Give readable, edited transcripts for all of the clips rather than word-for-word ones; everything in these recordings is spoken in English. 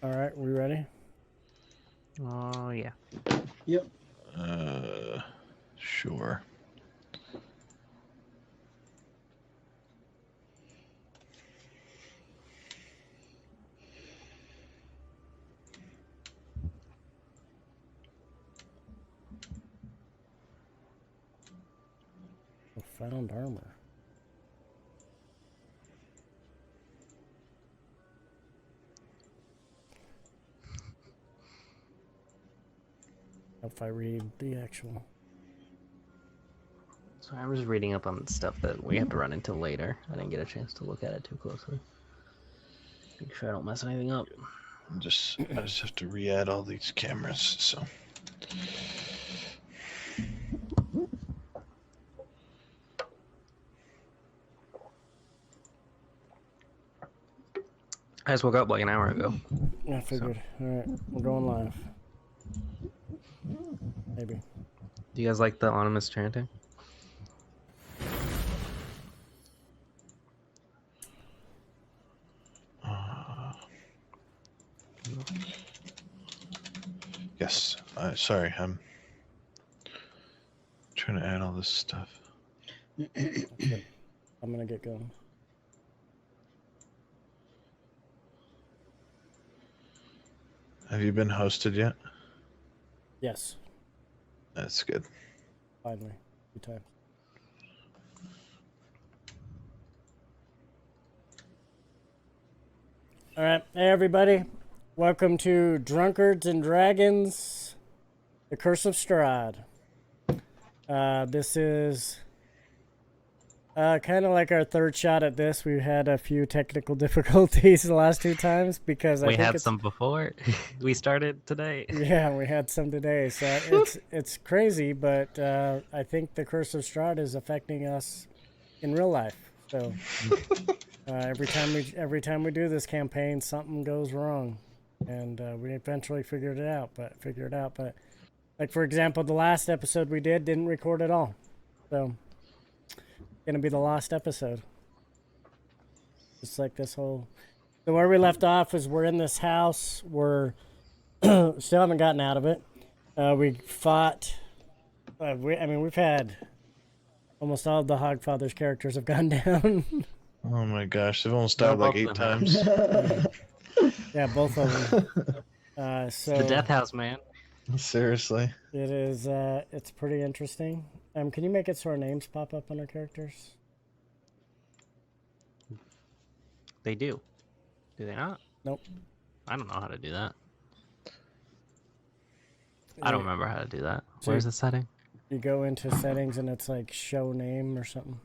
All right, we ready? Oh, yeah. Yep. Sure. Found armor. If I read the actual. So I was reading up on stuff that we have to run into later. I didn't get a chance to look at it too closely. Make sure I don't mess anything up. I just have to re-add all these cameras, so. I just woke up like an hour ago. I figured. So. All right, we're going live. Maybe. Do you guys like the anonymous chanting? Yes. Sorry, I'm trying to add all this stuff. Okay. I'm gonna get going. Have you been hosted yet? Yes. That's good. Finally. Good time. All right. Hey, everybody. Welcome to Drunkards and Dragons, The Curse of Strahd. This is kind of like our third shot at this. We've had a few technical difficulties the last two times because we had some before. We started today. Yeah, we had some today. So it's crazy, but I think the Curse of Strahd is affecting us in real life. So every time we do this campaign, something goes wrong, and we eventually figured it out. But like for example, the last episode we didn't record at all, so. Gonna be the lost episode. Just like this whole. So where we left off is we're in this house. We're still haven't gotten out of it. We fought. We've had almost all of the Hogfather's characters have gone down. Oh my gosh, they've almost died like 8 times. Yeah, both of them. It's the death house, man. Seriously. It is. It's pretty interesting. Can you make it so our names pop up on our characters? They do. Do they not? Nope. I don't know how to do that. I don't remember how to do that. So where's the setting? You go into settings and it's like show name or something.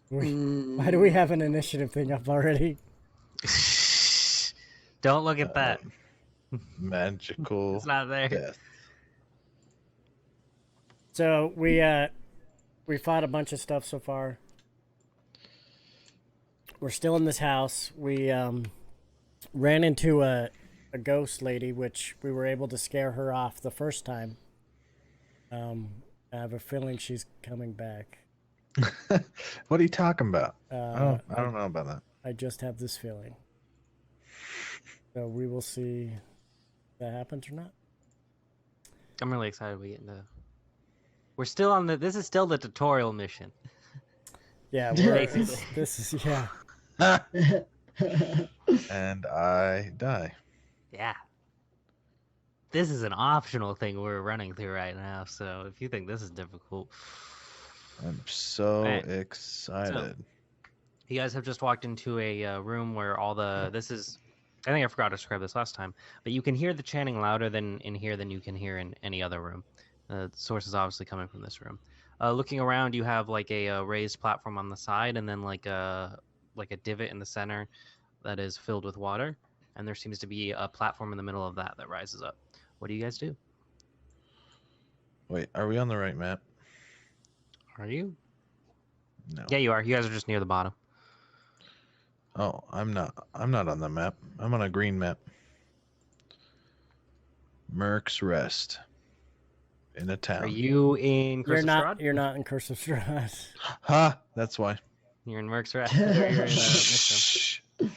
Why do we have an initiative thing up already? Don't look at that. Magical. It's not there. Death. So we fought a bunch of stuff so far. We're still in this house. We ran into a ghost lady, which we were able to scare her off the first time. I have a feeling she's coming back. What are you talking about? I don't know about that. I just have this feeling. So we will see if that happens or not. I'm really excited we get into. We're still on the. This is still the tutorial mission. Yeah, this is yeah. And I die. Yeah. This is an optional thing we're running through right now. So if you think this is difficult, I'm so excited. So, you guys have just walked into a room where all the. This is. I think I forgot to describe this last time, but you can hear the chanting louder than in here than you can hear in any other room. The source is obviously coming from this room. Looking around, you have like a raised platform on the side, and then like a divot in the center that is filled with water, and there seems to be a platform in the middle of that rises up. What do you guys do? Wait, are we on the right map? Are you? No. Yeah, you are. You guys are just near the bottom. Oh, I'm not on the map. I'm on a green map. Merc's Rest. in a Are town. you in Curse You're of not. Strahd? You're not in Curse of Strahd. Ha! That's why. You're in Merc's Wrath. Or you're in Mistrum. Shh.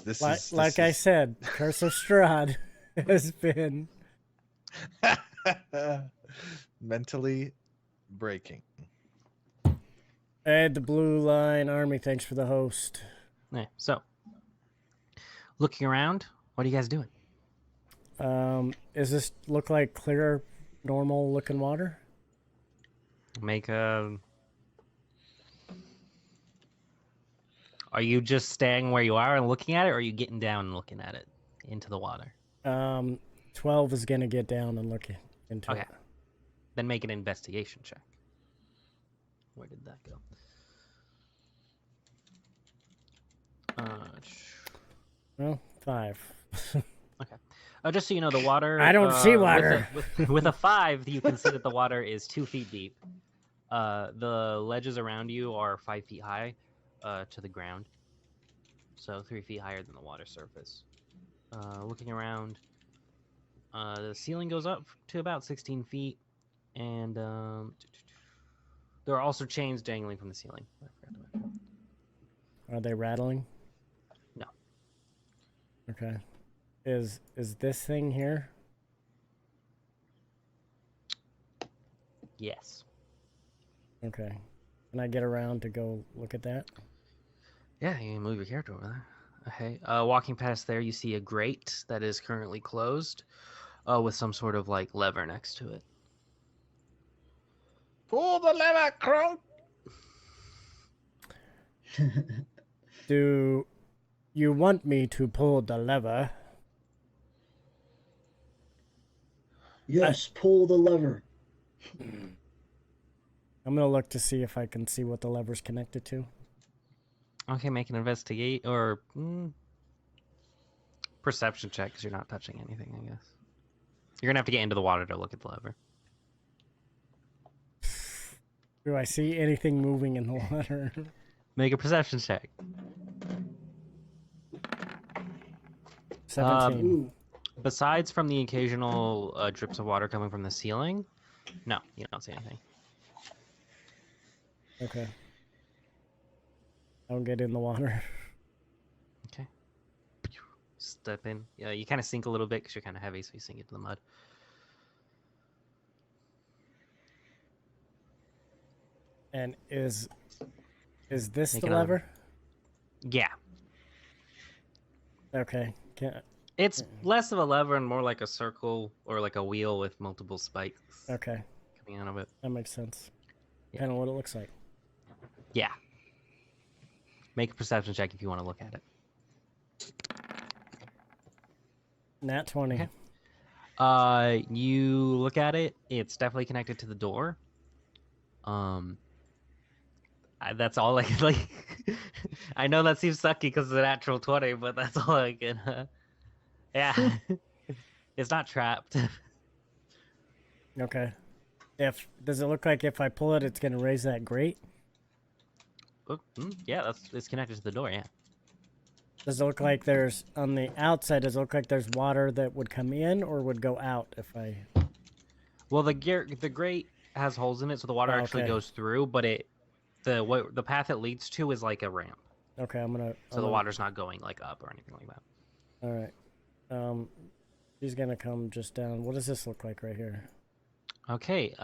This Like, is like I said, Curse of Strahd has been. mentally breaking. Ed, the Blue Line Army. Thanks for the host. Yeah, so, looking around, what are you guys doing? Does this look like clear, normal looking water? Make a... Are you just staying where you are and looking at it, or are you getting down and looking at it into the water? 12 is gonna get down and look into Okay. it. Then make an investigation check. Where did that go? Well, 5. Okay. Just so you know, the water... I don't see water. With a 5, you can see that the water is 2 feet deep. The ledges around you are 5 feet high to the ground. So 3 feet higher than the water surface. Looking around, the ceiling goes up to about 16 feet. And there are also chains dangling from the ceiling. I forgot to mention. Are they rattling? No. Okay. Is this thing here? Yes. Okay. Can I get around to go look at that? Yeah, you can move your character over there. Okay. Walking past there, you see a grate that is currently closed, with some sort of like lever next to it. Pull the lever, Crow. Do you want me to pull the lever? Yes, pull the lever. I'm gonna look to see if I can see what the lever's connected to. Okay, make an investigate or perception check because you're not touching anything. I guess you're gonna have to get into the water to look at the lever. Do I see anything moving in the water? Make a perception check. 17. Ooh, Besides from the occasional drips of water coming from the ceiling, no, you don't see anything. Okay. Don't get in the water. Okay. Step in. Yeah, you kind of sink a little bit because you're kind of heavy, so you sink into the mud. And is this Make the another- lever? Yeah. Okay. It's less of a lever and more like a circle or like a wheel with multiple spikes Okay. coming out of it. That makes sense. Yeah. Kind of what it looks like. Yeah. Make a perception check if you want to look at it. Nat 20. Okay. You look at it. It's definitely connected to the door. That's all I can like. I know that seems sucky because it's a natural 20, but that's all I can. Yeah, it's not trapped. Okay. Does it look like if I pull it, it's gonna raise that grate? Yeah, it's connected to the door. Yeah. Does it look like there's on the outside? Does it look like there's water that would come in or would go out if I? Well, the grate has holes in it, so the water actually Okay. goes through, but the path it leads to is like a ramp, Okay, so the water's not going like up or anything like that. All right. He's gonna come just down. What does this look like right here? Okay.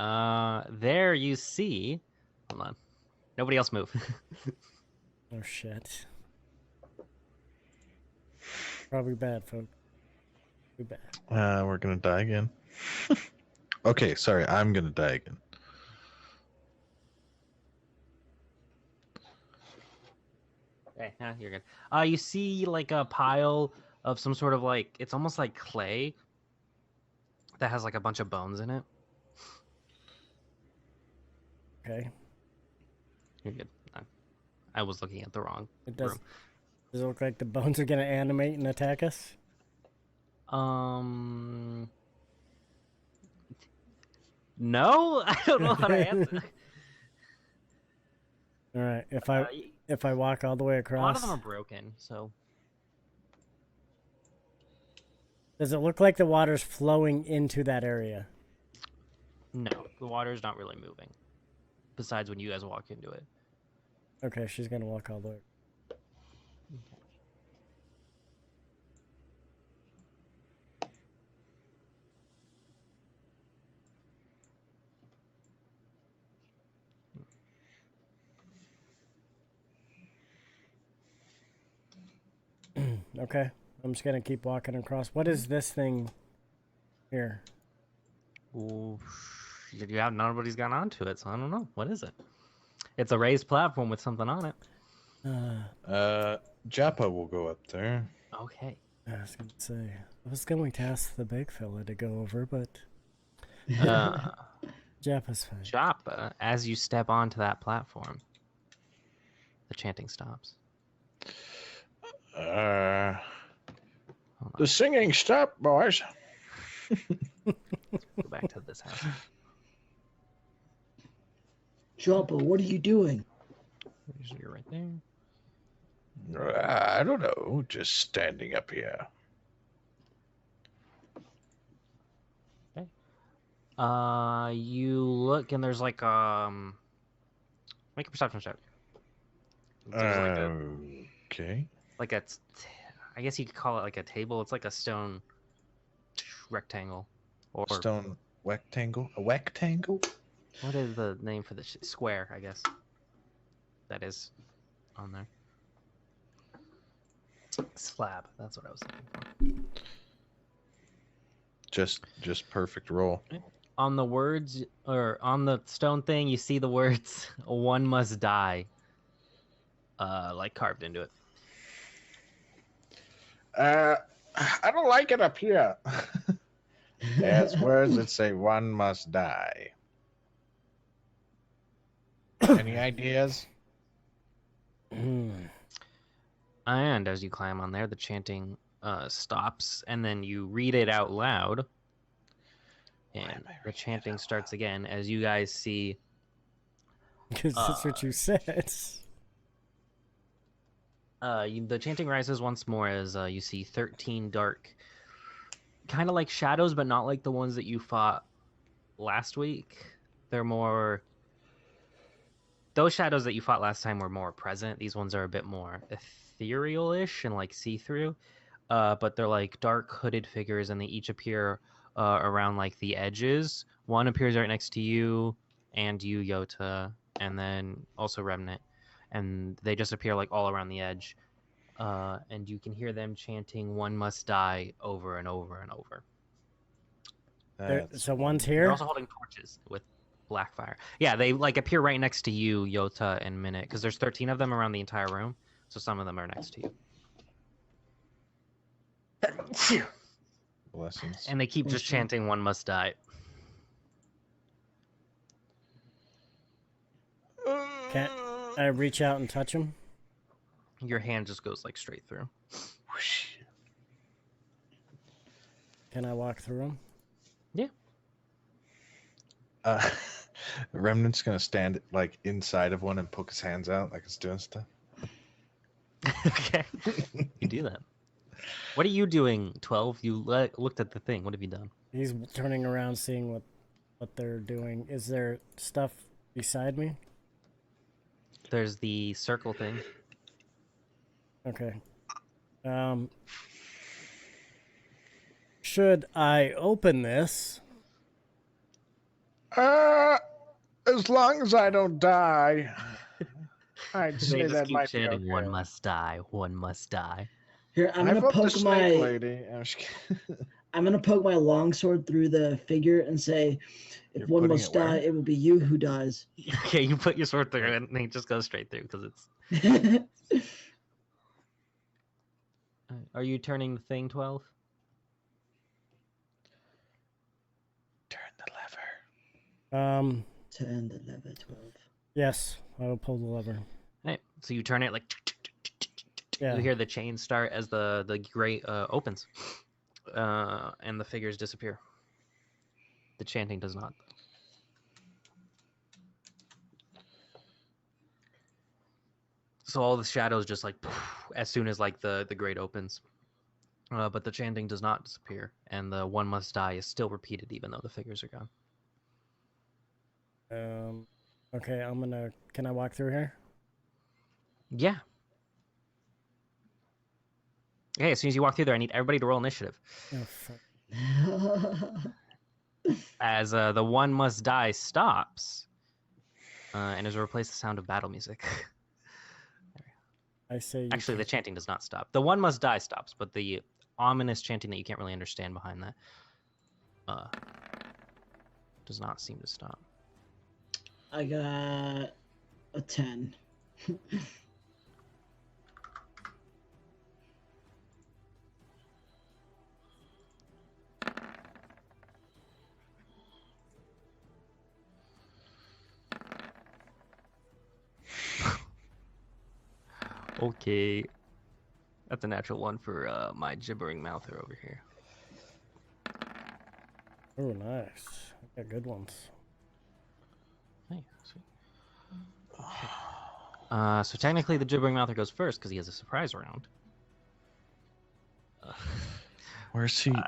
There you see. Hold on. Nobody else move. Oh shit. Probably bad, folks. Too bad. We're gonna die again. Okay, sorry, I'm gonna die again. Okay, yeah, you're good. You see like a pile of some sort of like it's almost like clay that has like a bunch of bones in it. Okay. You're good. I was looking at the wrong It does. room. Does it look like the bones are gonna animate and attack us? No, I don't know how to answer. All right. If I walk all the way A lot across, of them are broken, so does it look like the water's flowing into that area? No, the water's not really moving. Besides when you guys walk into it. Okay, she's gonna walk all the way. Okay, I'm just gonna keep walking across. What is this thing here? Ooh, nobody's gone onto it, so I don't know. What is it? It's a raised platform with something on it. Japa will go up there. Okay. I was gonna say, I was going to ask the big fella to go over, but Jappa's fine. Joppa, as you step onto that platform, the chanting stops. The singing stopped, boys. Go back to this house. Joppa, what are you doing? You're right there. I don't know. Just standing up here. Okay. You look and there's like make a perception check. There's Okay. I guess you could call it like a table. It's like a stone rectangle or Stone rectangle. A rectangle. what is the name for the square? I guess that is on there. Slab. That's what I was looking for. Just perfect roll. On the words or on the stone thing, you see the words "one must die," like carved into it. I don't like it up here. There's words that say one must die. Any ideas? And as you climb on there, the chanting stops, and then you read it out loud, and the chanting starts again as you guys see. Because that's what you said. The chanting rises once more as you see 13 dark, kind of like shadows, but not like the ones that you fought last week. They're more. Those shadows that you fought last time were more present. These ones are a bit more ethereal-ish and like see-through, but they're like dark hooded figures, and they each appear around like the edges. One appears right next to you and you, Yota, and then also Remnant, and they just appear like all around the edge. And you can hear them chanting "One must die" over and over and over. So one's They're here. also holding torches with black fire. Yeah, they like appear right next to you, Yota and Minute, because there's 13 of them around the entire room, so some of them are next to you. Blessings. And they keep just chanting "One must die." Can I reach out and touch him? Your hand just goes like straight through. Can I walk through him? Yeah. Remnant's gonna stand like inside of one and poke his hands out like it's doing stuff. Okay, you do that. What are you doing, 12? You looked at the thing. What have you done? He's turning around, seeing what they're doing. Is there stuff beside me? There's the circle thing. Okay. Should I open this? As long as I don't die, I'd They say just that keep might be chanting okay. "One must die, one must die." Here, I'm I gonna vote the poke snake my lady. I'm just kidding. I'm gonna poke my longsword through the figure and say, if You're one putting must it where? die, it will be you who dies. Okay, you put your sword through it, and it just goes straight through because it's. Are you turning the thing, 12? Turn the lever. 10, 11, 12. Yes, I will pull the lever. Right. So you turn it like. Yeah. You hear the chain start as the grate opens, and the figures disappear. The chanting does not. So all the shadows just like as soon as like the grate opens, but the chanting does not disappear, and the "one must die" is still repeated even though the figures are gone. Okay, I'm gonna. Can I walk through here? Yeah. Okay, as soon as you walk through there, I need everybody to roll initiative. Oh, fuck. As the one must die stops, and is replaced the sound of battle music. I say you Actually, the can't- chanting does not stop. The one must die stops, but the ominous chanting that you can't really understand behind that does not seem to stop. I got a 10. Okay. That's a natural one for my gibbering mouther over here. Oh, nice. I got good ones. Hey, sweet. So technically the gibbering mouther goes first because he has a surprise round. Where's he? 10.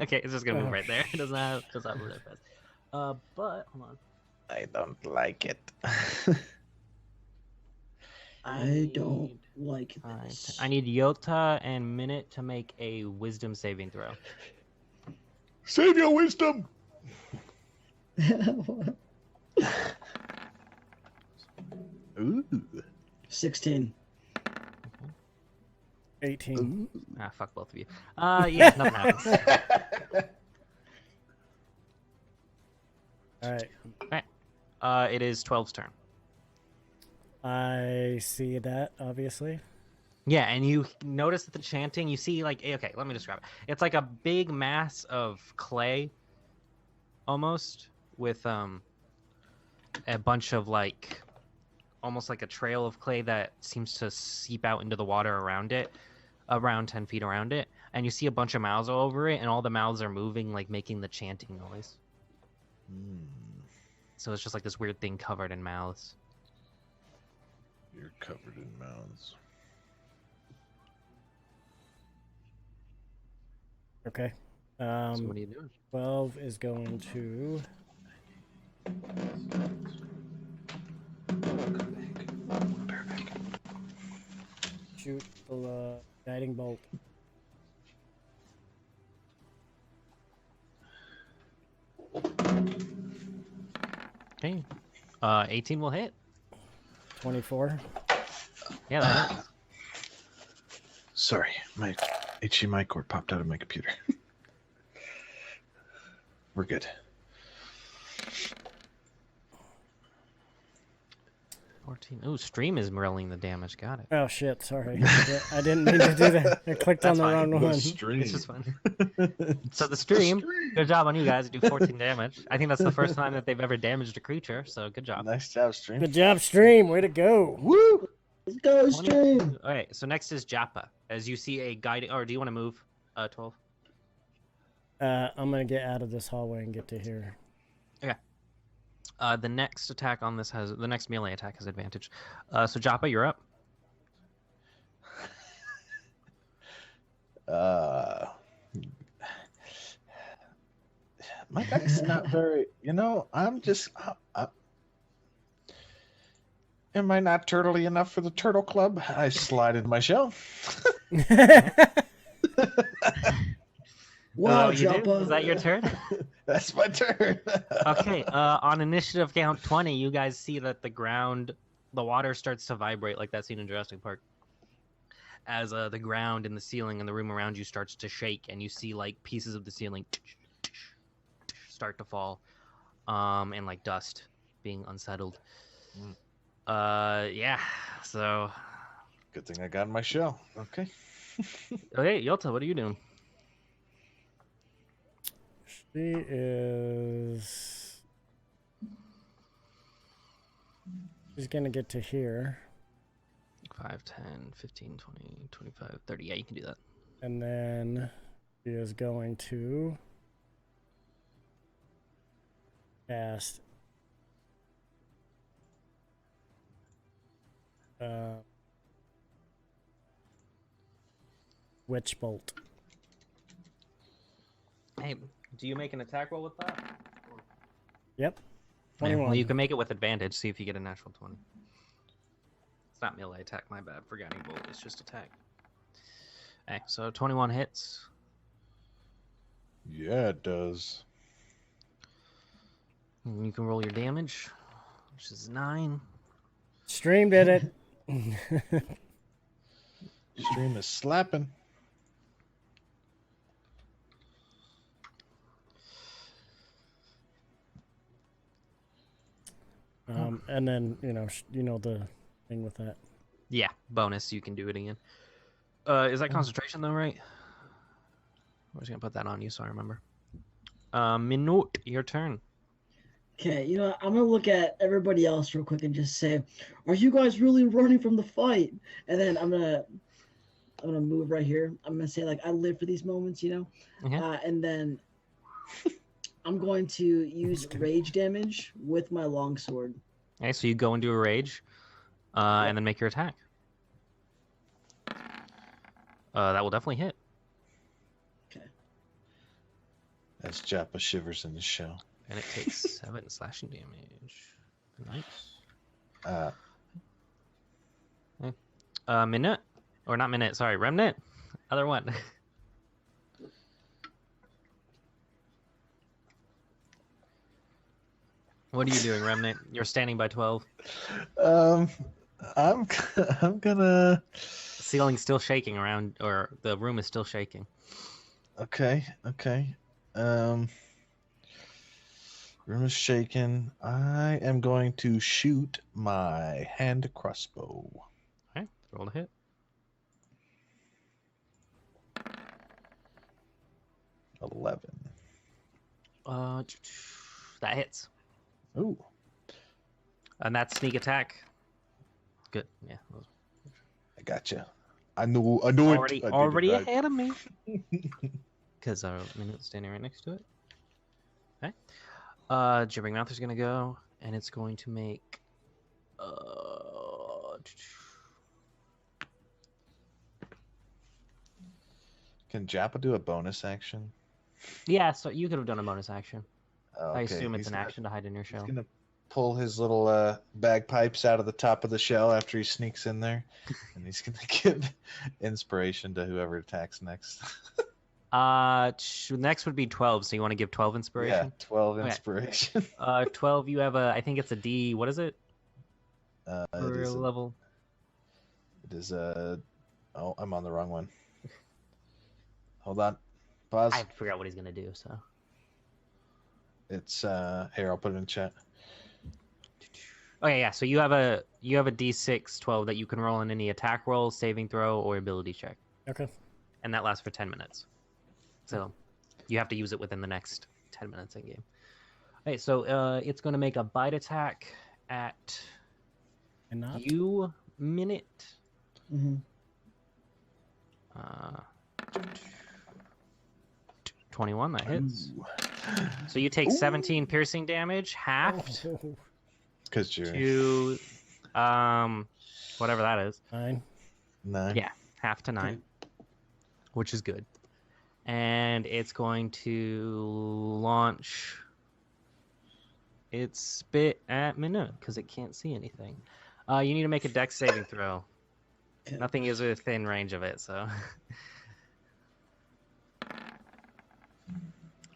Okay, it's just gonna move right there. It does not move that fast. But hold on. I don't like it. I don't need like 5, this. 10. I need Yota and Minute to make a wisdom saving throw. Save your wisdom. Ooh. 16. 18. Ah, fuck both of you. Yeah, nothing happens. All right. It is 12's turn. I see that, obviously. Yeah, and you notice that the chanting, you see, like, okay, let me describe it. It's like a big mass of clay, almost, with a bunch of, like, almost like a trail of clay that seems to seep out into the water around it, around 10 feet around it. And you see a bunch of mouths all over it, and all the mouths are moving, like, making the chanting noise. So it's just like this weird thing covered in mouths. You're covered in mouths. Okay. So what are you doing? 12 is going to... shoot the guiding bolt. Okay. 18 will hit. 24. Yeah, that hits. Sorry, my HDMI cord popped out of my computer. We're good. 14. Ooh, stream is rolling the damage. Got it. Oh, shit. Sorry. I didn't mean to do that. I clicked on That's the fine. wrong one. It's just fun. So the stream, good job on you guys. Do 14 damage. I think that's the first time that they've ever damaged a creature, so good job. Nice job, stream. Good job, stream. Way to go. Woo! Let's go, 20. stream! Okay, so next is Japa. As you see a guiding... Or do you want to move, 12? I'm going to get out of this hallway and get to here. The next attack on this has... The next melee attack has advantage. So Japa, you're up. My deck's not very. You know, I'm just. Am I not turtly enough for the turtle club? I slide into my shell. Wow, you do? Joppa. Is that your turn? That's my turn. Okay, on initiative count 20, you guys see that the water starts to vibrate like that scene in Jurassic Park. As the ground and the ceiling and the room around you starts to shake, and you see like pieces of the ceiling start to fall, and like dust being unsettled. Yeah. So. Good thing I got in my shell. Okay. Okay, Yota, what are you doing? She is... She's going to get to here. 5, 10, 15, 20, 25, 30. Yeah, you can do that. And then she is going to cast Witch Bolt. Hey, Do you make an attack roll with that? Yep. Yeah, 21. well, you can make it with advantage. See if you get a natural 20. It's not melee attack. My bad. For guiding bolt, it's just attack. Okay, so 21 hits. Yeah, it does. And you can roll your damage, which is 9. Stream did it. Stream is slapping. And then you know the thing with that. Yeah, bonus. You can do it again. Is that concentration though, right? We're just gonna put that on you, so I remember. Minute, your turn. Okay, I'm gonna look at everybody else real quick and just say, "Are you guys really running from the fight?" And then I'm gonna move right here. I'm gonna say like I live for these moments, and then I'm going to use rage damage with my longsword. Okay, so you go into a rage, and then make your attack. That will definitely hit. Okay. As Japa shivers in his shell. And it takes 7 slashing damage. Nice. Minute? Or not minute, sorry, remnant. Other one. What are you doing, remnant? You're standing by 12. I'm gonna. The ceiling's still shaking around, or the room is still shaking. Okay. Room is shaking. I am going to shoot my hand crossbow. Okay, roll a hit. $11. That hits. Ooh. And that's sneak attack. Good, yeah. I gotcha. I know Already, it. I did already it right. ahead of me. Because our minute's standing right next to it. Okay. Gibbering Mouth is going to go, and it's going to make... Can Japa do a bonus action? Yeah, so you could have done a bonus action. Oh, I okay. assume it's He's an gonna- action to hide in your shell. He's gonna pull his little bagpipes out of the top of the shell after he sneaks in there, and he's gonna give inspiration to whoever attacks next. Next would be 12, so you want to give 12 Yeah, inspiration? 12 Okay. inspiration. 12, you have I think it's a D, what is it? It For is. level? It is a. Oh, I'm on the wrong one. Hold on. Pause. I forgot what he's going to do, so. It's here. I'll put it in chat. Okay, yeah, so you have a D6 12 that you can roll in any attack roll, saving throw, or ability check. Okay. And that lasts for 10 minutes. So you have to use it within the next 10 minutes in game. Okay, so it's going to make a bite attack at And not. you, Minute. Mm-hmm. 21, that hits. Ooh. So you take 17 piercing damage, halved Oh, Because you're to whatever that is. 9. 9. Yeah, half to 9, which is good. And it's going to launch its spit at Minute because it can't see anything. You need to make a dex saving throw. Okay. Nothing is within range of it, so.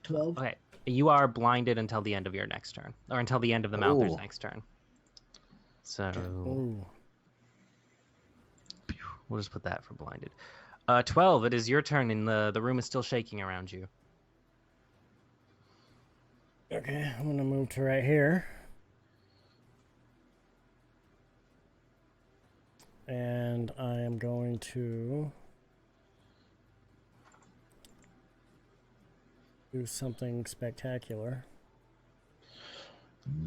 12. Okay, you are blinded until the end of your next turn, or until the end of the Mouther's Ooh. next turn. So Ooh. we'll just put that for blinded. 12, it is your turn, and the room is still shaking around you. Okay, I'm gonna move to right here. And I am going to do something spectacular.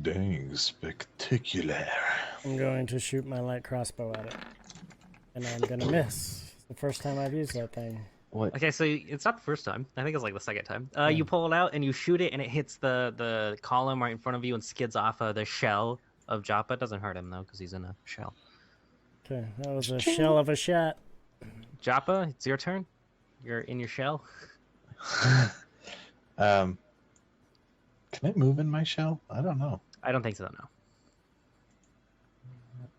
Dang, spectacular. I'm going to shoot my light crossbow at it. And I'm gonna miss. It's the first time I've used that thing. What? Okay, so it's not the first time. I think it's like the second time. You pull it out and you shoot it, and it hits the column right in front of you and skids off of the shell of Joppa. It doesn't hurt him though, because he's in a shell. Okay, that was a shell of a shot. Joppa, it's your turn. You're in your shell. Can I move in my shell? I don't know. I don't think so.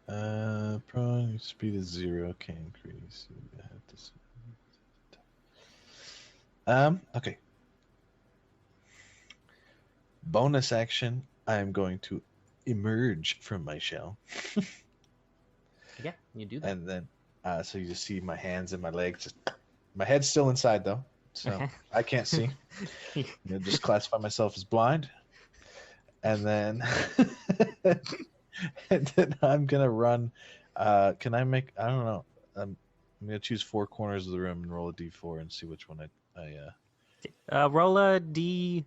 No. Prone speed is 0. Can't increase. You have to... Okay. Bonus action. I am going to emerge from my shell. Yeah, you do that. And then, so you just see my hands and my legs. My head's still inside though, so I can't see. I'll just classify myself as blind, and then, and then I'm gonna run. Can I make? I don't know. I'm gonna choose 4 corners of the room and roll a d4 and see which one I Roll a D.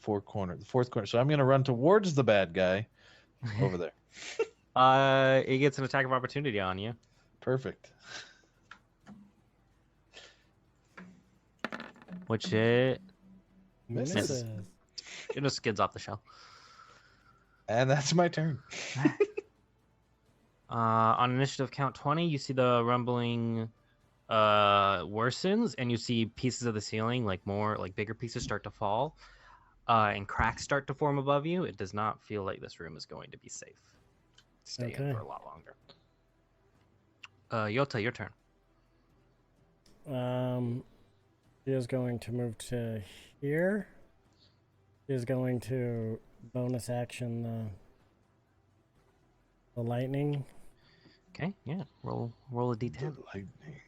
4 corner. The 4th corner. So I'm gonna run towards the bad guy over there. It gets an attack of opportunity on you. Perfect. Which it Misses. just skids off the shell. And that's my turn. On initiative count 20, you see the rumbling worsens, and you see pieces of the ceiling, like bigger pieces, start to fall, and cracks start to form above you. It does not feel like this room is going to be safe. Stay in for a lot longer. Yota, your turn. She is going to move to here. She is going to bonus action the lightning. Okay, yeah. Roll a d10. Lightning.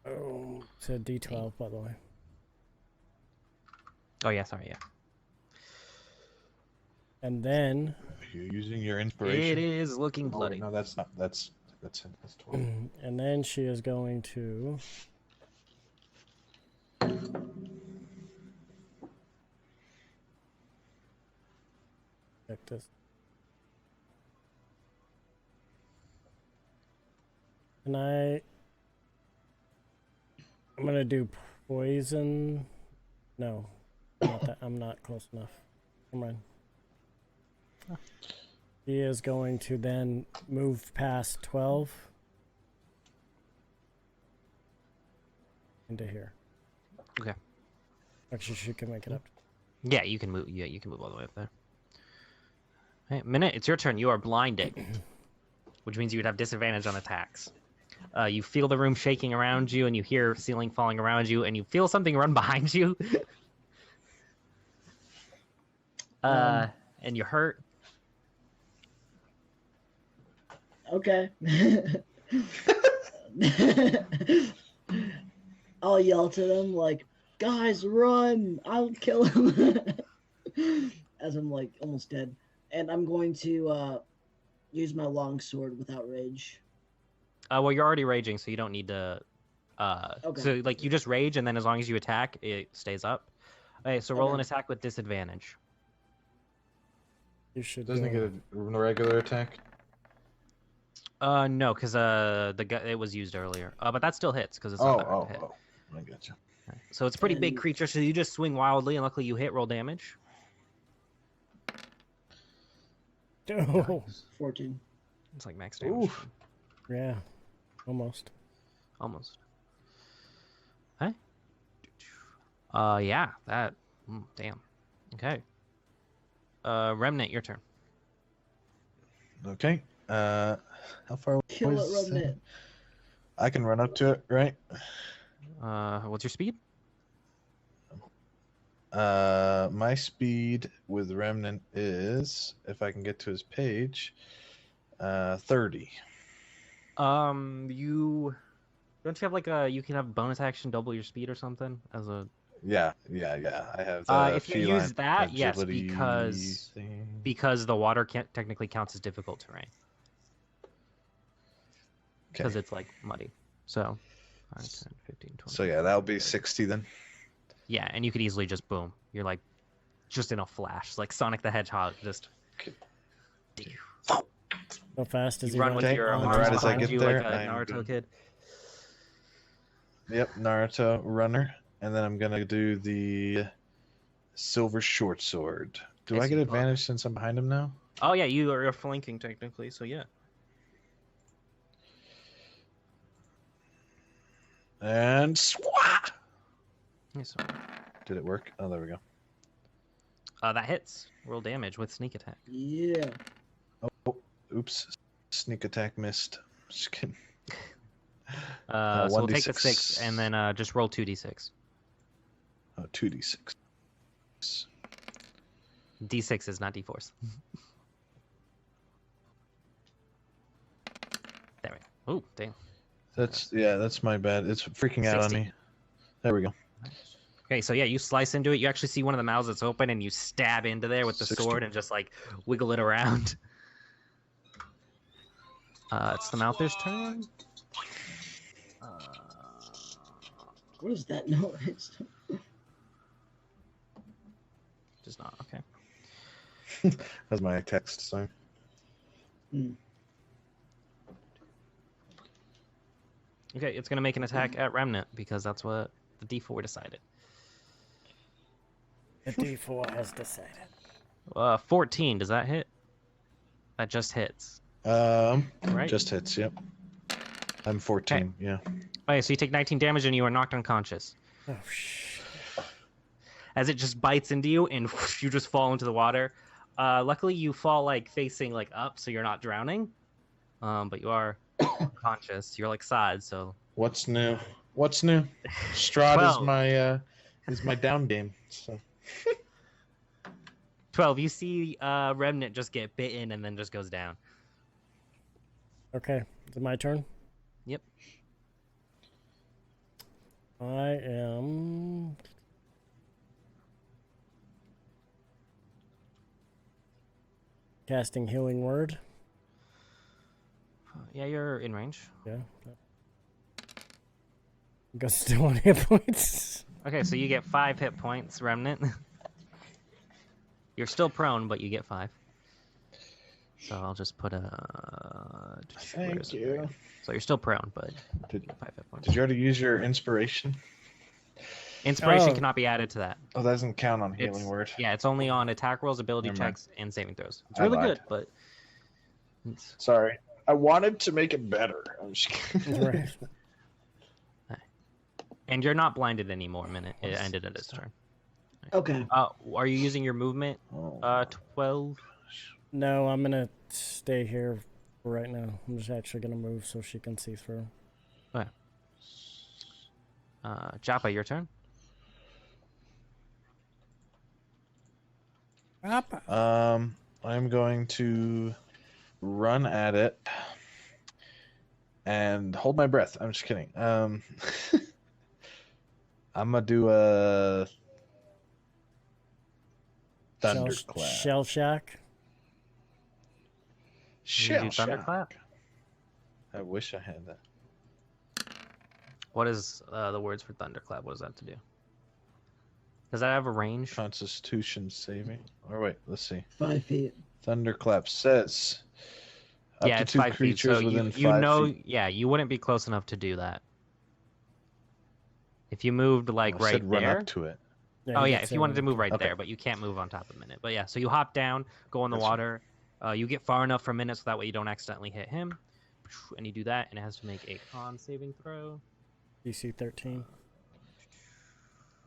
Oh, it's a D12, by the way. Oh yeah, sorry, yeah. And then You're using your inspiration. It is looking Oh, bloody. no, that's not. That's 12. and then she is going to check this. And I'm gonna do poison. No, not that. I'm not close enough. Come on. He is going to then move past 12 into here. Okay. Actually, she can make it up. Yeah, you can move. Yeah, you can move all the way up there. Hey, Minute, it's your turn. You are blinded, which means you would have disadvantage on attacks. You feel the room shaking around you, and you hear ceiling falling around you, and you feel something run behind you. And you're hurt. Okay. I'll yell to them like, "Guys, run! I'll kill him!" As I'm like almost dead, and I'm going to use my long sword without rage. Well, you're already raging, so you don't need to. Okay. So like you just rage, and then as long as you attack, it stays up. Okay, so roll Okay. an attack with disadvantage. You should. Doesn't it get a regular attack? No, because it was used earlier. But that still hits because it's a weapon hit. I got you. So it's a pretty big And- creature, so you just swing wildly, and luckily you hit. Roll damage. Oh, 14. It's like max damage. Oof. yeah, almost. Almost. Hey. Yeah. That. Damn. Okay. Remnant, your turn. Okay. How far away Kill is it, Remnant. I can run up to it, right? What's your speed? My speed with Remnant is, if I can get to his page, 30. You don't you have like you can have bonus action double your speed or something as a. Yeah. I have the If you feline use that, yes, agility thing. because the water can't technically counts as difficult terrain because Okay. it's like muddy. So, 5, 10, 15, 20. So yeah, that'll be 60 then. Yeah, and you could easily just boom. You're like just in a flash, like Sonic the Hedgehog. Just Okay. How fast does you he run run? with Okay, your and arms right as I behind get you there, like a I'm Naruto good. kid. Yep, Naruto runner, and then I'm gonna do the silver short sword. Do Okay, I so get you pull up. advantage since I'm behind him now? Oh yeah, you are flanking technically, so yeah. And swat. Yes. Did it work? Oh, there we go. That hits. Roll damage with sneak attack. Yeah. Oh, oops. Sneak attack missed. Just kidding. So we'll take the 1d6. 6 and then just roll 2d6. 2d6. D6s, not D4s. There we go. Oh, damn. That's my bad. It's freaking out on 60. me. There we go. Okay, so yeah, you slice into it. You actually see one of the mouths that's open, and you stab into there with the 60. sword and just like wiggle it around. It's the Mouther's turn. What is that noise? Just not okay. That's my text sign. Okay, it's gonna make an attack at Remnant because that's what the D4 decided. The D4 has decided. 14. Does that hit? That just hits. Right. Just hits. Yep. I'm 14. Okay. Yeah. Okay, so you take 19 damage and you are knocked unconscious. Oh shit. As it just bites into you and you just fall into the water. Luckily, you fall like facing like up, so you're not drowning. But you are unconscious. You're like side, so. What's new? What's new? Strahd is my down game. So. 12. You see Remnant just get bitten and then just goes down. Okay, is it my turn? Yep. I am casting Healing Word. Yeah, you're in range. Yeah. Goes still on hit points. Okay, so you get 5 hit points, Remnant. You're still prone, but you get 5. So I'll just put a. Thank you. So you're still prone, but Did, you get 5 hit points. did you already use your inspiration? Inspiration Oh. cannot be added to that. Oh, that doesn't count on It's- healing word. Yeah, it's only on attack rolls, ability Never mind. checks, and saving throws. It's I really lied. good, but it's... Sorry. I wanted to make it better. I'm just kidding. Right. And you're not blinded anymore. Minute it ended at his turn. Okay. Are you using your movement? Oh, 12. No, I'm gonna stay here for right now. I'm just actually gonna move so she can see through. Joppa, your turn. I'm going to run at it and hold my breath. I'm just kidding. I'm gonna do a thunderclap. Shell shock. You do Shell shock. thunderclap. I wish I had that. What is the words for thunderclap? What does that have to do? Does that have a range? Constitution saving. Or wait, let's see. 5 feet. Thunderclap says up Yeah, to it's 2 5 feet. creatures So within you 5 know, feet. yeah, you wouldn't be close enough to do that. If you moved like I right said run there. up to it. Oh you yeah, get if you wanted to seven. move right Okay. there, but you can't move on top of Minute. But yeah, so you hop down, go in the That's right. water. You get far enough from Minute so that way you don't accidentally hit him. And you do that, and it has to make a con saving throw. DC 13.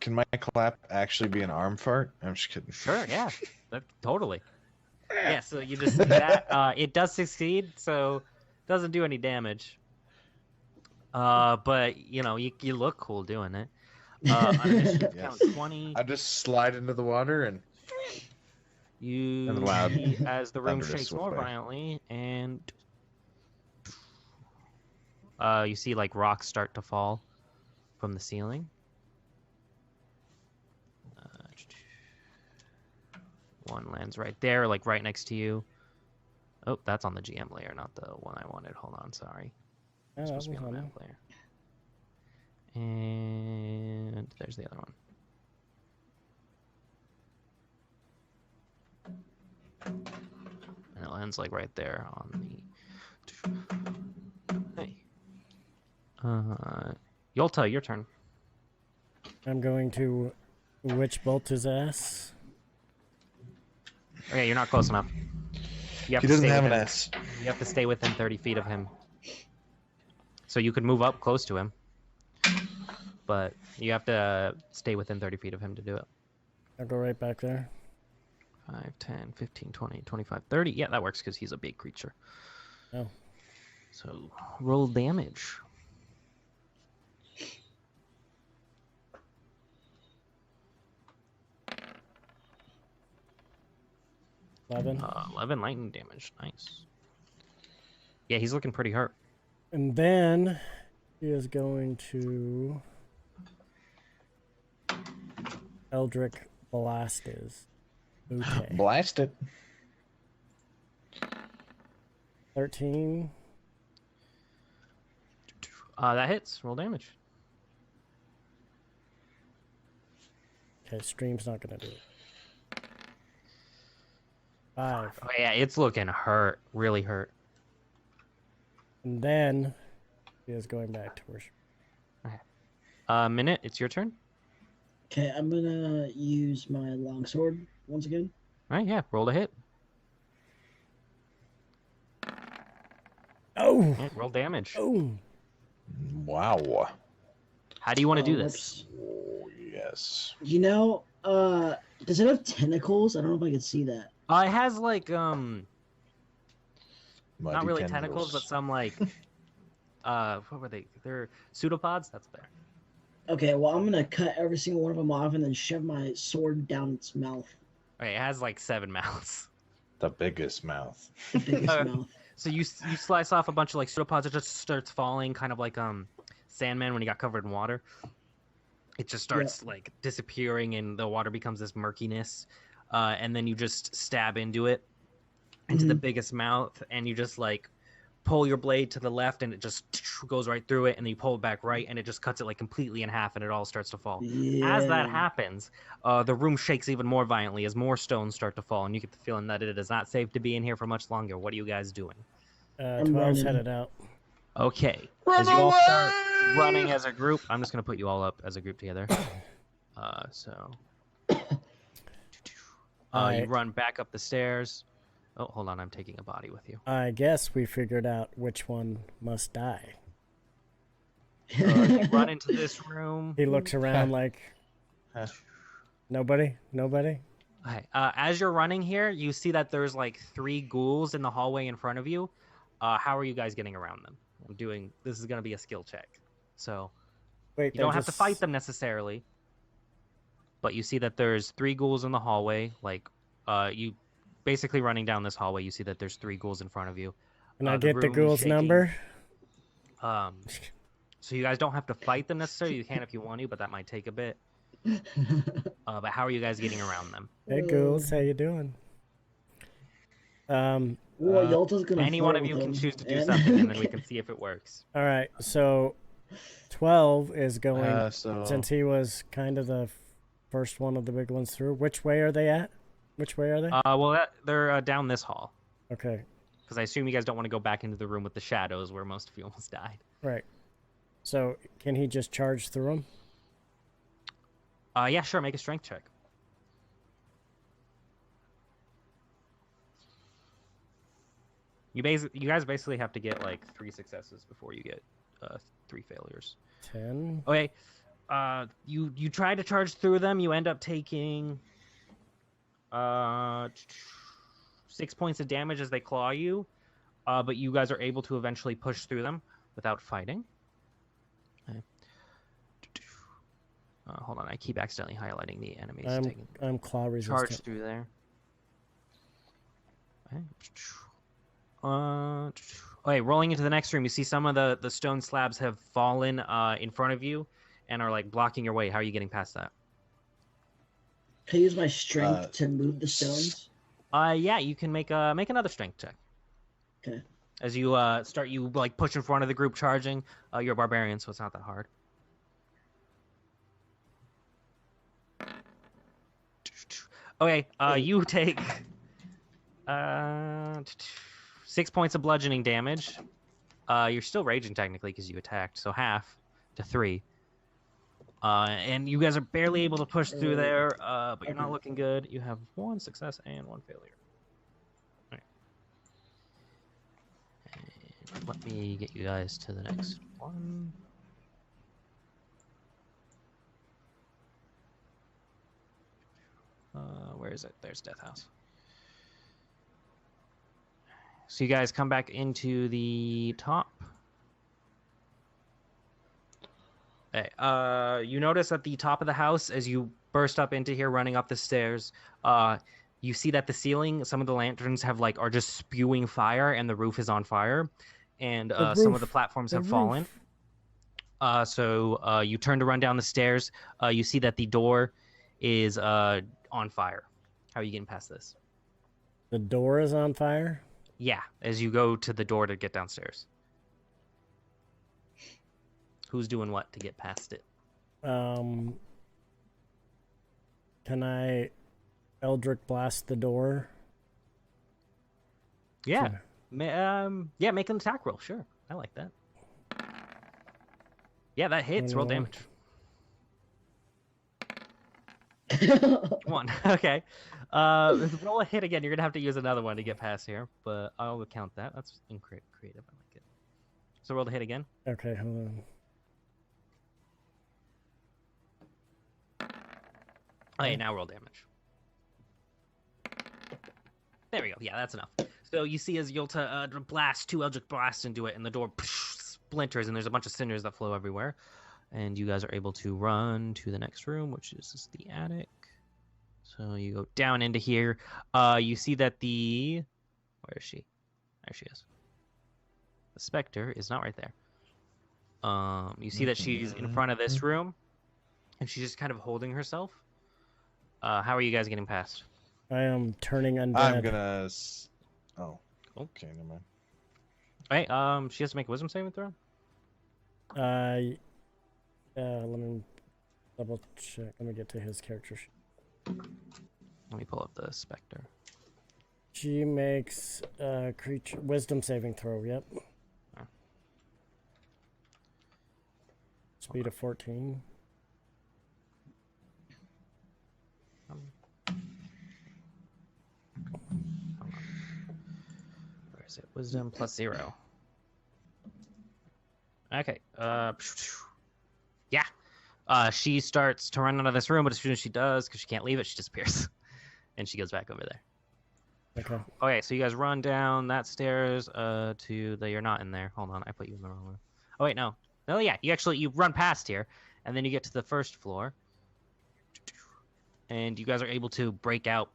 Can my clap actually be an arm fart? I'm just kidding. Sure, yeah, totally. Yeah, so you just do that. It does succeed, so it doesn't do any damage. But you know, you look cool doing it. On initiative count Yes. 20. I just slide into the water and You And loud see as the room thunderous shakes will more play. violently, and you see like rocks start to fall from the ceiling. One lands right there, like right next to you. Oh, that's on the GM layer, not the one I wanted. Hold on, sorry. Oh, It's that supposed to be was on the on map layer. And there's the other one. And it lands like right there on the. Hey. Yolta, your turn. I'm going to witch bolt his ass. Okay, you're not close enough. You have he to doesn't stay have an within- S. You have to stay within 30 feet of him. So you could move up close to him. but you have to stay within 30 feet of him to do it. I'll go right back there. 5, 10, 15, 20, 25, 30. Yeah, that works because he's a big creature. Oh. So roll damage. $11. 11 lightning damage. Nice. Yeah, he's looking pretty hurt. And then he is going to Eldritch Blast is. Okay. Blast it. 13. That hits. Roll damage. Okay, stream's not gonna do it. 5. Oh yeah, it's looking hurt. Really hurt. And then he is going back to worship. Minute, it's your turn. Okay, I'm gonna use my longsword once again. All right, yeah, roll to hit. Oh! Yeah, roll damage. Oh! Wow. How do you want to do this? Oh, yes. You know, does it have tentacles? I don't know if I can see that. It has like not Mighty really tentacles, but some like what were they? They're pseudopods. That's there. Okay, well, I'm gonna cut every single one of them off and then shove my sword down its mouth. Okay, it has like 7 mouths. The biggest mouth. The biggest mouth. So you slice off a bunch of like pseudopods. It just starts falling, kind of like Sandman when he got covered in water. It just starts like disappearing, and the water becomes this murkiness. And then you just stab into it, into the biggest mouth, and you just like pull your blade to the left, and it just goes right through it, and then you pull it back right, and it just cuts it like completely in half, and it all starts to fall. Yeah. As that happens, the room shakes even more violently as more stones start to fall, and you get the feeling that it is not safe to be in here for much longer. What are you guys doing? 12's running. headed out. Okay. Run As you all away! start running as a group, I'm just gonna put you all up as a group together. You run back up the stairs. Oh, hold on, I'm taking a body with you. I guess we figured out which one must die. You run into this room. He looks around like, Huh. nobody? Nobody? Okay. As you're running here, you see that there's like 3 ghouls in the hallway in front of you. How are you guys getting around them? This is gonna be a skill check. So Wait, you don't have to fight them necessarily. But you see that there's 3 ghouls in the hallway. Like, you basically running down this hallway, you see that there's 3 ghouls in front of you. Can I get the room ghoul's shaking. number? So you guys don't have to fight them necessarily. You can if you want to, but that might take a bit. But how are you guys getting around them? Hey, ghouls, how you doing? Well, Yalta's gonna Any one flirt of you with can him, choose to do and- something, and then we can see if it works. All right, so 12 is going, So since he was kind of the first one of the big ones through. Which way are they at? Which way are they? They're down this hall. Okay, Because I assume you guys don't want to go back into the room with the shadows where most of you almost died. right. So can he just charge through them? Yeah, sure. Make a strength check. You guys basically have to get like 3 successes before you get 3 failures. 10. Okay. You try to charge through them. You end up taking 6 points of damage as they claw you. But you guys are able to eventually push through them without fighting. Okay. Hold on, I keep accidentally highlighting the enemies. I'm claw resistant. Charge through there. Okay. Okay, rolling into the next room, you see some of the stone slabs have fallen in front of you and are like blocking your way. How are you getting past that? Can I use my strength to move the stones? Yeah, you can make another strength check. Okay. As you you like push in front of the group charging. You're a barbarian, so it's not that hard. Okay, you take 6 points of bludgeoning damage. You're still raging technically because you attacked, so half to 3. And you guys are barely able to push through there, but you're not looking good. You have 1 success and 1 failure. All right. And let me get you guys to the next one. Where is it? There's Death House. So you guys come back into the top. Okay. You notice at the top of the house, as you burst up into here, running up the stairs, you see that the ceiling, some of the lanterns are just spewing fire, and the roof is on fire, and some of the platforms have fallen. So you turn to run down the stairs. You see that the door is on fire. How are you getting past this? The door is on fire? Yeah, as you go to the door to get downstairs. Who's doing what to get past it? Can I Eldritch Blast the door? Yeah. Yeah, make an attack roll. Sure. I like that. Yeah, that hits. Roll damage. 1. Okay. Roll a hit again. You're going to have to use another one to get past here, but I'll count that. That's creative. I like it. So roll the hit again. Okay, hold on. Okay, now roll damage. There we go. Yeah, that's enough. So you see as Yolta blast 2 Eldritch blasts into it, and the door splinters, and there's a bunch of cinders that flow everywhere. And you guys are able to run to the next room, which is the attic. So you go down into here. You see that where is she? There she is. The Spectre is not right there. You see that she's in front of this room, and she's just kind of holding herself. How are you guys getting past? I am turning undead. I'm gonna. Oh. Okay, never mind. All right. She has to make a wisdom saving throw. Let me double check. Let me get to his character sheet. Let me pull up the Spectre. She makes a creature wisdom saving throw. Yep. Speed of 14. Where is it? Wisdom plus 0. Okay. Yeah. She starts to run out of this room, but as soon as she does, because she can't leave it, she disappears. And she goes back over there. Okay. Okay, so you guys run down that stairs to the... You're not in there. Hold on, I put you in the wrong room. Oh, wait, no. Oh, yeah, you run past here, and then you get to the first floor. And you guys are able to break out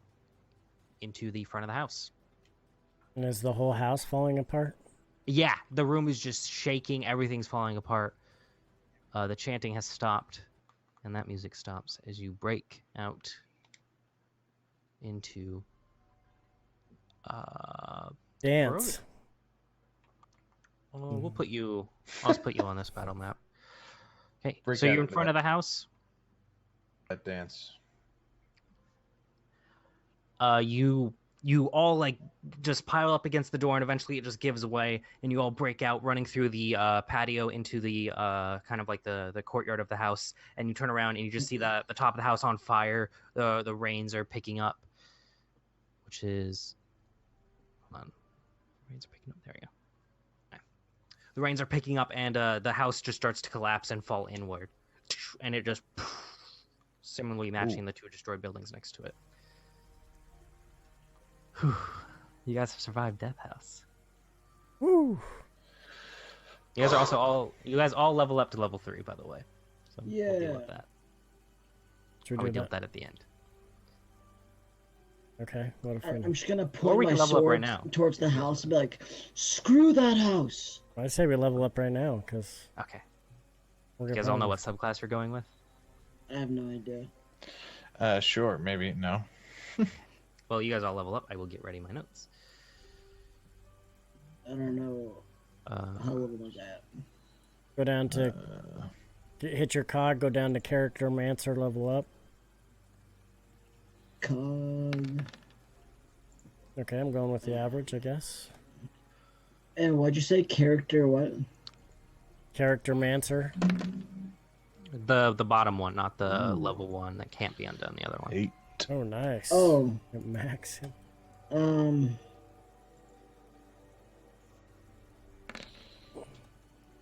into the front of the house. And is the whole house falling apart? Yeah, the room is just shaking. Everything's falling apart. The chanting has stopped, and that music stops as you break out into dance. I'll put you on this battle map. Okay, Break so out you're in into front that- of the house. That dance. You all just pile up against the door, and eventually it just gives away, and you all break out, running through the patio into the kind of like the courtyard of the house, and you turn around and you just see the top of the house on fire. The rains are picking up, which is, hold on, rains are picking up. There we go. Okay. The rains are picking up, and the house just starts to collapse and fall inward, and it just similarly matching the 2 destroyed buildings next to it. Whew. You guys have survived Death House. Woo! You guys are all level up to level 3, by the way. So we'll deal with that. Should Or we we do deal with that? that at the end. Okay. What if I'm we... just gonna Or point we my can level up right sword now. towards the house and be like, "Screw that house!" I say we level up right now, because Okay. we're You guys all know what subclass you're going with? I have no idea. Sure, maybe no. Well, you guys all level up. I will get ready my notes. I don't know how level was that. Go down to hit your cog. Go down to character mancer, level up. Cog. Okay, I'm going with the average, I guess. And what'd you say? Character what? Character mancer. The bottom one, not the level 1 that can't be undone. The other one. 8. Oh, nice. Oh. At max.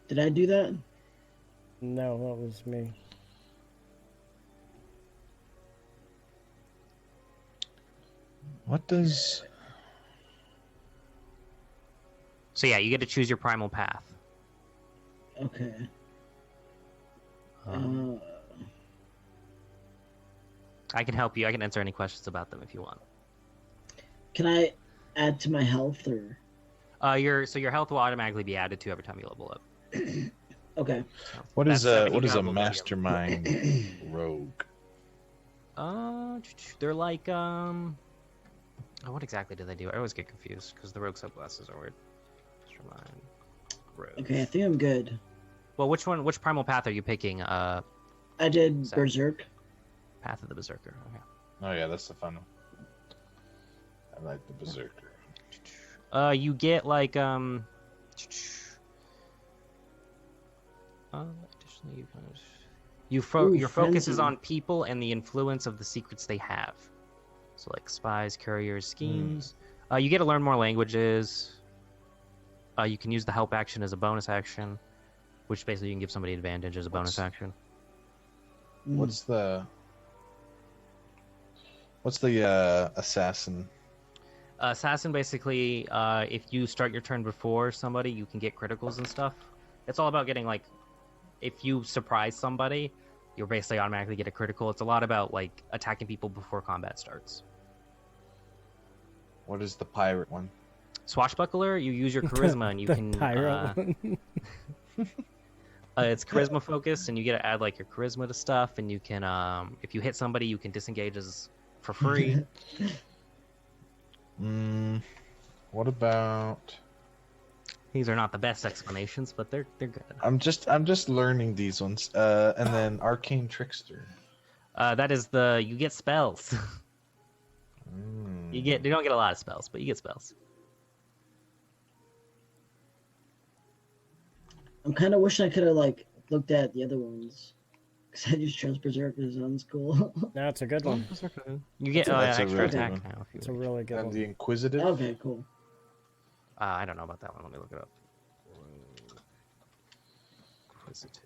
Did I do that? No, that was me. What does... So yeah, you get to choose your primal path. Okay. Um, I can help you. I can answer any questions about them if you want. Can I add to my health or? Your health will automatically be added to every time you level up. Okay. So What is that's a 75 will go to your- mastermind rogue? They're like oh, what exactly do they do? I always get confused because the rogue subclasses are weird. Mastermind rogue. Okay, I think I'm good. Well, which primal path are you picking? I did Sorry. Berserk. Path of the Berserker. Okay. Oh yeah, that's the fun one. I like the Berserker. You get like additionally you kind of your focus is frenzy. on people and the influence of the secrets they have. So like spies, couriers, schemes. You get to learn more languages. You can use the help action as a bonus action, which basically you can give somebody advantage as a bonus action. What's the assassin? Assassin basically, if you start your turn before somebody, you can get criticals and stuff. It's all about getting like, if you surprise somebody, you'll basically automatically get a critical. It's a lot about like attacking people before combat starts. What is the pirate one? Swashbuckler, you use your charisma and you the can. pirate one. It's charisma focused, and you get to add like your charisma to stuff, and you can, if you hit somebody, you can disengage as for free. What about? These are not the best explanations, but they're good. I'm just learning these ones. And then arcane trickster. That is you get spells. You don't get a lot of spells, but you get spells. I'm kind of wishing I could have like looked at the other ones, because I just chose Berserk because it sounds cool. That's a good one. You get That's a extra really attack good one. now. If you It's a wish. really good And one. the inquisitive. Okay, cool. I don't know about that one. Let me look it up. Inquisitive.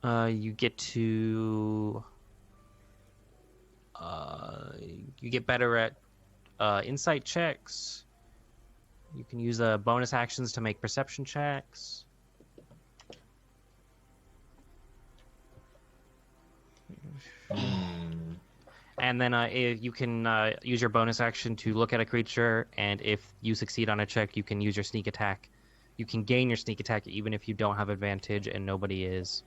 You get to. You get better at insight checks. You can use bonus actions to make perception checks. And then if you can use your bonus action to look at a creature, and if you succeed on a check, you can use your sneak attack. You can gain your sneak attack even if you don't have advantage and nobody is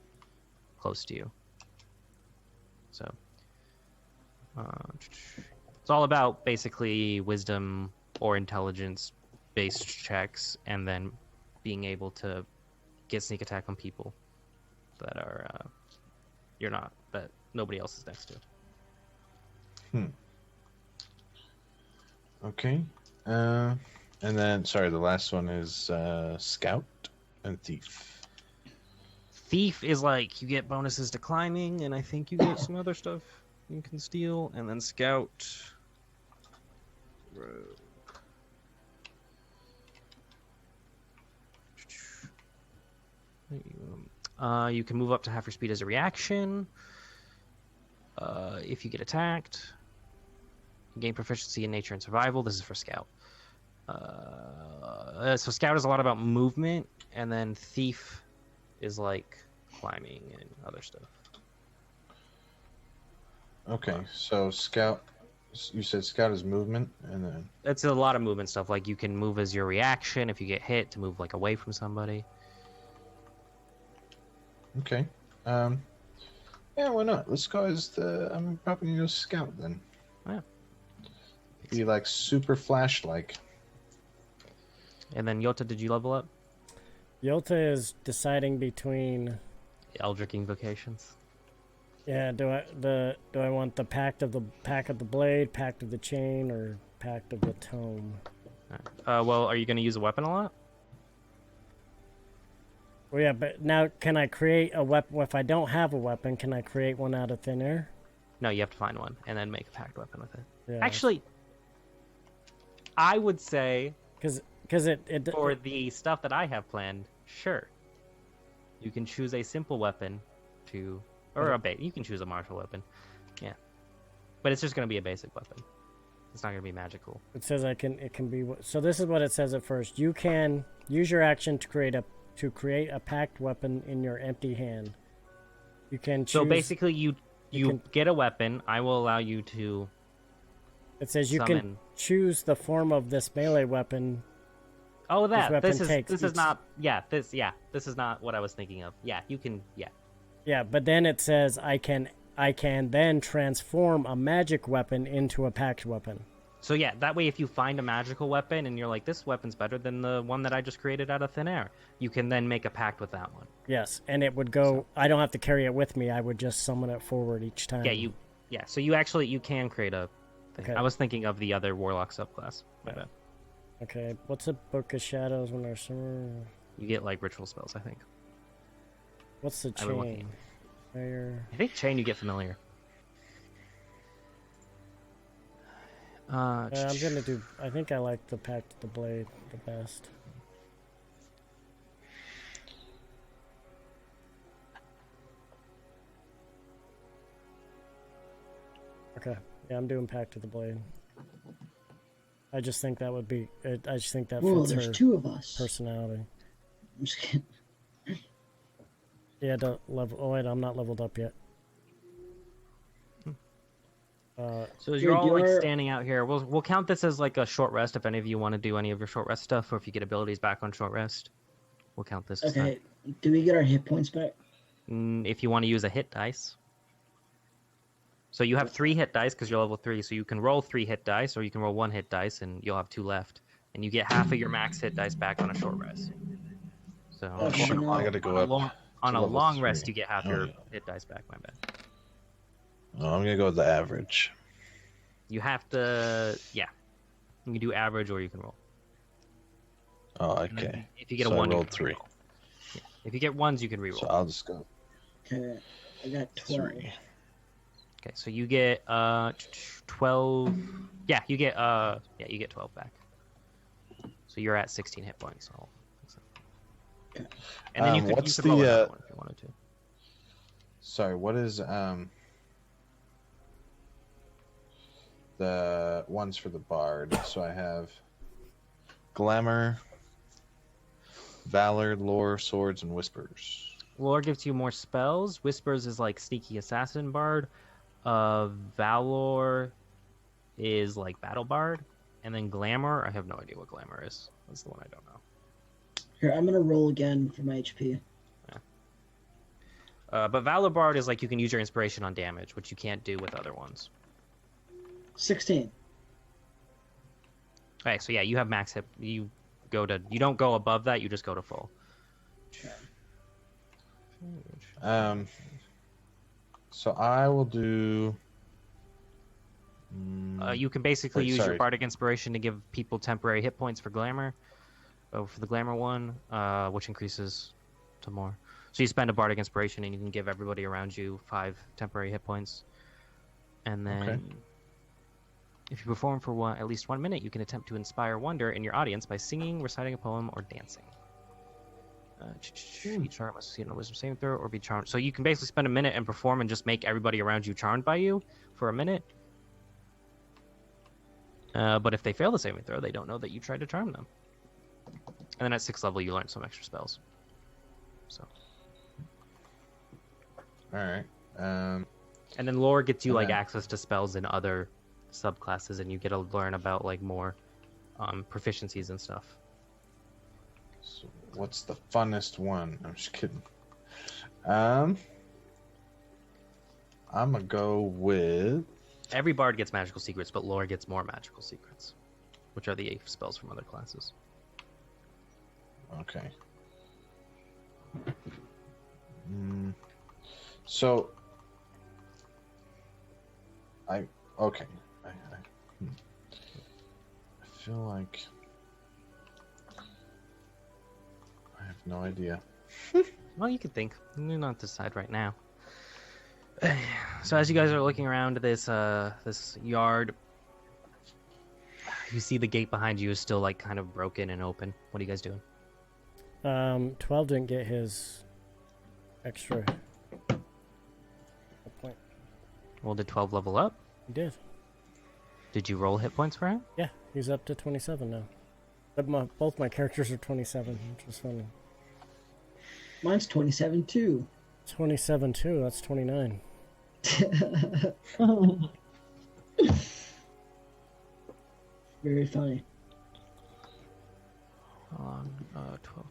close to you. So it's all about basically wisdom or intelligence based checks, and then being able to get sneak attack on people that are that nobody else is next to. Okay. And then, sorry, the last one is scout and thief. Thief is like you get bonuses to climbing, and I think you get some other stuff you can steal. And then scout. You can move up to half your speed as a reaction. If you get attacked, you gain proficiency in nature and survival. This is for scout. So scout is a lot about movement, and then thief is like climbing and other stuff. Okay, so scout. You said scout is movement, and then It's a lot of movement stuff. Like you can move as your reaction if you get hit to move like away from somebody. okay. Yeah, why not? Let's go as the. I'm probably gonna go scout then. Yeah. Be like super flash like. And then Yota, did you level up? Yota is deciding between. Eldritch Invocations. Yeah, do I want the pact of the blade, pact of the chain, or pact of the tome? Well, are you going to use a weapon a lot? Well, yeah, but now can I create a weapon? If I don't have a weapon, can I create one out of thin air? No, you have to find one and then make a packed weapon with it. Yeah. Actually, I would say because it for the stuff that I have planned, Sure. You can choose a simple weapon or you can choose a martial weapon. Yeah. But it's just going to be a basic weapon. It's not going to be magical. It says it can be. So this is what it says at first. You can use your action to create a packed weapon in your empty hand. You can choose. So basically, you get a weapon. I will allow you to. It says you summon... can choose the form of this melee weapon. Oh, this This is not what I was thinking of. Yeah, you can. Yeah. Yeah, but then it says I can then transform a magic weapon into a packed weapon. So yeah, that way if you find a magical weapon and you're like, this weapon's better than the one that I just created out of thin air, you can then make a pact with that one. Yes, and it would go. I don't have to carry it with me. I would just summon it forward each time. Yeah. So you can create a thing. Okay. I was thinking of the other warlock subclass. My bad. Okay, what's a Book of Shadows when there's You get like ritual spells, I think. What's the chain? I think chain you get familiar. I'm gonna do. I think I like the Pact of the Blade the best. Okay, yeah, I'm doing Pact of the Blade. I just think that would be. I just think that fits there's her two of us. Personality. I'm just kidding. Yeah, don't level. Oh wait, I'm not leveled up yet. So as you're all like standing out here, we'll count this as like a short rest if any of you want to do any of your short rest stuff, or if you get abilities back on short rest, we'll count this. Okay. Do we get our hit points back? If you want to use a hit dice. So you have 3 hit dice because you're level 3, so you can roll 3 hit dice, or you can roll 1 hit dice, and you'll have 2 left, and you get half of your max hit dice back on a short rest. So I gotta go up. On a long rest, you get half your hit dice back. My bad. Oh, I'm gonna go with the average. You have to, you can do average or you can roll. Oh, okay. If you get so a 1, I rolled 3. Yeah. If you get 1s, you can reroll. So I'll just go. Okay, I got 12. 3. Okay, so you get 12. Yeah, you get 12 back. So you're at 16 hit points. Okay. And then you could roll another one if you wanted to. Sorry, what is the ones for the bard? So I have glamour, valor, lore, swords, and whispers. Lore gives you more spells. Whispers is like sneaky assassin bard. Valor is like battle bard, and then glamour. I have no idea what glamour is. That's the one I don't know. Here, I'm gonna roll again for my HP. But valor bard is like you can use your inspiration on damage, which you can't do with other ones. 16. Okay, so yeah, you have max hit. You don't go above that. You just go to full. So I will do. You can basically use your bardic inspiration to give people temporary hit points for glamour. For the glamour one, which increases to more. So you spend a bardic inspiration and you can give everybody around you 5 temporary hit points. And then, if you perform for at least 1 minute, you can attempt to inspire wonder in your audience by singing, reciting a poem, or dancing. Each charm must succeed on a wisdom saving throw or be charmed. So you can basically spend a minute and perform and just make everybody around you charmed by you for a minute. But if they fail the saving throw, they don't know that you tried to charm them. And then at 6th level, you learn some extra spells. So. All right. And then lore gets you like access to spells in other subclasses, and you get to learn about like more proficiencies and stuff. So what's the funnest one? I'm just kidding. I'm gonna go with. Every bard gets magical secrets, but lore gets more magical secrets, which are the spells from other classes. Okay. So I feel like I have no idea. Well, you could think. You're not decide right now. So as you guys are looking around this this yard, you see the gate behind you is still like kind of broken and open. What are you guys doing? 12 didn't get his extra point. Well, did 12 level up? He did. Did you roll hit points for him? Yeah, he's up to 27 now. But both my characters are 27, which is funny. Mine's 27 too. 27 too. That's 29. Very funny. 12.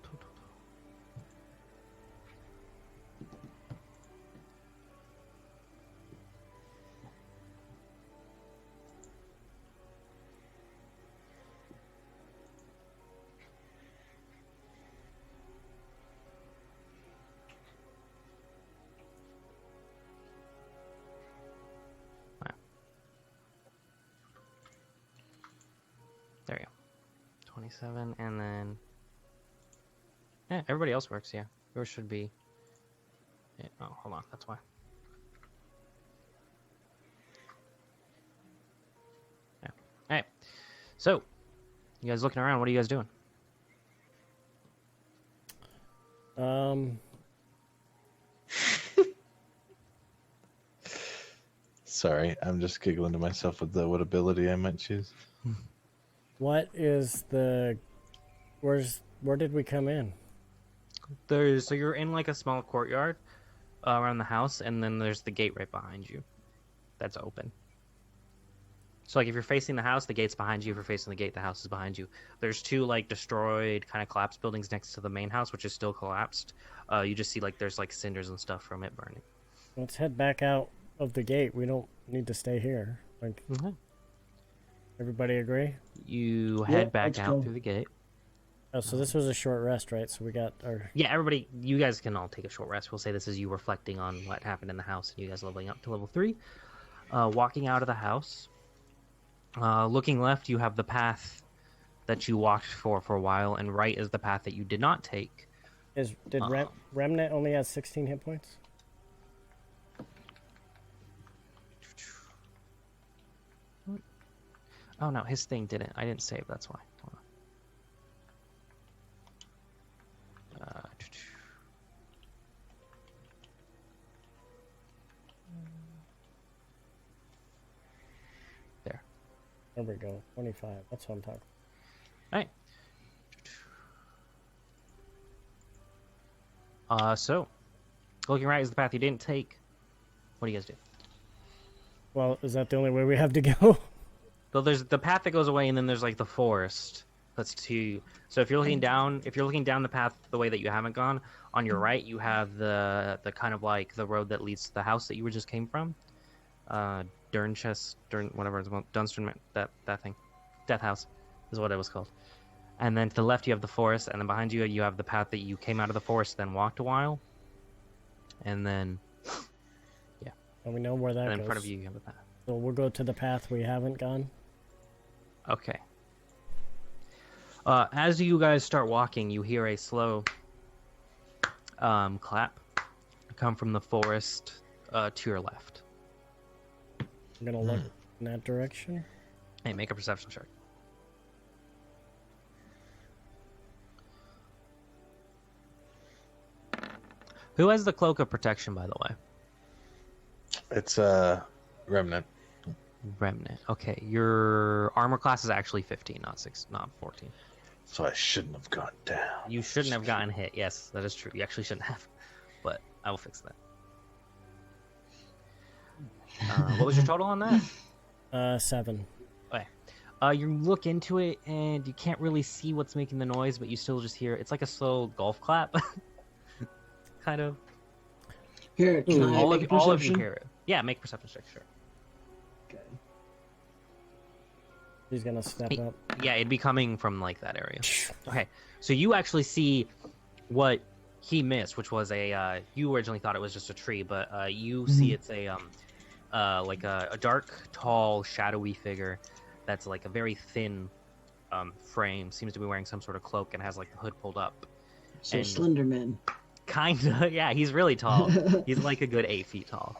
There you go. 27, and then... Yeah, everybody else works, yeah. Yours should be... Yeah, oh, hold on, that's why. Yeah. Alright. So, you guys looking around, what are you guys doing? Sorry, I'm just giggling to myself with what ability I might choose. What is the... Where did we come in? So you're in like a small courtyard around the house, and then there's the gate right behind you that's open. So like if you're facing the house, the gate's behind you. If you're facing the gate, the house is behind you. There's two like destroyed kind of collapsed buildings next to the main house, which is still collapsed. You just see like there's like cinders and stuff from it burning. Let's head back out of the gate. We don't need to stay here. Like, everybody agree? You head back let's out go. through the gate. Oh, so this was a short rest, right? So we got our... Yeah, everybody, you guys can all take a short rest. We'll say this is you reflecting on what happened in the house, and you guys leveling up to level 3. Walking out of the house. Looking left, you have the path that you walked for a while, and right is the path that you did not take. Did Remnant only has 16 hit points? Oh no, his thing didn't. I didn't save, that's why. Hold on. There. There we go. 25. That's what I'm talking. Alright. So, looking right is the path you didn't take. What do you guys do? Well, is that the only way we have to go? So there's the path that goes away, and then there's like the forest. That's two. So if you're looking down, the path the way that you haven't gone, on your right you have the kind of like the road that leads to the house that you just came from. Whatever it's called, Dunstern, that thing, Death House, is what it was called. And then to the left you have the forest, and then behind you you have the path that you came out of the forest, then walked a while, and then And we know where that and goes. in front of you you have the path. So we'll go to the path we haven't gone. Okay. As you guys start walking, you hear a slow clap come from the forest to your left. I'm gonna look in that direction. Hey, make a perception check. Who has the cloak of protection, by the way? It's Remnant. Remnant. Okay, your armor class is actually 15, not 14. So I shouldn't have gone down. You shouldn't have gotten hit. Yes, that is true. You actually shouldn't have, but I will fix that. What was your total on that? 7. Okay. You look into it and you can't really see what's making the noise, but you still just hear it's like a slow golf clap, kind of. Here, can I all make a of you perception? hear it. Yeah, make a perception check, sure. Okay. He's gonna step up. Yeah, it'd be coming from like that area. Okay, so you actually see what he missed, which was a. You originally thought it was just a tree, but you see it's a like a dark, tall, shadowy figure that's like a very thin frame. Seems to be wearing some sort of cloak and has like the hood pulled up. So And- Slenderman. Kinda, yeah. He's really tall. He's like a good 8 feet tall.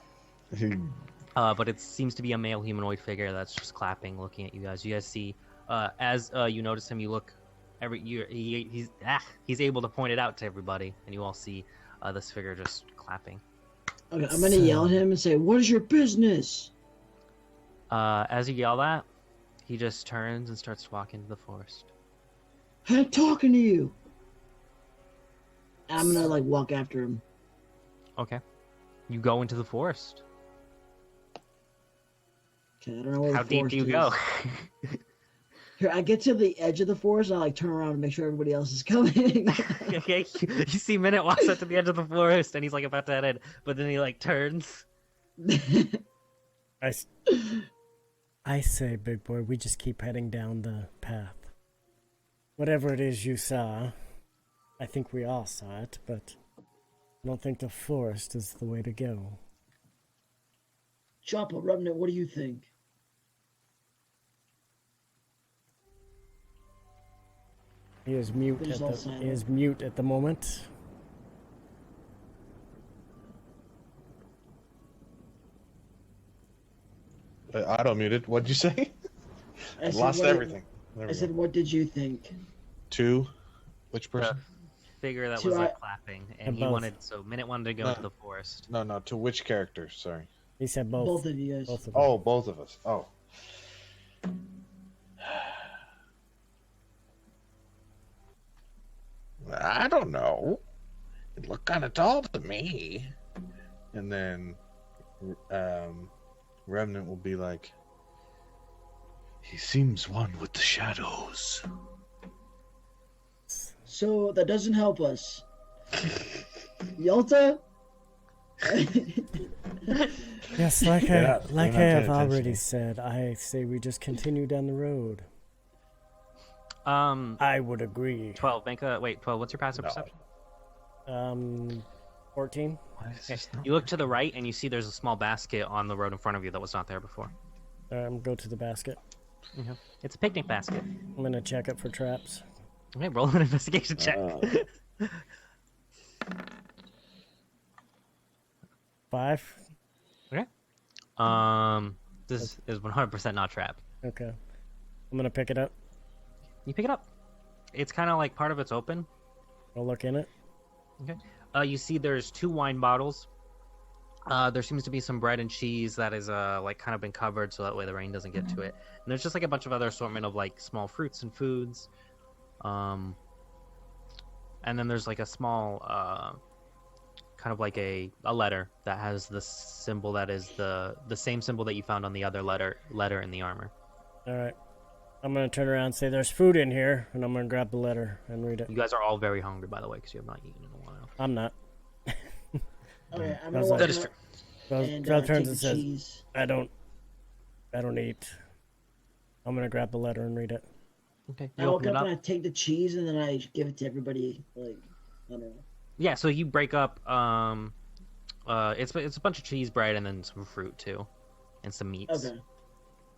But it seems to be a male humanoid figure that's just clapping, looking at you guys. You guys see, as you notice him, you look he's able to point it out to everybody, and you all see this figure just clapping. Okay, I'm gonna yell at him and say, "What is your business?" As you yell that, he just turns and starts walking to the forest. I'm talking to you. I'm gonna like walk after him. Okay. You go into the forest. Okay, I don't know where How the deep forest do you is. go? Here, I get to the edge of the forest and I like turn around and make sure everybody else is coming. Okay, you see Minute walks up to the edge of the forest and he's like about to head in, but then he like turns. I say, big boy, we just keep heading down the path. Whatever it is you saw, I think we all saw it, but I don't think the forest is the way to go. Chopper, Remnant, what do you think? He is mute He's all silent. he is mute at the moment. Auto muted. What'd you say? I I said, lost what did- everything. There I we said, go. what did you think? Two. Which person? Figure that So was like I- clapping, And and he both. wanted Minute wanted to go No. into the forest. No. To which character? Sorry. He said both. Both of you guys. Both of them. Oh, both of us. Oh. I don't know. It looked kind of tall to me. And then Remnant will be like, he seems one with the shadows. So that doesn't help us. Yalta? Yes, like They're I not have paying already attention. said, I say we just continue down the road. 12. I would agree. 12. What's your passive No. perception? 14. Why is Okay. this not You look to the right and you see there's a small basket on the road in front of you that was not there before. Go to the basket. It's a picnic basket. I'm gonna check it for traps. Okay, roll an investigation check. 5. This is 100% not trapped. Okay. I'm gonna pick it up. You pick it up. It's kind of like part of it's open. I'll look in it. Okay. You see there's 2 wine bottles. There seems to be some bread and cheese that is like kind of been covered so that way the rain doesn't get to it. And there's just like a bunch of other assortment of like small fruits and foods. And then there's like a small kind of like a letter that has the symbol that is the same symbol that you found on the other letter in the armor. All right. I'm gonna turn around and say, "There's food in here," and I'm gonna grab the letter and read it. You guys are all very hungry, by the way, because you have not eaten in a while. I'm not. Okay, I'm I gonna was walk like- That is over true. and Val take turns the and says, cheese. I don't eat. I'm gonna grab the letter and read it. Okay. I You walk open it up up. and I take the cheese and then I give it to everybody. Like, I don't know. Yeah, so you break up. It's a bunch of cheese bread and then some fruit too, and some meats, Okay.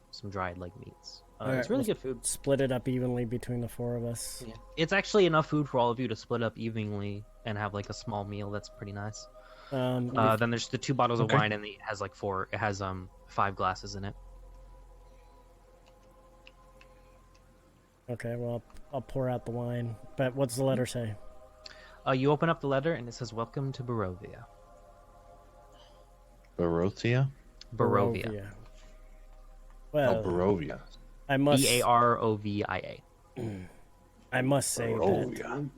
some dried like meats. Alright, It's really well, good food. Split it up evenly between the 4 of us. Yeah. It's actually enough food for all of you to split up evenly and have like a small meal. That's pretty nice. Then there's the 2 bottles Okay. of wine and it has like 4. It has 5 glasses in it. Okay, well, I'll pour out the wine. But what's the letter say? You open up the letter and it says "Welcome to Barovia." Barovia? Barovia. Well, Oh, Barovia. I must. Barovia. I must say that. Barovia.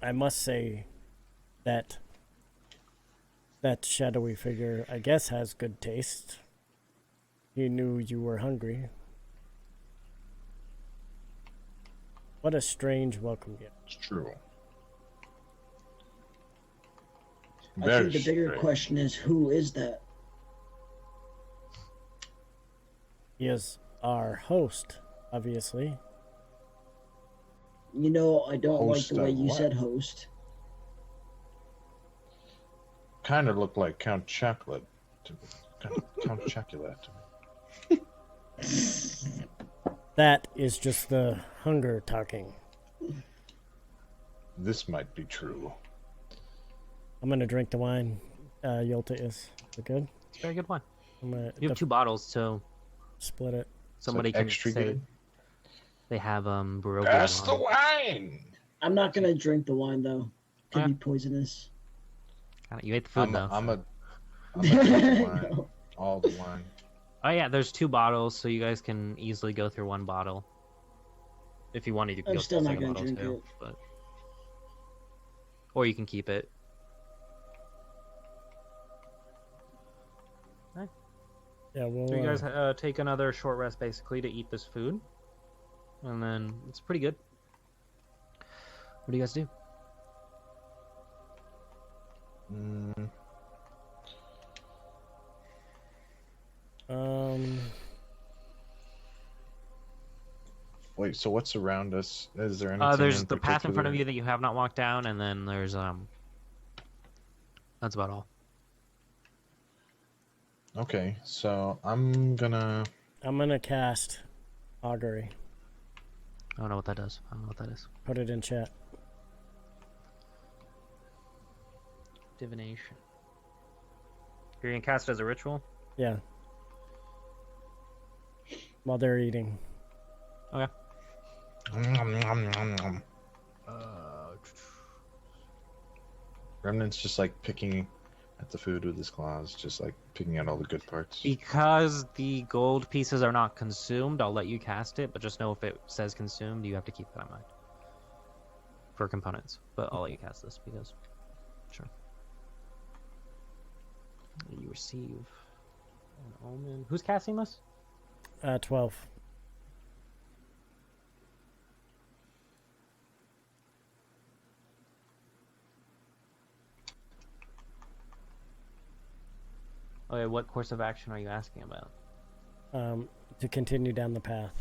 I must say that that shadowy figure, I guess, has good taste. He knew you were hungry. What a strange welcome gift. It's true. I Very think the bigger strange. question is, who is that? He is our host, obviously. You know, I don't like Host the way of you what? said host. Kind of looked like Count Chocolate. Count Chocolate to me. That is just the hunger talking. This might be true. I'm gonna drink the wine. Yolta is it good? It's a very good one. I'm gonna You have 2 bottles, so split it. somebody Is that can extra say. good? They have Baroque That's the wine. wine. I'm not gonna drink the wine though. Could Yeah. be poisonous. You ate the food though. I'm a drink the wine. No. All the wine. Oh yeah, there's 2 bottles, so you guys can easily go through 1 bottle. If you wanted, you can I'm go still through not the gonna second bottle drink too. it. But... Or you can keep it. Yeah, we'll. So you guys take another short rest basically to eat this food, and then it's pretty good. What do you guys do? Wait, so what's around us? Is there anything? There's in the path in front of particular? you that you have not walked down, and then there's That's about all. Okay, so I'm gonna cast augury. I don't know what that does. I don't know what that is. Put it in chat. Divination. You're gonna cast it as a ritual? Yeah. While they're eating. Okay. Remnant's just like picking at the food with his claws, just like picking out all the good parts. Because the gold pieces are not consumed, I'll let you cast it, but just know if it says consumed, you have to keep that in mind. For components. But I'll let you cast this because... Sure. You receive an omen. Who's casting this? 12. Okay, what course of action are you asking about? To continue down the path.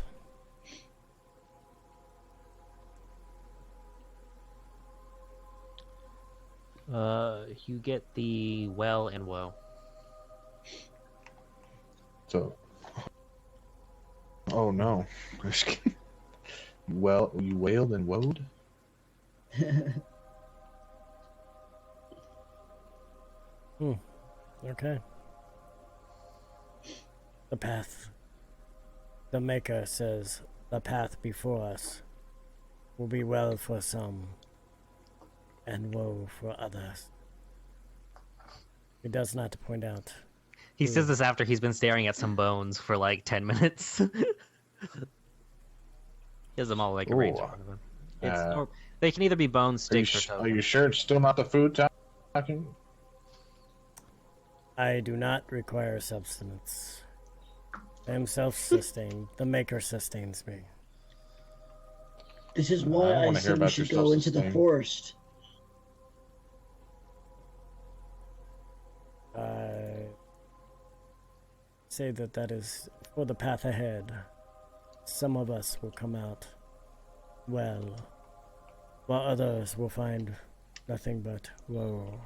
You get the well and woe. So, oh no, well, you wailed and woed. Okay. The path. The Maker says the path before us will be well for some and woe for others. He does not point out. He says this after he's been staring at some bones for like 10 minutes. He has them all like arranged. in front of him. Or they can either be bones, sticks, or Are totems. you sure it's still not the food talking? I do not require substance. I am self-sustained. The Maker sustains me. This is I why don't I wanna hear said we about should your go into the self-sustain. forest. I say that is for the path ahead. Some of us will come out well, while others will find nothing but woe.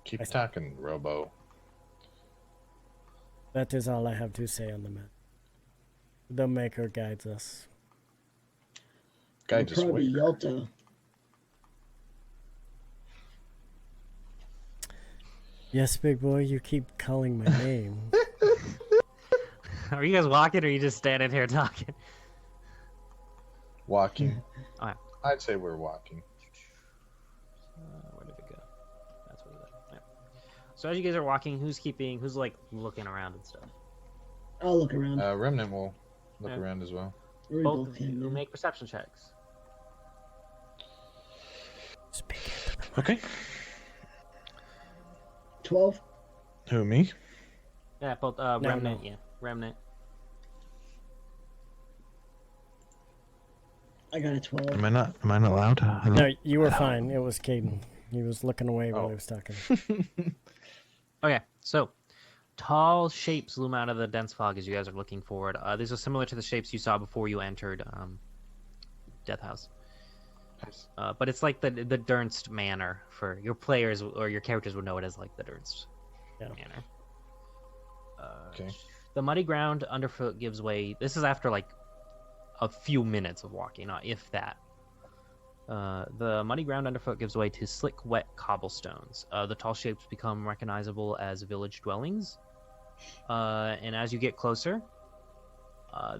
Keep talking, Robo. That is all I have to say on the matter. The Maker guides us. Guy It'll just probably wait. Yalta. Yes, big boy, you keep calling my name. Are you guys walking or are you just standing here talking? Walking. Okay. I'd say we're walking. Where did it go? That's where it is. Yeah. So as you guys are walking, who's like looking around and stuff? I'll look around. Remnant will look Yeah. around as well. We Both both of you can, yeah. make perception checks. Speak into the Okay. 12? Who, me? Yeah, both Remnant, yeah. Remnant. I got a 12. Am I not allowed? No, you were fine. It was Caden. He was looking away while Oh. he was talking. Okay, so tall shapes loom out of the dense fog as you guys are looking forward. These are similar to the shapes you saw before you entered Death House. But it's like the Dernst manner for your players, or your characters would know it as like the Dernst manner. Okay. The muddy ground underfoot gives way. This is after like a few minutes of walking, not if that. The muddy ground underfoot gives way to slick, wet cobblestones. The tall shapes become recognizable as village dwellings. And as you get closer,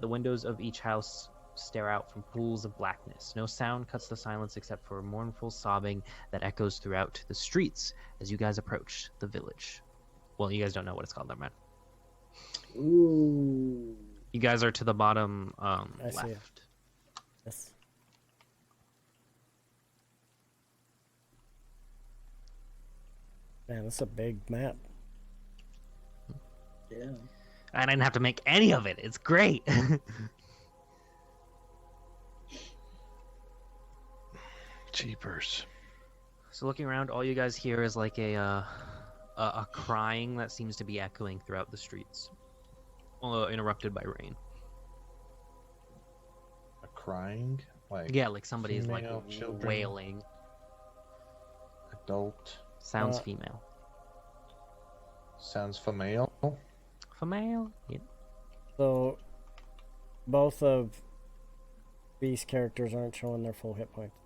the windows of each house stare out from pools of blackness. No sound cuts the silence except for mournful sobbing that echoes throughout the streets as you guys approach the village. Well, you guys don't know what it's called, never mind. Ooh. You guys are to the bottom I see it. left. Yes. Man, this is a big map. Yeah. I didn't have to make any of it. It's great. Jeepers. So looking around, all you guys hear is like a crying that seems to be echoing throughout the streets, interrupted by rain. A crying? Like Yeah, like somebody's like female, children? wailing. adult? Sounds female. Sounds female. Female? Yeah. So, both of these characters aren't showing their full hit points.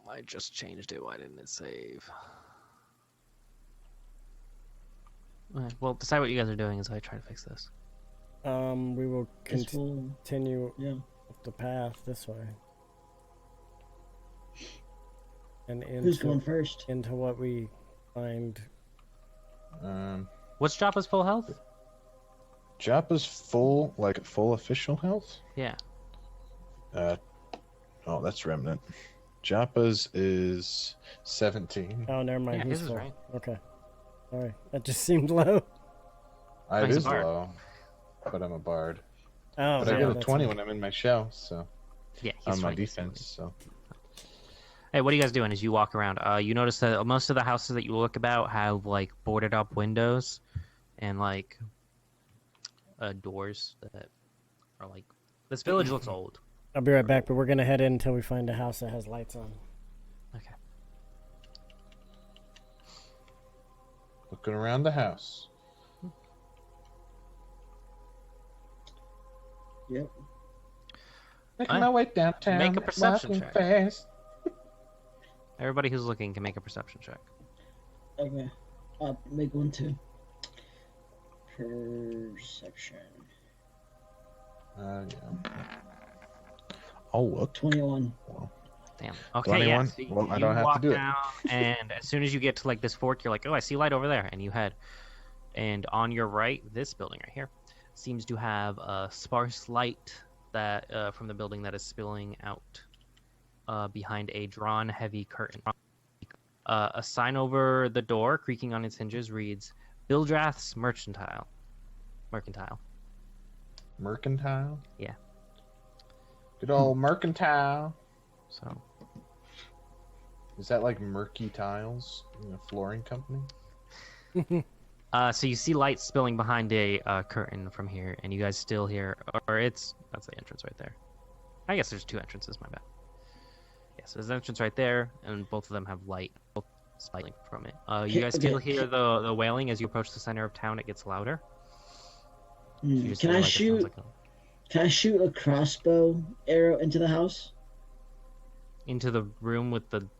I just changed it. Why didn't it save? Okay, well, decide what you guys are doing as I try to fix this. We will This will, continue yeah. up the path this way. And Who's going into, first? into what we find. What's Joppa's full health? Joppa's full, like full official health? Yeah. Oh, that's Remnant. Joppa's is 17. Oh, never mind. Yeah, he's his is full. right. Okay. Sorry. That just seemed low. It He's a is bard. low, but I'm a bard. Oh, But yeah, I get a that's 20 right. when I'm in my shell, so Yeah, he's on my 20. defense. So Hey, what are you guys doing as you walk around? You notice that most of the houses that you look about have like boarded up windows and like doors that are like. This village looks old. I'll be right back, but we're going to head in until we find a house that has lights on. Okay. looking around the house. Yep. Making Alright. my way downtown. Make a perception walking check. fast. Everybody who's looking can make a perception check. Okay. Make one too. Perception. Yeah. Oh, look. 21. Damn. Okay, yeah. 21? So Well, I you don't have to walk do it. down, and as soon as you get to like this fork, you're like, oh, I see light over there, and you head. And on your right, this building right here seems to have a sparse light that from the building that is spilling out behind a drawn heavy curtain. A sign over the door, creaking on its hinges, reads Bildrath's Mercantile. Mercantile? Yeah. Good old mercantile. So Is that like Murky Tiles, flooring company? so you see light spilling behind a curtain from here, and you guys still hear, that's the entrance right there. I guess there's two entrances, my bad. Yes, there's an entrance right there, and both of them have light spilling from it. You guys still hear the wailing as you approach the center of town. It gets louder. You just Can hear, I like, it sounds shoot? like Can I shoot a crossbow arrow into the house? into the room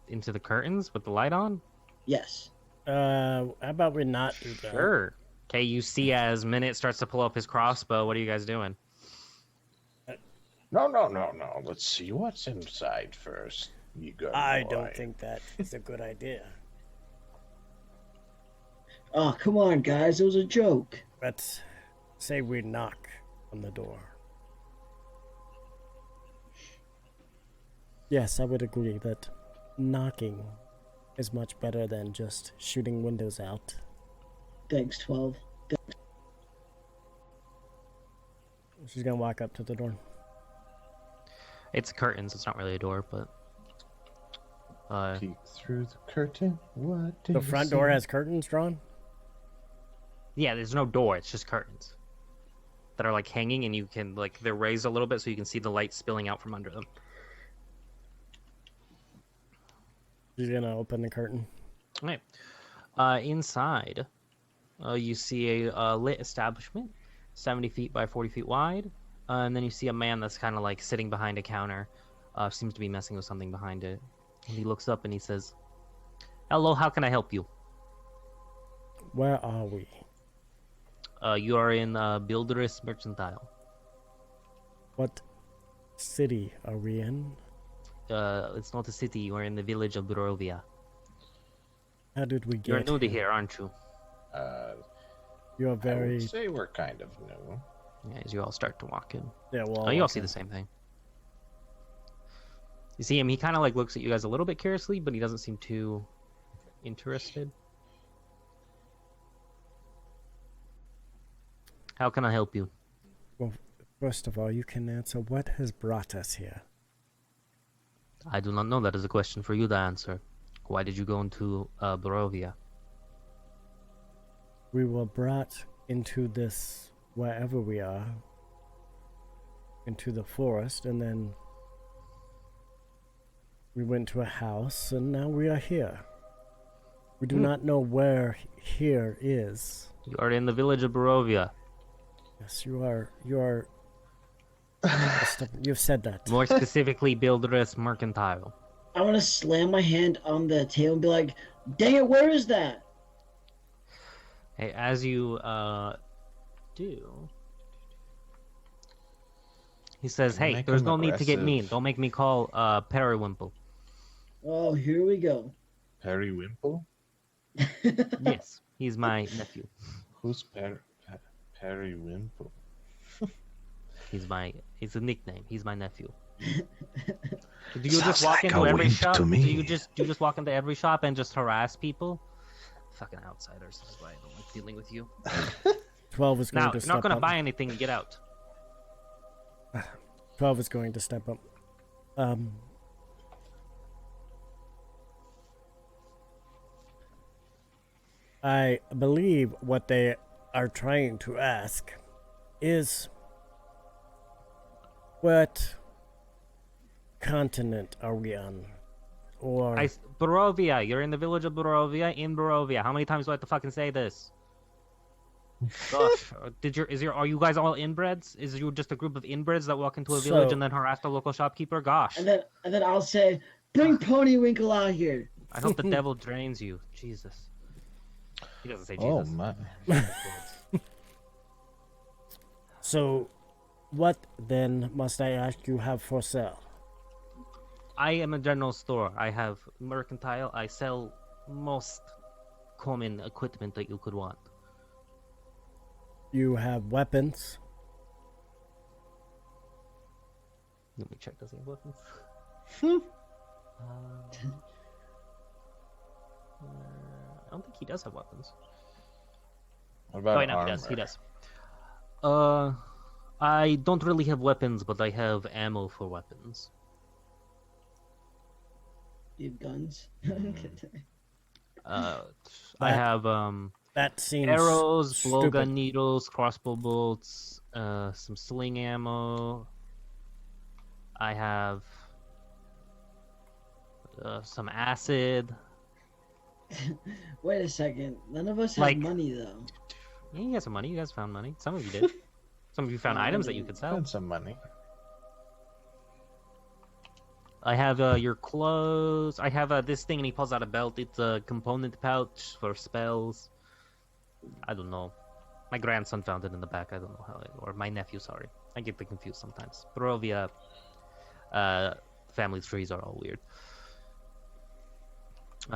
into the curtains with the light on? Yes. How about we not do that? Sure. Okay, you see as Minute starts to pull up his crossbow. What are you guys doing? No. Let's see what's inside first. You good I boy. don't think that is a good idea. Oh, come on, guys. It was a joke. Let's say we knock on the door. Yes, I would agree that knocking is much better than just shooting windows out. Thanks, 12. She's gonna walk up to the door. It's curtains. It's not really a door, but Peek through the curtain. What do The you front see? door has curtains drawn? yeah, there's no door. It's just curtains that are like hanging, and you can they're raised a little bit so you can see the light spilling out from under them. She's gonna open the curtain. All right. Inside, you see a lit establishment, 70 feet by 40 feet wide, and then you see a man that's kind of like sitting behind a counter. Seems to be messing with something behind it. And he looks up and he says, "Hello, how can I help you?" Where are we? You are in Builder's Mercantile. What city are we in? It's not a city. You are in the village of Barovia. How did we You're get new to here, aren't you? You're I very... would say we're kind of new. Yeah, as you all start to walk in. Yeah, well... Oh, you all see the same thing. You see him, he kind of like looks at you guys a little bit curiously, but he doesn't seem too interested. How can I help you? Well, first of all, you can answer what has brought us here. I do not know. That is a question for you to answer. Why did you go into Barovia? We were brought into this, wherever we are, into the forest, and then we went to a house, and now we are here. We do not know where here is. You are in the village of Barovia. Yes, you are. You've said that. More specifically, Builder's Mercantile. I want to slam my hand on the table and be like, "Dang it, where is that?" Hey, as you do, he says, Can you "Hey, make there's him no need to get aggressive? mean. Don't make me call Periwinkle." Oh, here we go. Periwinkle? Yes, he's my nephew. Who's Periwinkle? It's a nickname. He's my nephew. Do you Sounds just walk like into a every wimp shop? to Do me. you just walk into every shop and just harass people? Fucking outsiders. This is why I don't like dealing with you. 12 is going Now, to you're step not going to up. buy anything. Get out. 12 is going to step up. I believe what they are trying to ask is what continent are we on? Or Barovia. You're in the village of Barovia. In Barovia. How many times do I have to fucking say this? Gosh, are you guys all inbreds? Is you just a group of inbreds that walk into a village So- and then harass the local shopkeeper? Gosh, And then I'll say, "Bring Ponywinkle out here." I hope the devil drains you. Jesus. He doesn't say Oh Jesus. my! so what then must I ask you have for sale? I am a general store. I have mercantile. I sell most common equipment that you could want. You have weapons. Let me check. Does he have weapons? I don't think he does have weapons. What about Oh, no, armor? he does. He does. I don't really have weapons, but I have ammo for weapons. You have guns. I That- have That seems arrows, stupid. blowgun needles, crossbow bolts, some sling ammo. I have some acid. Wait a second. None of us have Like- money though. Yeah, you guys have money. You guys found money. Some of you did. Some of you found items that you could sell. Spend some money. I have your clothes. I have this thing, and he pulls out a belt. It's a component pouch for spells. I don't know. My grandson found it in the back. I don't know how. Or my nephew, sorry. I get them confused sometimes. Barovia family trees are all weird.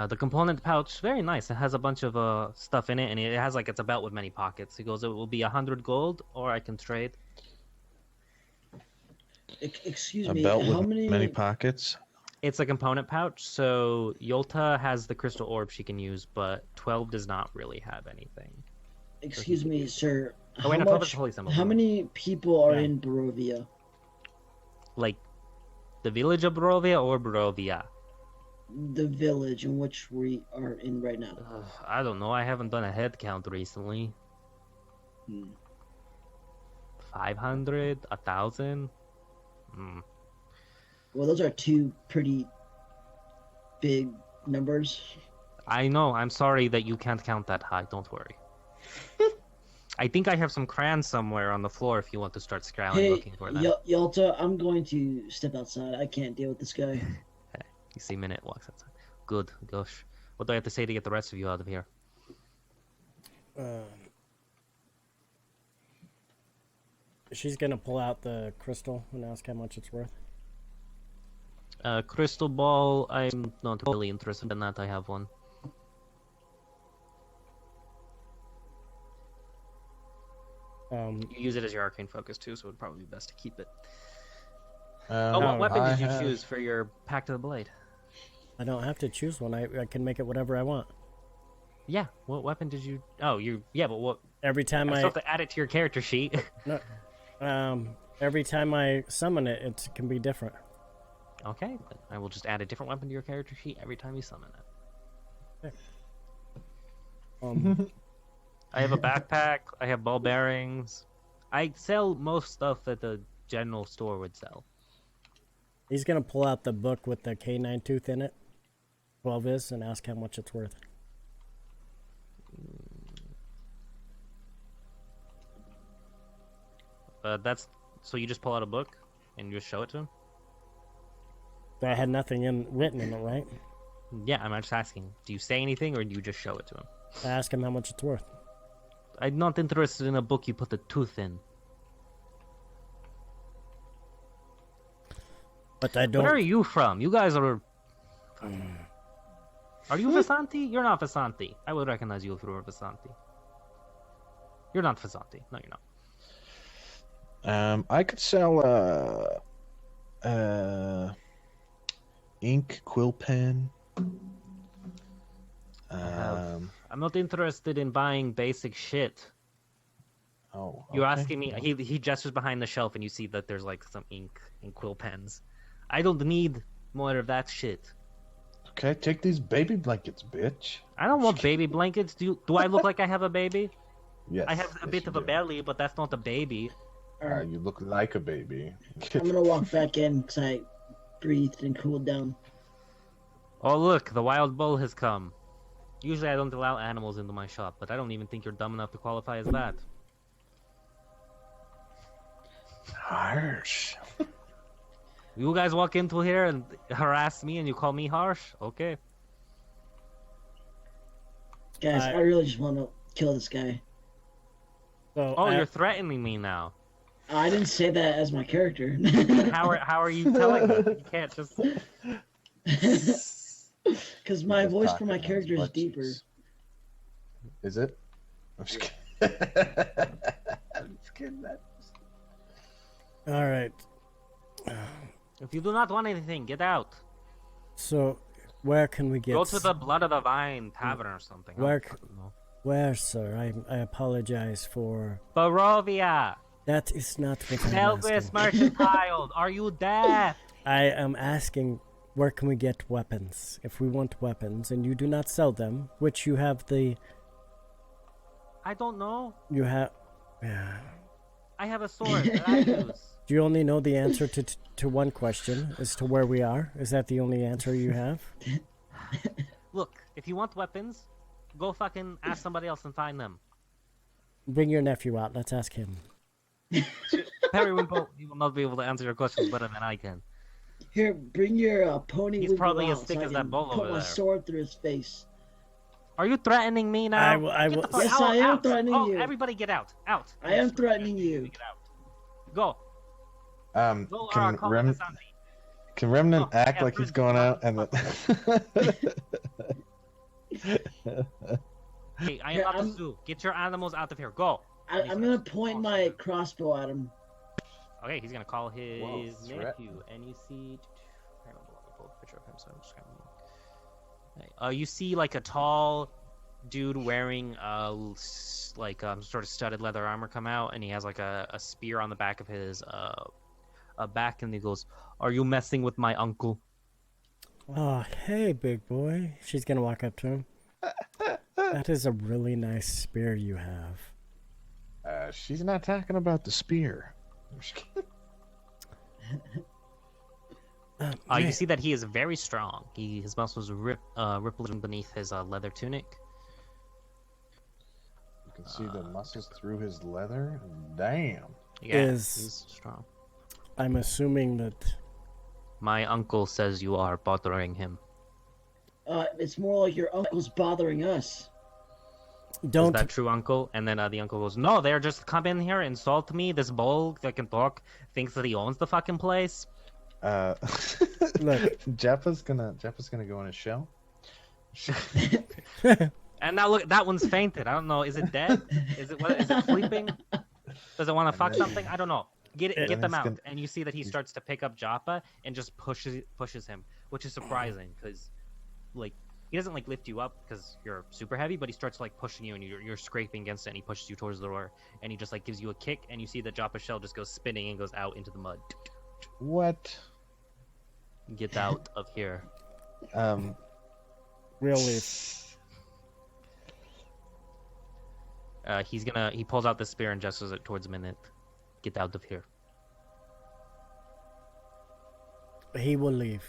The component pouch, very nice. It has a bunch of stuff in it, and it has it's a belt with many pockets. He goes, "It will be 100 gold, or I can trade." Excuse A me. belt How with many? many pockets. It's a component pouch, so Yolta has the crystal orb she can use, but 12 does not really have anything. Excuse me, sir. Oh, wait, no, 12 is the holy symbol. How many people are Yeah. in Barovia? Like, the village of Barovia or Barovia? The village in which we are in right now. I don't know. I haven't done a head count recently. Hmm. 500? 1,000? Well, those are two pretty big numbers. I know. I'm sorry that you can't count that high. Don't worry. I think I have some crayons somewhere on the floor if you want to start scrambling Hey, looking for them. Yalta, I'm going to step outside. I can't deal with this guy. You see Minute walks outside. Good, gosh. What do I have to say to get the rest of you out of here? She's gonna pull out the crystal and ask how much it's worth. Crystal ball, I'm not really interested in that. I have one. You use it as your arcane focus too, so it would probably be best to keep it. What weapon did you choose for your Pact of the Blade? I don't have to choose one. I can make it whatever I want. Yeah, what weapon did you... Oh, yeah, but what... Every time I still have to add it to your character sheet. No, every time I summon it, it can be different. Okay, then I will just add a different weapon to your character sheet every time you summon it. Okay. I have a backpack, I have ball bearings. I sell most stuff that the general store would sell. He's gonna pull out the book with the canine tooth in it, 12 is, and ask how much it's worth. That's... So you just pull out a book and you just show it to him? That had nothing written in it, right? Yeah, I'm just asking. Do you say anything or do you just show it to him? I ask him how much it's worth. I'm not interested in a book you put the tooth in. But I don't... Where are you from? You guys are... Are you Vasanti? You're not Vasanti. I would recognize you if you were Vasanti. You're not Vasanti. No, you're not. I could sell ink, quill pen. I'm not interested in buying basic shit. Oh, You're okay. asking me. He gestures behind the shelf, and you see that there's like some ink and quill pens. I don't need more of that shit. Okay, take these baby blankets, bitch. I don't want baby blankets. Do I look like I have a baby? Yes. I have a yes, bit you of a do. belly, but that's not a baby. Alright, You look like a baby. I'm gonna walk back in because I breathed and cooled down. Oh look, the wild bull has come. Usually I don't allow animals into my shop, but I don't even think you're dumb enough to qualify as that. Harsh. You guys walk into here and harass me and you call me harsh? Okay. Guys, I really just want to kill this guy. So Oh, you're threatening me now. I didn't say that as my character. How are you telling me? You can't just... Because my Just voice talking for my on his character is butt deeper. cheeks. Is it? I'm just kidding. I'm just kidding. All right. If you do not want anything, get out. So, where can we get... Go to the Blood of the Vine Tavern or something. Where, sir? I apologize for... Barovia! That is not what I'm Elvis asking. Mercantile! Are you deaf? I am asking, where can we get weapons? If we want weapons, and you do not sell them, which you have the... I don't know. You have... Yeah. I have a sword that I use. Do you only know the answer to one question as to where we are? Is that the only answer you have? Look, if you want weapons, go fucking ask somebody else and find them. Bring your nephew out. Let's ask him. Periwinkle, he will not be able to answer your questions better than I can. Here, bring your pony. He's Winkle probably as out thick so I as that can bull put over my there. sword through his face. Are you threatening me now? I will- Get the fuck Yes, out, I am out. threatening Oh, you. everybody get out. Out. I am threatening you. Get out. Go. Go, Can call me Vasanti. Can Remnant Oh, act yeah, like he's Remnant. going out and Hey, I am Yeah, not I'm- the zoo. Get your animals out of here. Go. I'm gonna point my crossbow at him. Okay, he's gonna call his Whoa, nephew, and you see. I don't know, let me pull a picture of him, so I'm just gonna. You see like a tall dude wearing sort of studded leather armor come out, and he has like a spear on the back of his back, and he goes, "Are you messing with my uncle?" Oh, hey, big boy. She's gonna walk up to him. That is a really nice spear you have. she's not talking about the spear. I'm just kidding. You see that he is very strong. His muscles rippling beneath his leather tunic. You can see the muscles through his leather. Damn. Yeah, Is- he's strong. I'm assuming that My uncle says you are bothering him. It's more like your uncle's bothering us. Is Don't that true, uncle? And then the uncle goes, no, they're just come in here, insult me. This bull that can talk thinks that he owns the fucking place. Look, Jeppa's gonna go on his shell. And now look, that one's fainted. I don't know. Is it dead? Is it sleeping? Does it want to fuck something? I don't know. Get them out. And you see that he starts to pick up Joppa and just pushes him, which is surprising because, like, he doesn't like lift you up because you're super heavy, but he starts like pushing you and you're scraping against it, and he pushes you towards the door, and he just like gives you a kick, and you see that Joppa's shell just goes spinning and goes out into the mud. What? Get out of here. real leaf. He pulls out the spear and gestures it towards Minute. Get out of here. He will leave.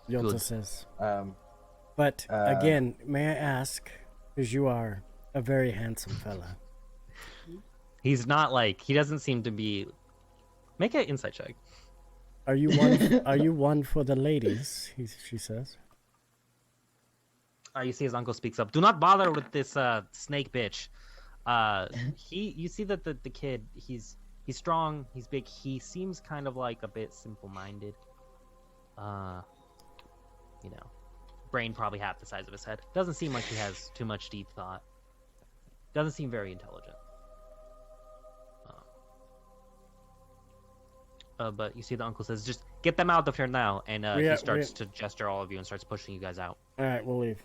Yota Good. says. Um, But again, may I ask, because you are a very handsome fella. He's not like, he doesn't seem to be. Make an insight check. Are you one? Are you one for the ladies? She says. You see his uncle speaks up. Do not bother with this snake bitch. You see that the kid, he's strong, he's big. He seems kind of like a bit simple-minded. You know, brain probably half the size of his head. Doesn't seem like he has too much deep thought. Doesn't seem very intelligent. But you see the uncle says, just get them out of here now. And he starts to gesture all of you and starts pushing you guys out. All right, we'll leave.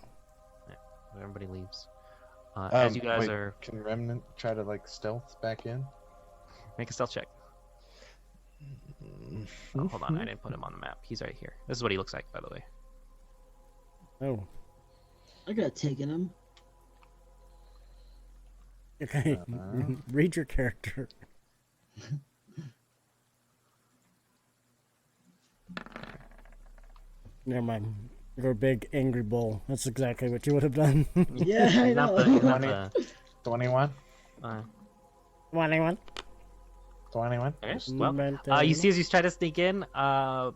Everybody leaves. As you guys are... Can Remnant try to, like, stealth back in? Make a stealth check. Oh, hold on, I didn't put him on the map. He's right here. This is what he looks like, by the way. Oh. I got taken him. Okay. Read your character. Never mind. You're a big angry bull. That's exactly what you would have done. Yeah, I know. 21? 21. 21? Okay, well, you see as you try to sneak in, what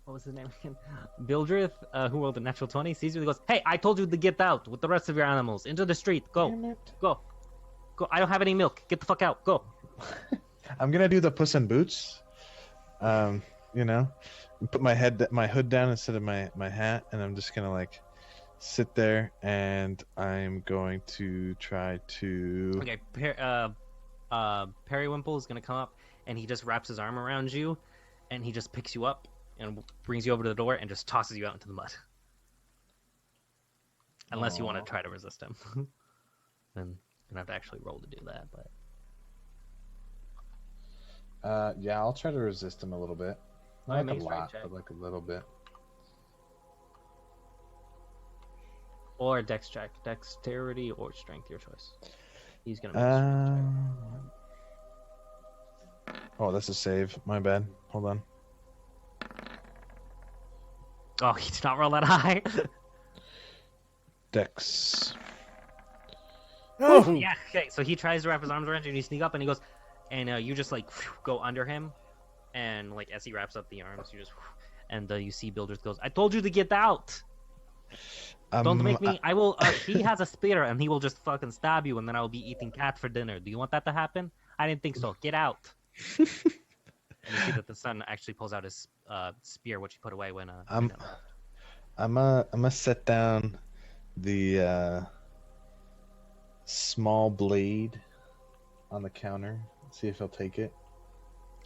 was his name again? Bildrith, who rolled a natural 20, sees you and goes, hey, I told you to get out with the rest of your animals. Into the street. Go. Go. Go. I don't have any milk. Get the fuck out. Go. I'm gonna do the Puss in Boots. You know, put my hood down instead of my hat, and I'm just gonna like sit there, and I'm going to try to. Okay, Periwinkle is gonna come up, and he just wraps his arm around you, and he just picks you up and brings you over to the door and just tosses you out into the mud. Unless you want to try to resist him, then you're gonna have to actually roll to do that. But Yeah, I'll try to resist him a little bit. Not like a lot, check. but like a little bit. Or dex check, dexterity or strength, your choice. He's gonna. Oh, that's a save. My bad. Hold on. Oh, he did not roll that high. Dex. Oh! Yeah. Okay. So he tries to wrap his arms around you, and you sneak up, and he goes, and you just like go under him, and like as he wraps up the arms, you just, and you see Bildrith goes, "I told you to get out. Don't make me. I will. He has a spear, and he will just fucking stab you, and then I will be eating cat for dinner. Do you want that to happen? I didn't think so. Get out." And you see that the son actually pulls out his spear, which he put away when. I'm gonna set down the small blade on the counter. See if he'll take it.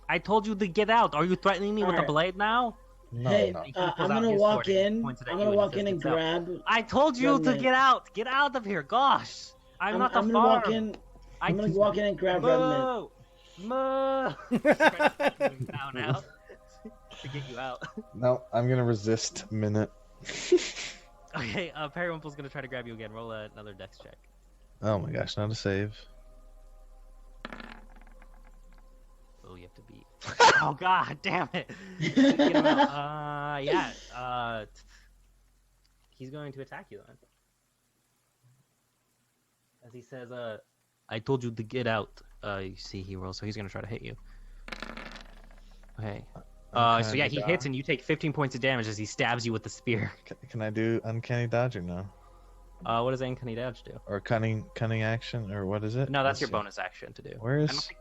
I told you to get out. Are you threatening me with a blade now? No, Hey, no. I'm gonna walk in. I'm gonna walk in and grab. I told you to get out. Get out of here. Gosh, I'm not the I'm gonna farm. walk in. I'm gonna walk in and grab Remnant. Moo! Down out to get you out. No, I'm gonna resist a minute. Okay, Periwinkle's gonna try to grab you again. Roll another dex check. Oh my gosh, not a save. Oh, you have to beat. Oh god, damn it! Get him out. Yeah. He's going to attack you then. As he says, I told you to get out. You see he rolls, so he's gonna try to hit you. Okay. So yeah, he hits and you take 15 points of damage as he stabs you with the spear. Can I do uncanny dodge or no? What does uncanny dodge do? Or cunning action, or what is it? No, that's Let's your see. bonus action to do. Where I is? don't think-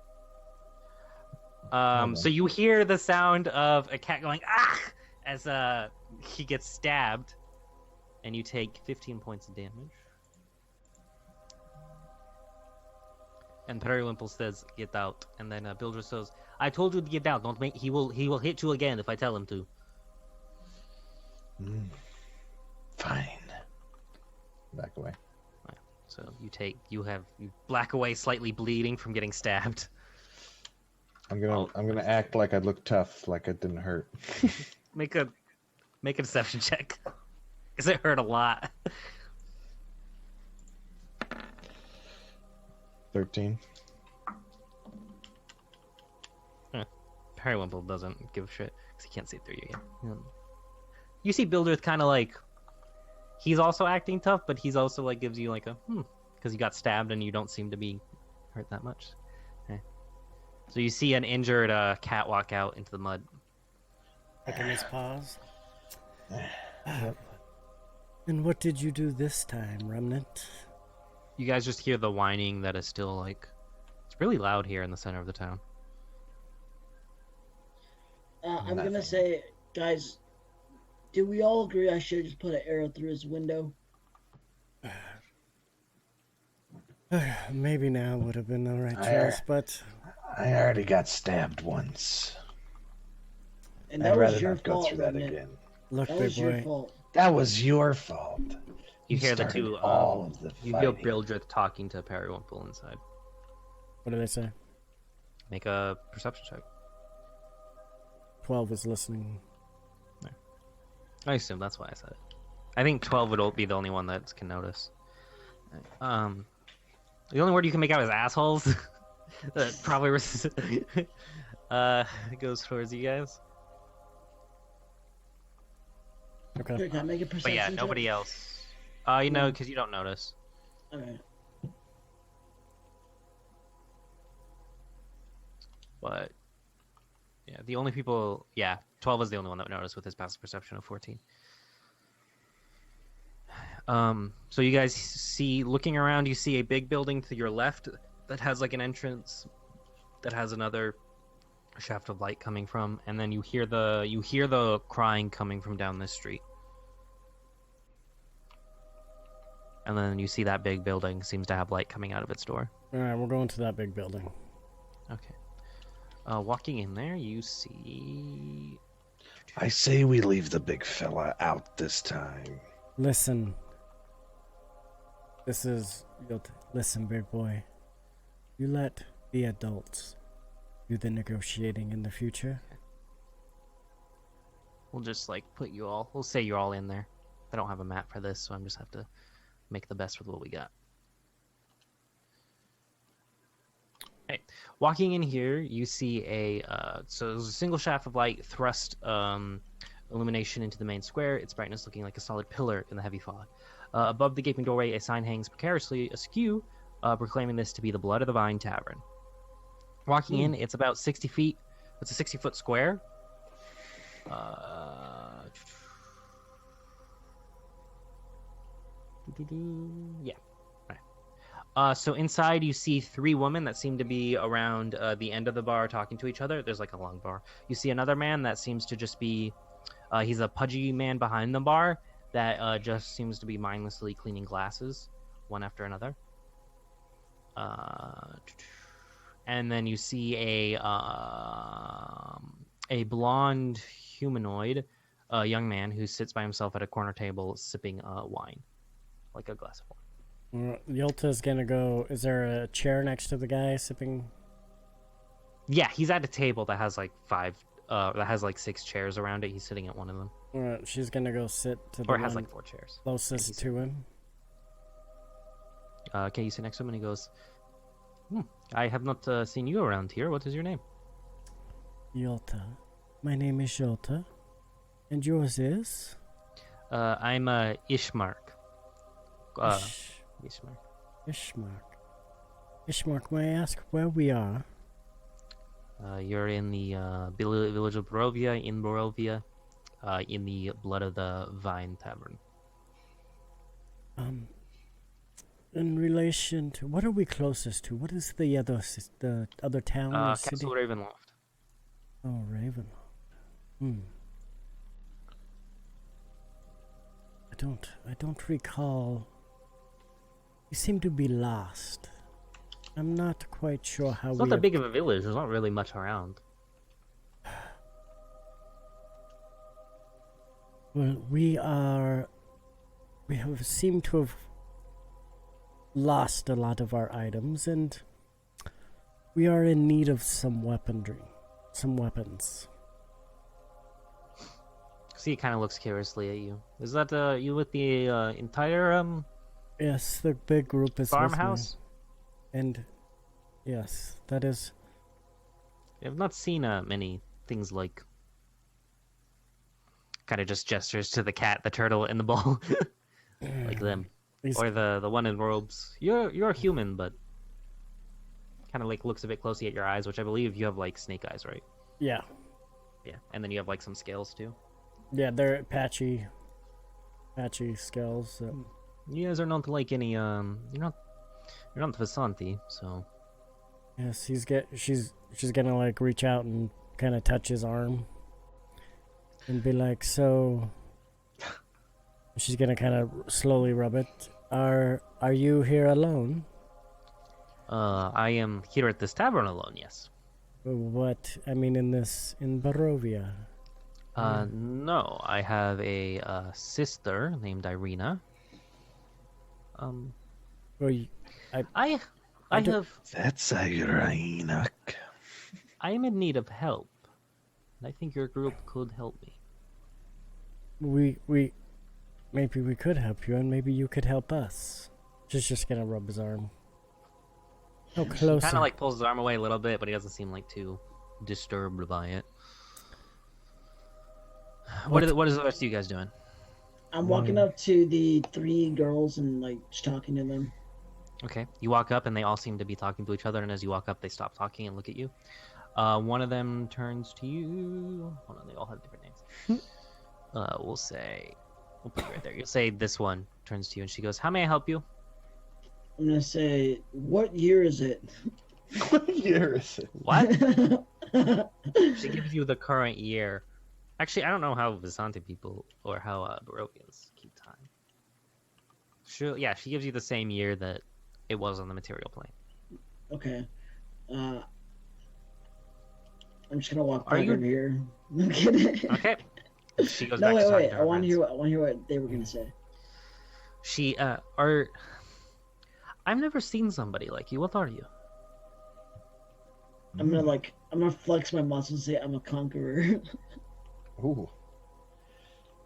Hold So on. you hear the sound of a cat going ah as he gets stabbed, and you take 15 points of damage. And Periwinkle says, "Get out." And then Bildred says, "I told you to get out. Don't make. He will hit you again if I tell him to." Fine. Back away. So you black away, slightly bleeding from getting stabbed. I'm gonna act like I look tough, like it didn't hurt. Make a deception check, because it hurt a lot. 13. Periwinkle doesn't give a shit because he can't see through you again. You see Bildred kind of like he's also acting tough, but he's also like gives you like a because you got stabbed and you don't seem to be hurt that much. Okay. So you see an injured cat walk out into the mud. Licking his paws. And what did you do this time, Remnant? You guys just hear the whining that is still like it's really loud here in the center of the town. I'm gonna say, guys, do we all agree I should have just put an arrow through his window? Maybe now would have been the right I- choice, but I already got stabbed once. And I'd that rather was your not go fault, through that Remnant. again. look, That big was your boy. fault. That was your fault. You hear the started two all of the you hear fighting. Bildred talking to Periwinkle inside. What did I say? Make a perception check. 12 is listening. I assume that's why I said it. I think 12 would be the only one that can notice. The only word you can make out is assholes. That probably goes towards you guys. Okay. Here, can I make a But perception yeah, check? nobody else. Because you don't notice. Okay. But yeah, the only people. Yeah, 12 is the only one that noticed with his passive perception of 14. So you guys see, looking around, you see a big building to your left that has like an entrance that has another shaft of light coming from, and then you hear the crying coming from down this street. And then you see that big building seems to have light coming out of its door. All right, we're going to that big building. Okay. Walking in there, you see. I say we leave the big fella out this time. Listen. Listen, big boy. You let the adults do the negotiating in the future. We'll just like we'll say you're all in there. I don't have a map for this, so I'm just have to make the best with what we got. Okay. Walking in here, you see so there's a single shaft of light thrust illumination into the main square, its brightness looking like a solid pillar in the heavy fog. Above the gaping doorway, a sign hangs precariously askew, proclaiming this to be the Blood of the Vine Tavern. Walking in, it's about 60 feet. It's a 60-foot square. Yeah. Right. So inside you see three women that seem to be around the end of the bar talking to each other. There's like a long bar. You see another man that seems to just be... he's a pudgy man behind the bar that just seems to be mindlessly cleaning glasses, one after another. And then you see a blonde humanoid young man who sits by himself at a corner table sipping wine, like a glass of wine. Yolta's gonna go. Is there a chair next to the guy sipping? Yeah, he's at a table that has like six chairs around it. He's sitting at one of them. She's gonna go sit to the Or it has one like 4 chairs. closest to him. Okay, you sit next to him and he goes, I have not seen you around here. What is your name? Yolta. My name is Yolta. And yours is? I'm Ishmark. Ishmark. Ishmark. Ishmark, may I ask where we are? You're in the village of Barovia, in Barovia, in the Blood of the Vine Tavern. In relation to what are we closest to? What is the other town or city? Castle Ravenloft. Oh, Raven. I don't recall. We seem to be lost. I'm not quite sure how It's we not that have- big of a village. There's not really much around. Well, we have seemed to have lost a lot of our items, and we are in need of some weaponry, some weapons. See, it kind of looks curiously at you. Is that you with the entire Yes, the big group is with me. farmhouse? And yes, that is. I've not seen many things like. Kind of just gestures to the cat, the turtle, and the ball, like them, These- or the one in robes. You're a human, but kind of like looks a bit closely at your eyes, which I believe you have like snake eyes, right? Yeah, Yeah, and then you have like some scales too. yeah, they're patchy scales. So. You guys are not like any you're not Vasanti, so Yes, she's gonna like reach out and kind of touch his arm, and be like, so. She's gonna kind of slowly rub it. Are you here alone? I am here at this tavern alone. Yes. What I mean in Barovia. No, I have a sister named Irina. Well, I don't- have That's Irina. I am in need of help. And I think your group could help me. we maybe we could help you, and maybe you could help us. She's just gonna rub his arm. How close? Kind of like pulls his arm away a little bit, but he doesn't seem like too disturbed by it. What is the rest of you guys doing? I'm walking up to the three girls and like just talking to them. Okay, you walk up and they all seem to be talking to each other, and as you walk up, they stop talking and look at you. One of them turns to you. Hold on, they all have different names. We'll put you right there. You'll say this one turns to you, and she goes, "How may I help you?" I'm gonna say, what year is it? What year is it? What? She gives you the current year. Actually, I don't know how Visante people or how Barovians keep time. Sure, yeah, she gives you the same year that it was on the material plane. Okay. I'm just gonna walk Are back you- over here. No kidding. Okay. She goes No, back to talking wait. to I her want to friends. hear what they were gonna say. She I've never seen somebody like you. What are you? I'm gonna flex my muscles and say I'm a conqueror. Ooh.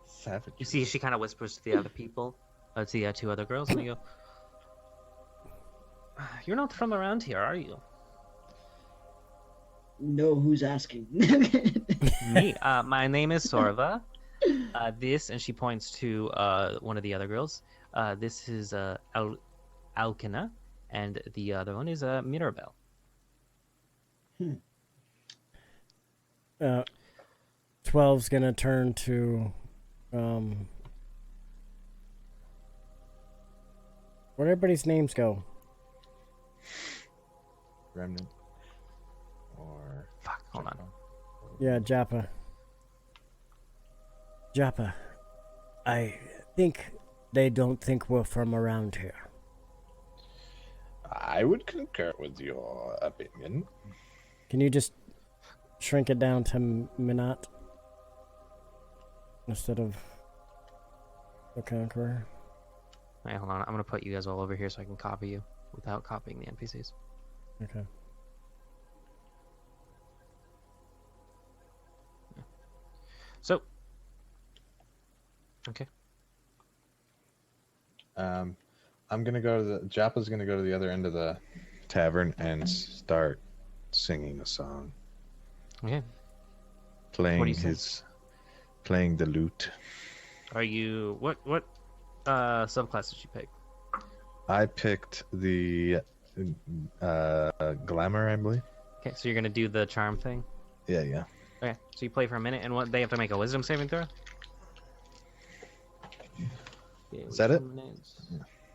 Savage. You see, she kind of whispers to the other people, to the two other girls, and they go, "You're not from around here, are you?" No, who's asking? Me. My name is Sorva. This, and she points to one of the other girls. This is Alkina, and the other one is Mirabelle. 12's gonna turn to where'd everybody's names go? Remnant. Or. Fuck. Hold on. Yeah, Japa. Japa. I think they don't think we're from around here. I would concur with your opinion. Can you just shrink it down to Minot instead of the Conqueror? Hey, hold on. I'm gonna put you guys all over here so I can copy you without copying the NPCs. Okay. So. Okay. I'm gonna go to the Jappa's gonna go to the other end of the tavern and start singing a song, Okay. playing What do you say? playing the lute. Are you what subclass did you pick? I picked the glamour, I believe. Okay, so you're gonna do the charm thing. Yeah. Okay, so you play for a minute, and what they have to make a wisdom saving throw. Okay, Is that it?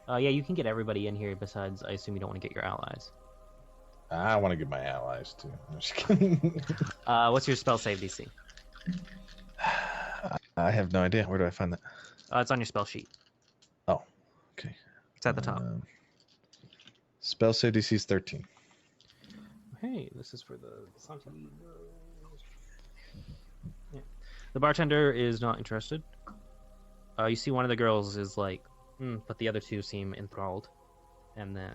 Yeah, you can get everybody in here. Besides, I assume you don't want to get your allies. I want to get my allies too. I'm just kidding. What's your spell save DC? I have no idea. Where do I find that? It's on your spell sheet. Oh, okay. It's at the top. Spell save DC is 13. Hey, this is for the Santi. Yeah. The bartender is not interested. You see one of the girls is like, but the other two seem enthralled. And then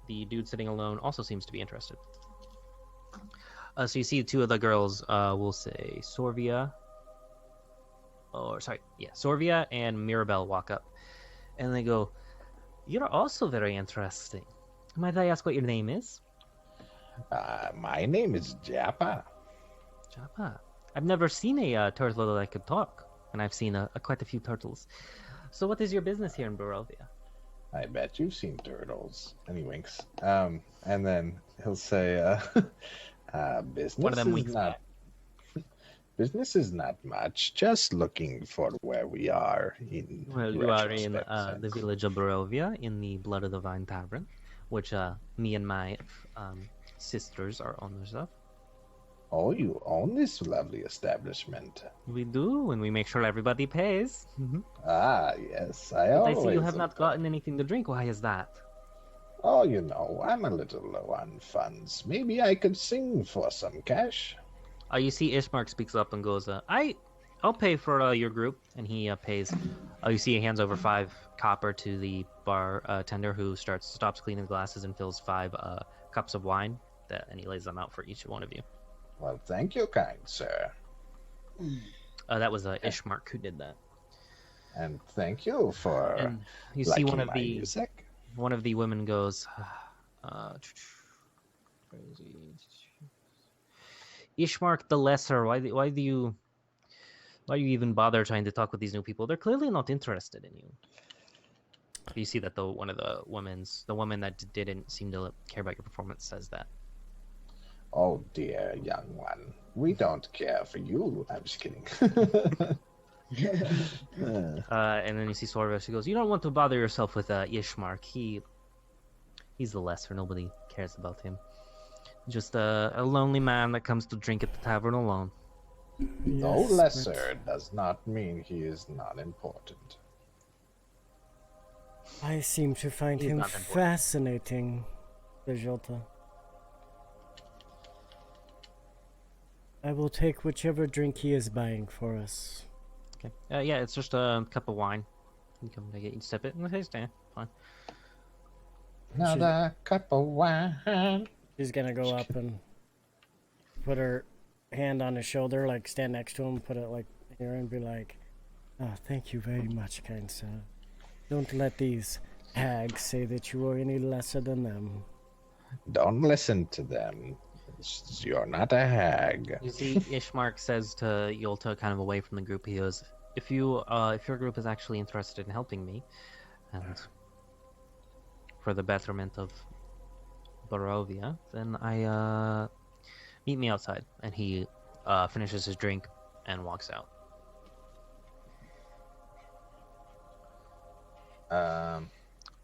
the dude sitting alone also seems to be interested. So you see two of the girls, we'll say Sorvia. Sorvia and Mirabelle walk up. And they go, "You're also very interesting. Might I ask what your name is?" My name is Japa. Japa. I've never seen a turtle that could talk, and I've seen quite a few turtles. So what is your business here in Barovia? I bet you've seen turtles. And he winks. And then he'll say, business One of them is winks not... back. Business is not much. Just looking for where we are. Well, you are in the village of Barovia, in the Blood of the Vine Tavern, which me and my sisters are owners of. Oh, you own this lovely establishment. We do, and we make sure everybody pays. Ah, yes. I But I always... see you have not gotten anything to drink. Why is that? Oh, you know, I'm a little low on funds. Maybe I could sing for some cash. You see Ishmark speaks up and goes, I'll pay for your group. And he pays. You see he hands over 5 copper to the bar tender, who stops cleaning the glasses and fills 5 cups of wine, and he lays them out for each one of you. Well, thank you, kind sir. That was Ishmark who did that. And thank you for And you see liking one of my the music. one of the women goes, Ishmark the Lesser. Why do you even bother trying to talk with these new people? They're clearly not interested in you. You see that one of the woman that didn't seem to care about your performance says that. Oh dear, young one. We don't care for you. I'm just kidding. And then you see Sorva. She goes, "You don't want to bother yourself with Ishmark. He's the lesser. Nobody cares about him. Just a lonely man that comes to drink at the tavern alone." No Yes, lesser does not mean he is not important. I seem to find He's him not important. fascinating, Bajolta. I will take whichever drink he is buying for us. Okay. Yeah, it's just a cup of wine. You come to get you sip it and taste it. Fine. Another cup of wine. She's gonna go up and put her hand on his shoulder, like stand next to him, put it like here, and be like, "Oh, thank you very much, kind sir. Don't let these hags say that you are any lesser than them." Don't listen to them. You're not a hag. You see, Ishmark says to Yolta, kind of away from the group, he goes, if your group is actually interested in helping me, and for the betterment of Barovia, then meet me outside. And he finishes his drink and walks out.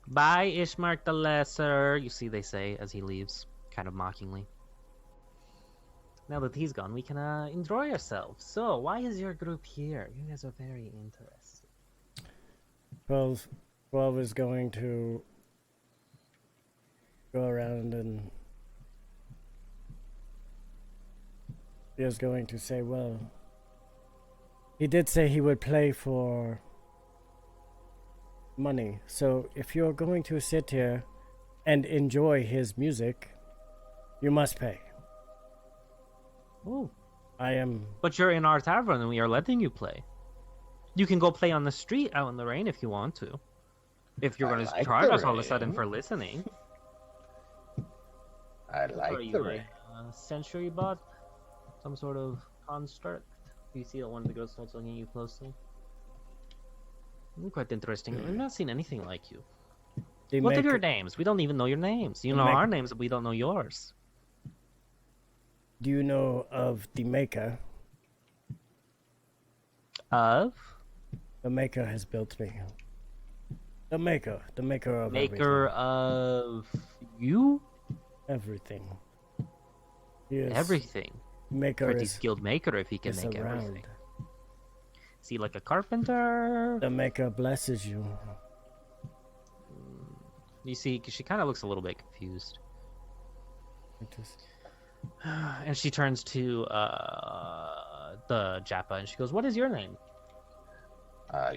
Bye, Ishmark the Lesser, you see they say as he leaves, kind of mockingly. Now that he's gone, we can enjoy ourselves. So, why is your group here? You guys are very interesting. 12 is going to go around and he is going to say, well, he did say he would play for money. So if you're going to sit here and enjoy his music, you must pay. Ooh. I am... But you're in our tavern and we are letting you play. You can go play on the street out in the rain if you want to. If you're going to like charge the us all of a sudden rain. for listening. I What are like the you, rain. a century bot? Some sort of construct? You see that one of the girls starts looking at you closely? Quite interesting. I've not seen anything like you. They What are make- your names? We don't even know your names. You They know make- our names, but we don't know yours. Do you know of the Maker? Of? The Maker has built me. The Maker of Maker of you? everything. He is Everything. Maker Pretty is, skilled maker if he can is make around. everything. Is he like a carpenter? The Maker blesses you. You see, she kind of looks a little bit confused. It is, And she turns to the Japa and she goes, "What is your name?"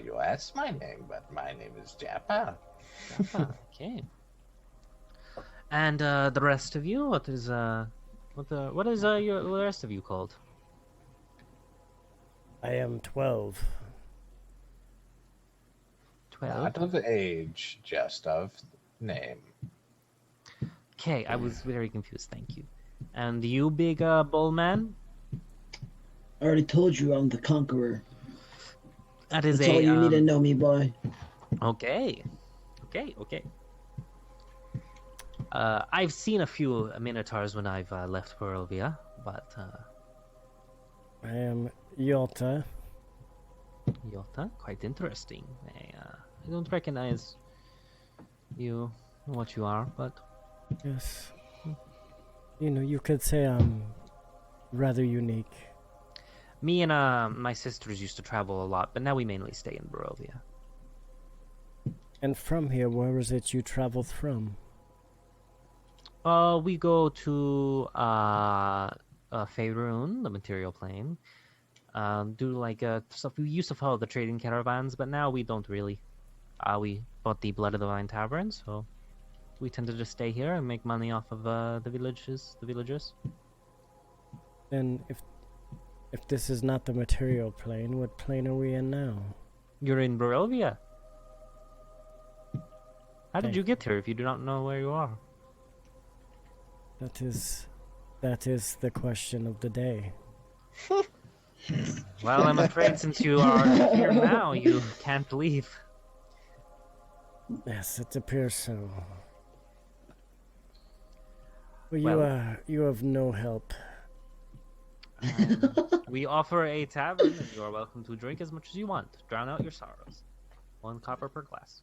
You asked my name, but my name is Japa. Japa, okay. And the rest of you, what is the rest of you called? I am 12. 12. Not of age, just of name. Okay, I was very confused. Thank you. And you, big bull man? I already told you I'm the conqueror. That is That's all you need to know me by. Okay. I've seen a few minotaurs when I've left Barovia, but I am Yota. Yota, quite interesting. I don't recognize you, what you are, but Yes. You know, you could say I'm rather unique. me and my sisters used to travel a lot, but now we mainly stay in Barovia. And from here, where is it you traveled from? We go to Faerun, the material plane. Do like stuff. We used to follow the trading caravans, but now we don't really. We bought the Blood of the Vine Tavern, so we tend to just stay here and make money off of the villagers. Then if this is not the material plane, what plane are we in now? You're in Barovia. How did Thank you get here if you do not know where you are? That is the question of the day. Well, I'm afraid since you are here now, you can't leave. Yes, it appears so. Well, Well- you have no help. We offer a tavern, and you are welcome to drink as much as you want. Drown out your sorrows. 1 copper per glass.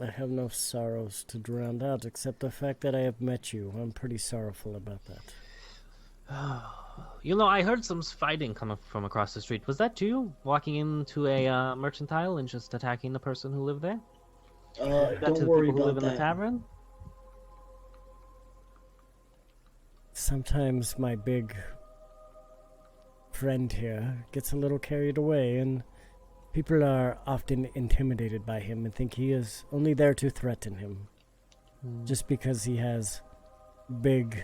I have no sorrows to drown out except the fact that I have met you. I'm pretty sorrowful about that. You know, I heard some fighting coming from across the street. Was that you walking into a mercantile and just attacking the person who lived there? That to Don't the worry people who about live in the that. tavern? Sometimes my big friend here gets a little carried away, and people are often intimidated by him and think he is only there to threaten him. Just because he has big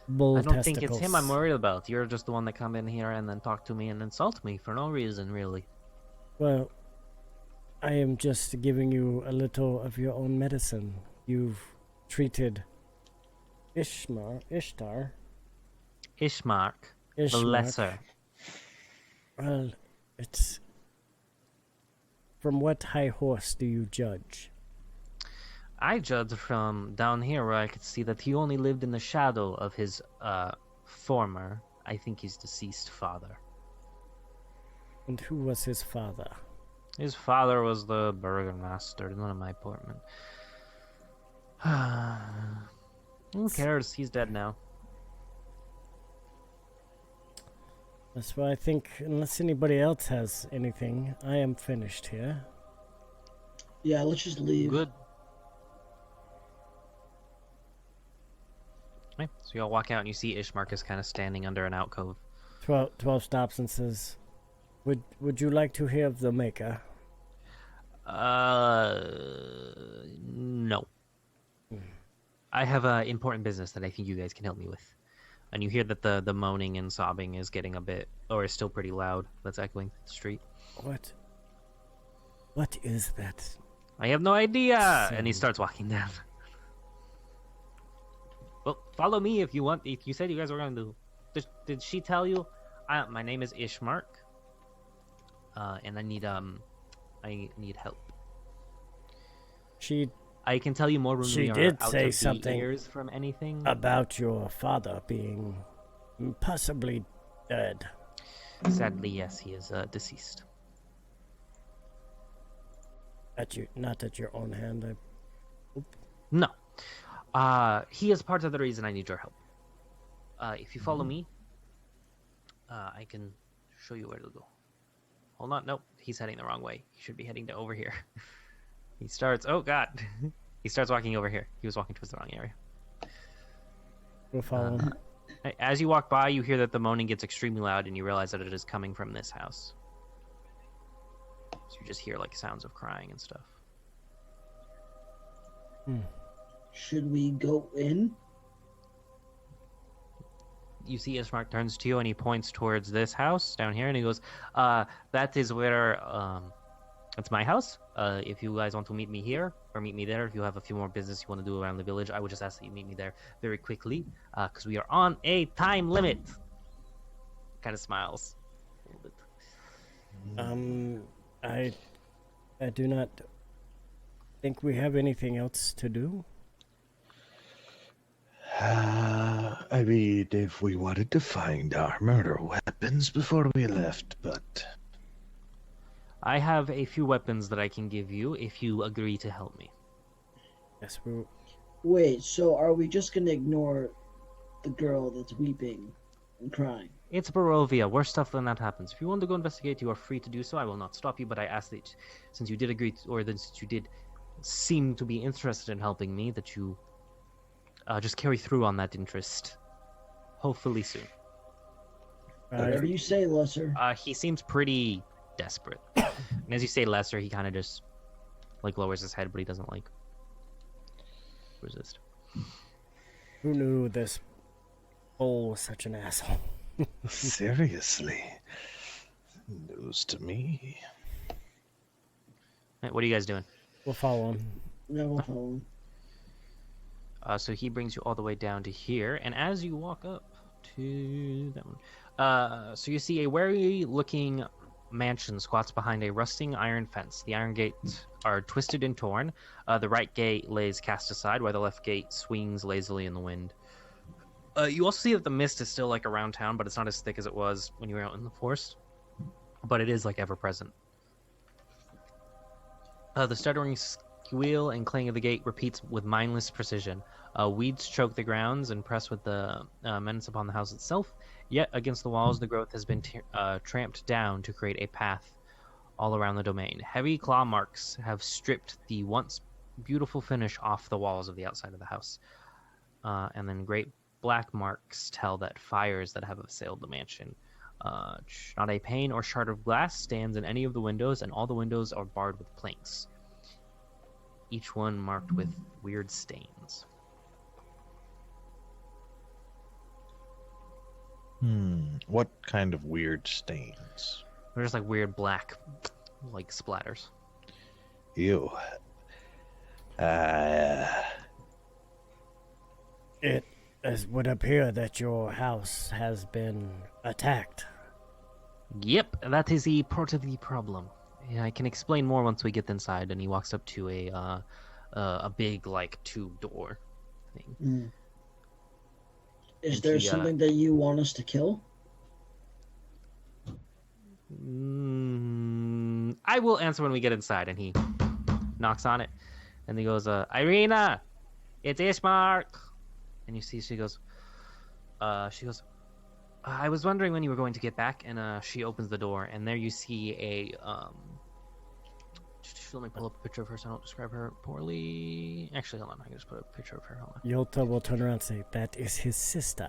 bull I don't testicles. think it's him I'm worried about. You're just the one that come in here and then talk to me and insult me for no reason, really. Well, I am just giving you a little of your own medicine. You've treated Ishtar, Ishmark, the Ishmael. lesser. Well, it's... From what high horse do you judge? I judge from down here where I could see that he only lived in the shadow of his former, I think he's deceased father. And who was his father? His father was the burgomaster, none of my appointment. Who cares? He's dead now. That's why I think, unless anybody else has anything, I am finished here. Yeah, let's just leave. Good. Okay, so y'all walk out and you see Ishmark kind of standing under an alcove. 12 stops and says, Would you like to hear of the Maker? No. I have important business that I think you guys can help me with. And you hear that the moaning and sobbing is getting a bit, or is still pretty loud. That's echoing through the street. What is that? I have no idea! And he starts walking down. Well, follow me if you want. If you said you guys were going to... Did she tell you? My name is Ishmark. And I need help. I can tell you more when She we are did out say of something the ears from anything. about your father being Possibly dead. Sadly, yes, he is deceased. Not at your own hand. No. He is part of the reason I need your help. If you follow me, I can show you where to go. Hold on. Nope. He's heading the wrong way. He should be heading to over here. He starts... Oh, God. He starts walking over here. He was walking towards the wrong area. We'll follow him. As you walk by, you hear that the moaning gets extremely loud, and you realize that it is coming from this house. So you just hear, like, sounds of crying and stuff. Should we go in? You see Ismark turns to you, and he points towards this house down here, and he goes, that is where... It's my house. If you guys want to meet me here or meet me there, if you have a few more business you want to do around the village, I would just ask that you meet me there very quickly, because we are on a time limit. Kind of smiles a little bit. I do not think we have anything else to do. I mean, if we wanted to find armor or weapons before we left, but... I have a few weapons that I can give you if you agree to help me. Yes, we. Wait, so are we just gonna ignore the girl that's weeping and crying? It's Barovia. Worse stuff than that happens. If you want to go investigate, you are free to do so. I will not stop you, but I ask that since you did agree, since you did seem to be interested in helping me, that you just carry through on that interest. Hopefully soon. Whatever you say, Lesser. He seems pretty desperate. And as you say Lesser, he kind of just like lowers his head, but he doesn't like resist. Who knew this bull was such an asshole? Seriously. News to me. Right, what are you guys doing? We'll follow him. No, we'll follow him. So he brings you all the way down to here, and as you walk up to that one, so you see a wary-looking mansion squats behind a rusting iron fence. The iron gates are twisted and torn. The right gate lays cast aside, while the left gate swings lazily in the wind. You also see that the mist is still like around town, but it's not as thick as it was when you were out in the forest. But it is like ever present. The stuttering squeal and clang of the gate repeats with mindless precision. Weeds choke the grounds and press with the menace upon the house itself. Yet against the walls, the growth has been tramped down to create a path all around the domain. Heavy claw marks have stripped the once beautiful finish off the walls of the outside of the house. And then great black marks tell that fires that have assailed the mansion. Not a pane or shard of glass stands in any of the windows, and all the windows are barred with planks, each one marked with weird stains. What kind of weird stains? They're just like weird black, like splatters. Ew. It would appear that your house has been attacked. Yep, that is a part of the problem. Yeah, I can explain more once we get inside. And he walks up to a big like tube door thing. Is And there he, something that you want us to kill? I will answer when we get inside. And he knocks on it, and he goes, "Irina, it's Ishmark." And you see, she goes, "I was wondering when you were going to get back." And she opens the door, and there you see a Let me pull up a picture of her so I don't describe her poorly. Actually, hold on. I can just put a picture of her. Hold on. Yolta will turn around and say, "That is his sister."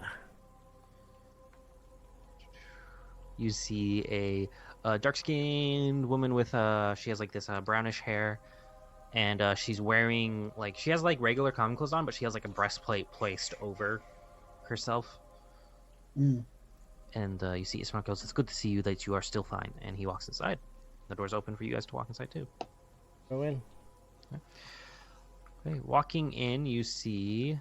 You see a dark-skinned woman with she has like this brownish hair, and she's wearing like she has like regular common clothes on, but she has like a breastplate placed over herself. And you see Ismark goes, "It's good to see you. That you are still fine." And he walks inside. The door's open for you guys to walk inside too. Go in. Okay, walking in, you see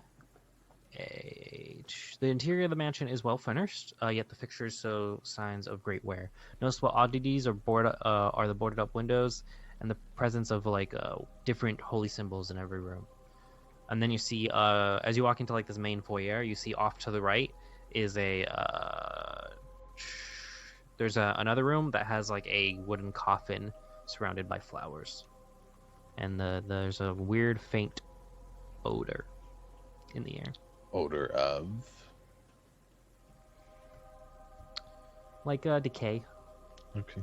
the interior of the mansion is well finished, yet the fixtures show signs of great wear. Noticeable oddities are the boarded up windows and the presence of like different holy symbols in every room. And then you see, as you walk into like this main foyer, you see off to the right is a there's another room that has like a wooden coffin surrounded by flowers, and there's a weird faint odor in the air, Odor of. like decay. Okay.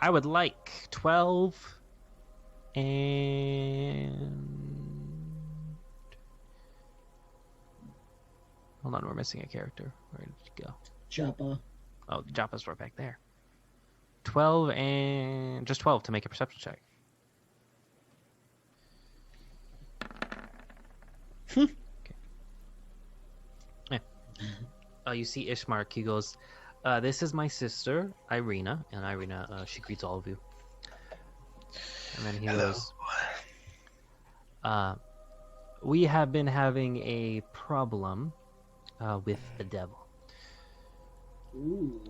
I would like 12 and hold on, we're missing a character. Where did it go? Joppa. Oh, Joppa's right back there. 12 and just 12 to make a perception check. Okay. Yeah. You see Ishmark. He goes, "This is my sister Irina," and Irina, she greets all of you. And then he goes, "We have been having a problem with the devil." Ooh.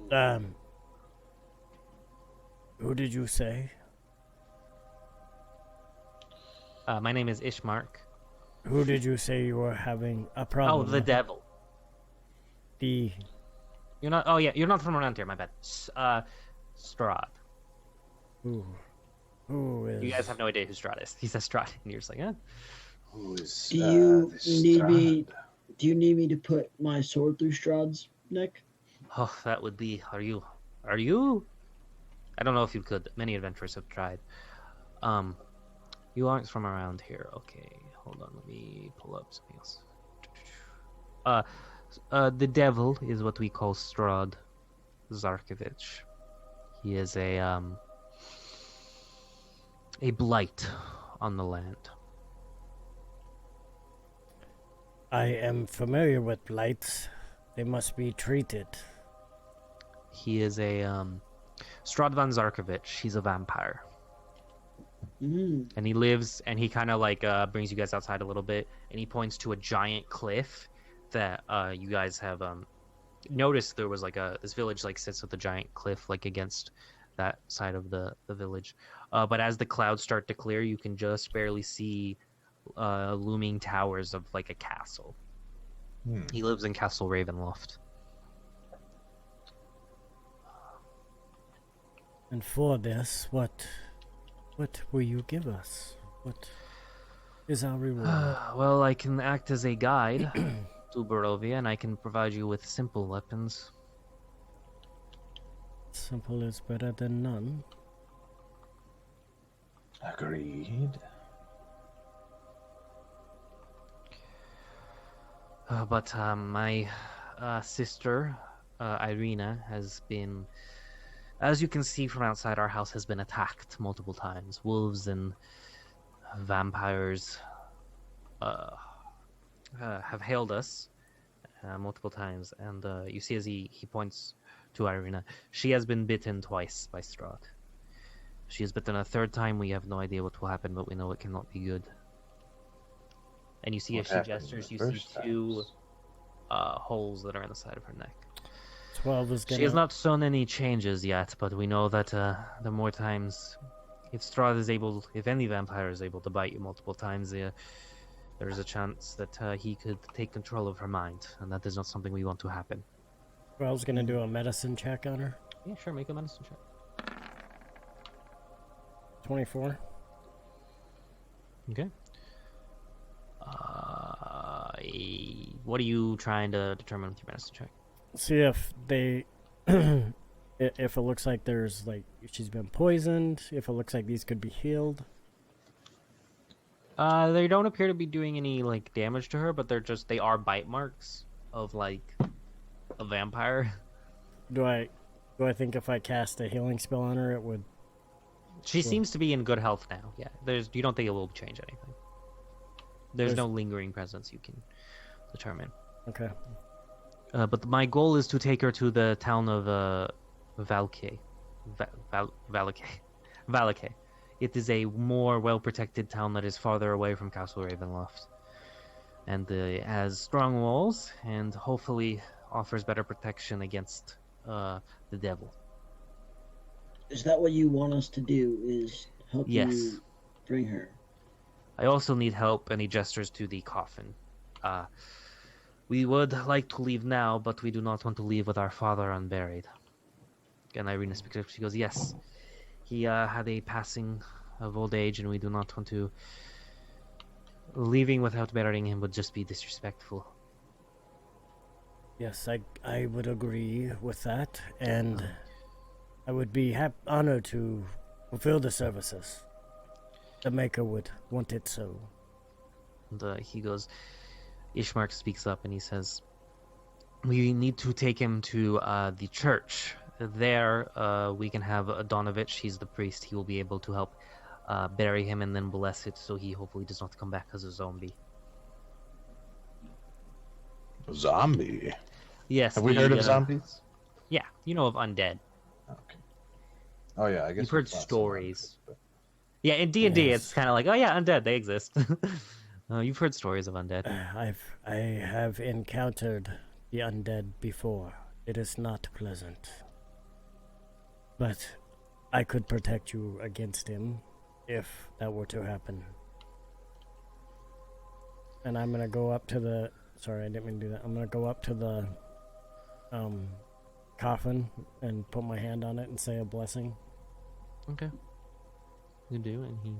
Who did you say? My name is Ishmark. Who did you say you were having a problem? Oh, the with? devil. The You're not. Oh yeah, you're not from around here. My bad. Strahd. who is? You guys have no idea who Strahd is. He says Strahd, and you're just like, eh. Who is Do you this need me? Strahd? Do you need me to put my sword through Strahd's neck? Oh, that would be. Are you? Are you? I don't know if you could. Many adventurers have tried. You aren't from around here. Okay, hold on. Let me pull up something else. The devil is what we call Strahd Zarkovich. He is a blight on the land. I am familiar with blights. They must be treated. He is a Strahd van Zarkovich. He's a vampire. And he lives, and he kind of like brings you guys outside a little bit, and he points to a giant cliff that you guys have noticed. There was like this village like sits with a giant cliff like against that side of the village, but as the clouds start to clear, you can just barely see looming towers of like a castle. He lives in Castle Ravenloft. And for this, what will you give us? What is our reward? Well, I can act as a guide to Barovia, and I can provide you with simple weapons. Simple is better than none. Agreed. But my sister, Irina, has been, as you can see from outside, our house has been attacked multiple times. Wolves and vampires have hailed us multiple times, and you see as he points to Irina, she has been bitten twice by Strahd. She is bitten a third time. We have no idea what will happen, but we know it cannot be good. And you see as she gestures, you see two holes that are in the side of her neck. 12 is gonna... She has not shown any changes yet, but we know that the more times, if Strahd is able, if any vampire is able to bite you multiple times, there is a chance that he could take control of her mind, and that is not something we want to happen. 12's gonna do a medicine check on her. Yeah, sure, make a medicine check. 24. Okay. What are you trying to determine with your medicine check? See if they... if it looks like there's, like, she's been poisoned, if it looks like these could be healed. They don't appear to be doing any, like, damage to her, but they are bite marks of, like, a vampire. Do I think if I cast a healing spell on her, it would... She seems to be in good health now, yeah. You don't think it will change anything. There's no lingering presence you can determine. Okay. But my goal is to take her to the town of Valke. Valke. It is a more well-protected town that is farther away from Castle Ravenloft. And has strong walls, and hopefully offers better protection against the devil. Is that what you want us to do, is help you bring her? I also need help, and he gestures to the coffin. We would like to leave now, but we do not want to leave with our father unburied. And Irina speaks up. She goes, yes, he had a passing of old age, and we do not want to... Leaving without burying him would just be disrespectful. Yes, I would agree with that, and I would be honored to fulfill the services. The Maker would want it so. And he goes, Ishmark speaks up and he says, we need to take him to the church. There, we can have Donovich, he's the priest. He will be able to help bury him and then bless it so he hopefully does not come back as a zombie. Zombie. Yes. Have we heard of zombies? Yeah, you know of undead. Okay. Oh yeah, I guess You've heard we've lost some stories. zombies, but- Yeah, in D&D, Yes. it's kind of like, oh yeah, undead, they exist. You've heard stories of undead. I have encountered the undead before. It is not pleasant. But I could protect you against him if that were to happen. And I'm gonna go up to the... Sorry, I didn't mean to do that. I'm gonna go up to the coffin and put my hand on it and say a blessing. Okay. You do, and he...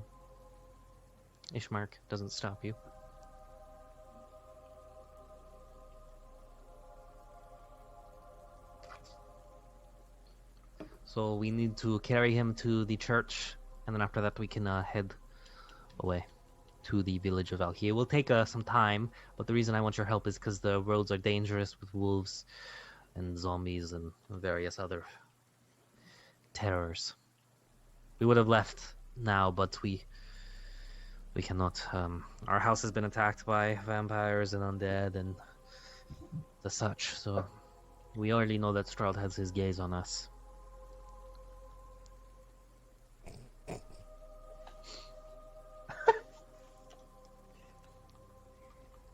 Ishmark doesn't stop you. So we need to carry him to the church, and then after that we can head away to the village of Valkyrie. It will take some time, but the reason I want your help is because the roads are dangerous with wolves and zombies and various other terrors. We would have left now, but we cannot. Our house has been attacked by vampires and undead and the such, so we already know that Strahd has his gaze on us.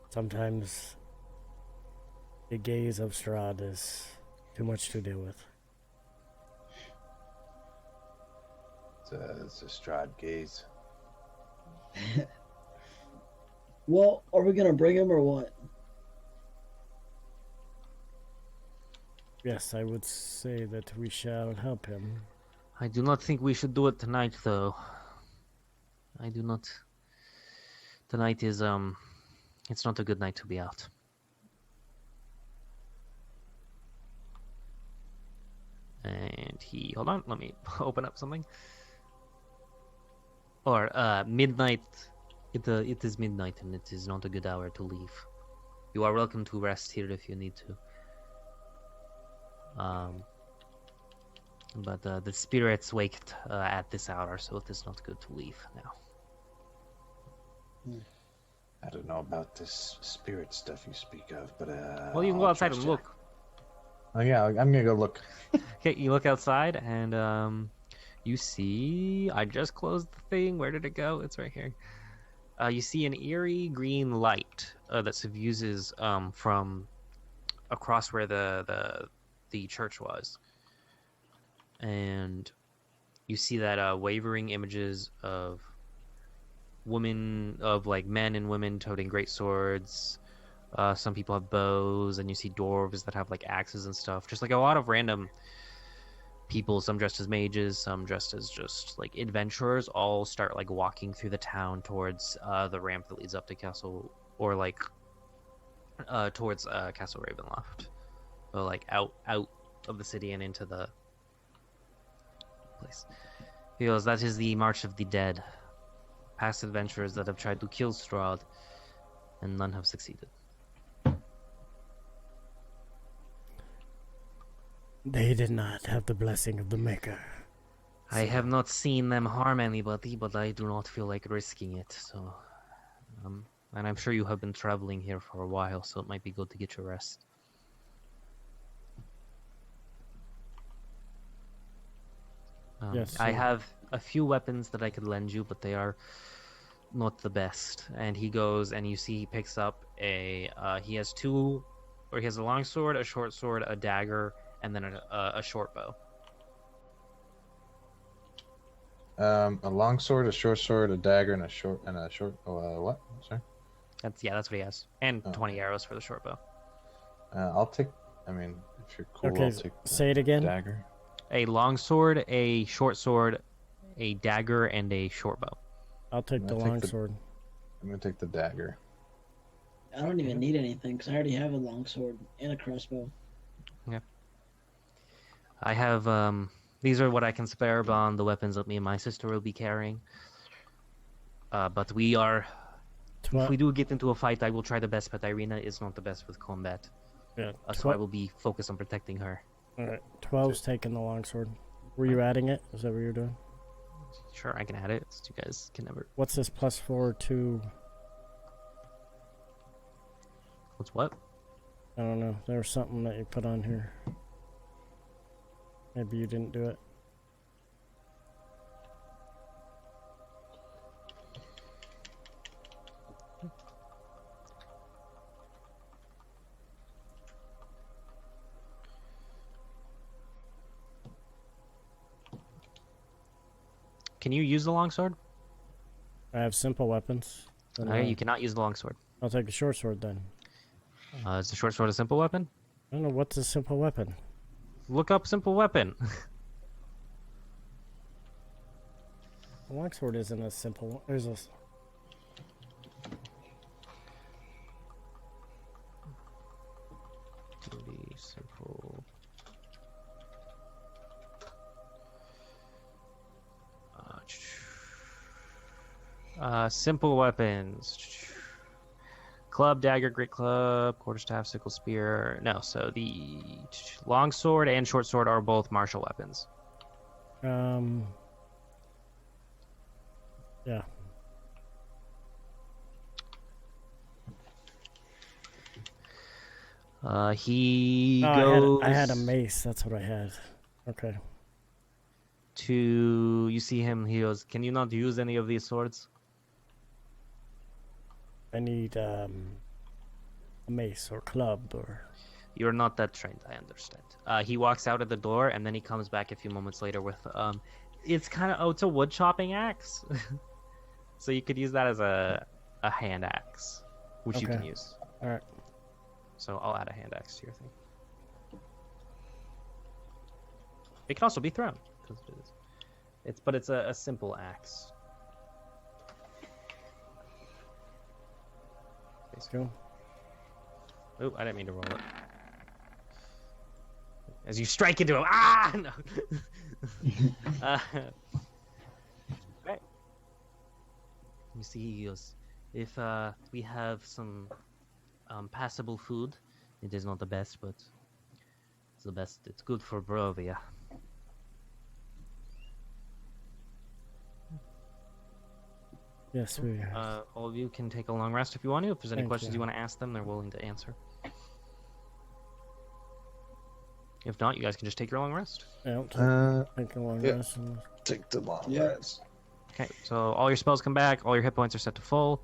Sometimes the gaze of Strahd is too much to deal with. It's a Strahd gaze. Well, are we gonna bring him or what? Yes, I would say that we shall help him. I do not think we should do it tonight, though. I do not. Tonight is, it's not a good night to be out. And he... Hold on, let me open up something. Or, midnight. It is midnight, and it is not a good hour to leave. You are welcome to rest here if you need to. But the spirits waked at this hour, so it is not good to leave now. I don't know about this spirit stuff you speak of, but Well, you can go I'll outside trust and ya. look. Oh yeah, I'm gonna go look. Okay, you look outside, and you see... I just closed the thing. Where did it go? It's right here. You see an eerie green light that suffuses from across where the church was. And you see that wavering images of women, of like men and women toting great swords. Some people have bows, and you see dwarves that have like axes and stuff. Just like a lot of random people, some dressed as mages, some dressed as just like adventurers, all start like walking through the town towards the ramp that leads up to Castle, or like towards Castle Ravenloft. So like out of the city and into the place. He goes, that is the March of the Dead. Past adventurers that have tried to kill Strahd, and none have succeeded. They did not have the blessing of the Maker. I have not seen them harm anybody, but I do not feel like risking it, so... and I'm sure you have been traveling here for a while, so it might be good to get your rest. Yes, I sir. have a few weapons that I could lend you, but they are not the best. And he goes, and you see he picks up he has a long sword, a short sword, a dagger, and then a short bow. A long sword, a short sword, a dagger, and a short. What? Sorry. That's what he has, and Oh. 20 arrows for the short bow. I'll take. I mean, if you're cool, Okay, I'll take the say it again. dagger. A long sword, a short sword, a dagger, and a short bow. I'll take the I'll take long the- sword. I'm gonna take the dagger. I don't even need anything because I already have a longsword and a crossbow. I have these are what I can spare beyond the weapons that me and my sister will be carrying. But we are if we do get into a fight, I will try the best, but Irina is not the best with combat. Yeah, So I will be focused on protecting her. all right. 12's taking the long sword. Were you adding it? Is that what you're doing? Sure, I can add it. So you guys can never. What's this +4 to? What's what? I don't know. There was something that you put on here. Maybe you didn't do it. Can you use the longsword? I have simple weapons. Then, You cannot use the longsword. I'll take the short sword then. Is the short sword a simple weapon? I don't know what's a simple weapon. Look up simple weapon. The long sword isn't a simple. There's a. Duty, simple. Simple weapons. Club, dagger, great club, quarterstaff, sickle, spear. No, so the long sword and short sword are both martial weapons. Yeah. He Oh, goes. I had a mace. That's what I had. Okay. To you see him. He goes. Can you not use any of these swords? I need a mace or club or. You're not that trained. I understand. He walks out of the door and then he comes back a few moments later with it's kind of it's a wood chopping axe. So you could use that as a hand axe, which you can Okay. use. All right. So I'll add a hand axe to your thing. It can also be thrown. 'Cause it is. But it's a simple axe. Let's go. Oh, I didn't mean to roll it. As you strike into him, ah! No. Right. You see, he goes, if we have some passable food, it is not the best, but it's the best. It's good for Barovia. Yes, we are. All of you can take a long rest if you want to. If there's any Thank questions you. you want to ask them, they're willing to answer. If not, you guys can just take your long rest. Yeah, take a long yeah. rest. And... Take the long Yeah. rest. Okay, so all your spells come back, all your hit points are set to full,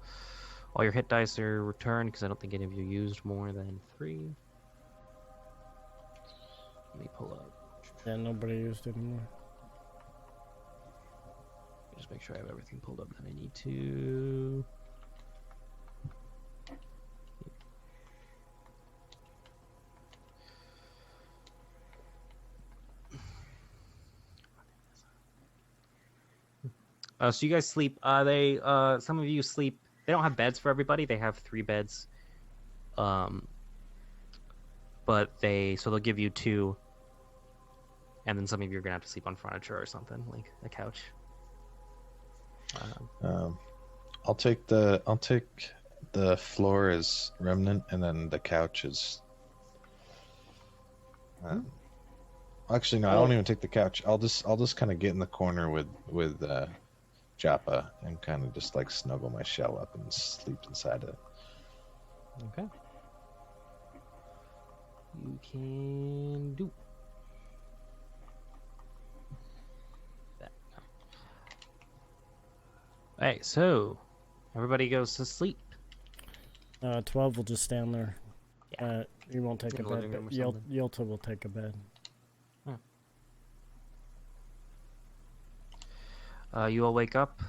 all your hit dice are returned, because I don't think any of you used more than 3. Let me pull up. Yeah, nobody used it anymore. Just make sure I have everything pulled up that I need to. So you guys sleep. Some of you sleep. They don't have beds for everybody. They have 3 beds. But they'll give you 2. And then some of you are gonna have to sleep on furniture or something, like a couch. I'll take the floor as remnant, and then the couch is. Actually, no, I won't even take the couch. I'll just kind of get in the corner with Japa and kind of just like snuggle my shell up and sleep inside it. Okay. You can do that. Alright, so everybody goes to sleep. 12 will just stand there. Yeah. You won't take In a the bed, living but room or something. Yelta will take a bed. You all wake up,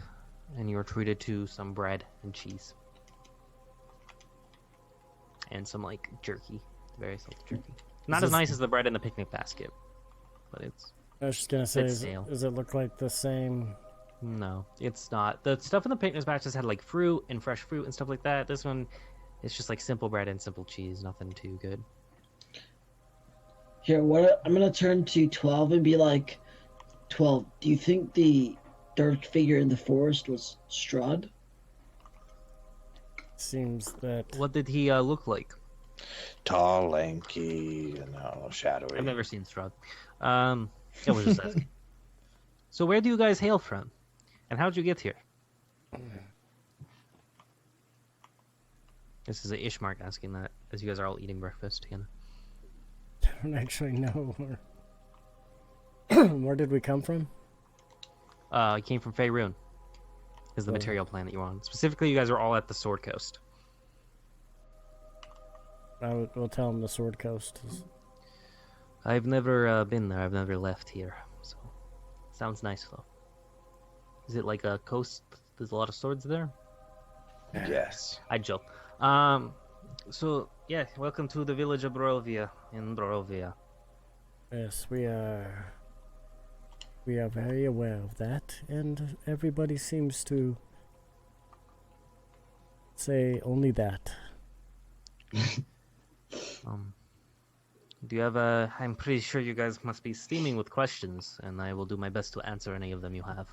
and you are treated to some bread and cheese, and some like jerky. Very salty turkey. Not Is as this- nice as the bread in the picnic basket, but it's I was just gonna say, It's stale. does it look like the same? no, it's not. The stuff in the picnic baskets had like fruit and fresh fruit and stuff like that. This one, it's just like simple bread and simple cheese. Nothing too good. Here, what I'm gonna turn to 12 and be like, 12. Do you think the dark figure in the forest was Strahd? Seems that What did he look like? Tall, lanky, and shadowy. I've never seen Strahd. I was just asking. So where do you guys hail from? And how'd you get here? This is a Ishmark asking that, as you guys are all eating breakfast. You know. I don't actually know where did we come from? It came from Faerun. Is the material plan that you're on. Specifically, you guys are all at the Sword Coast. We'll tell him the Sword Coast. I've never been there. I've never left here. So, sounds nice though. Is it like a coast? There's a lot of swords there. Yes. I joke. So yeah, welcome to the village of Barovia in Barovia. Yes, we are very aware of that, and everybody seems to say only that. Do you have a? I'm pretty sure you guys must be steaming with questions, and I will do my best to answer any of them you have.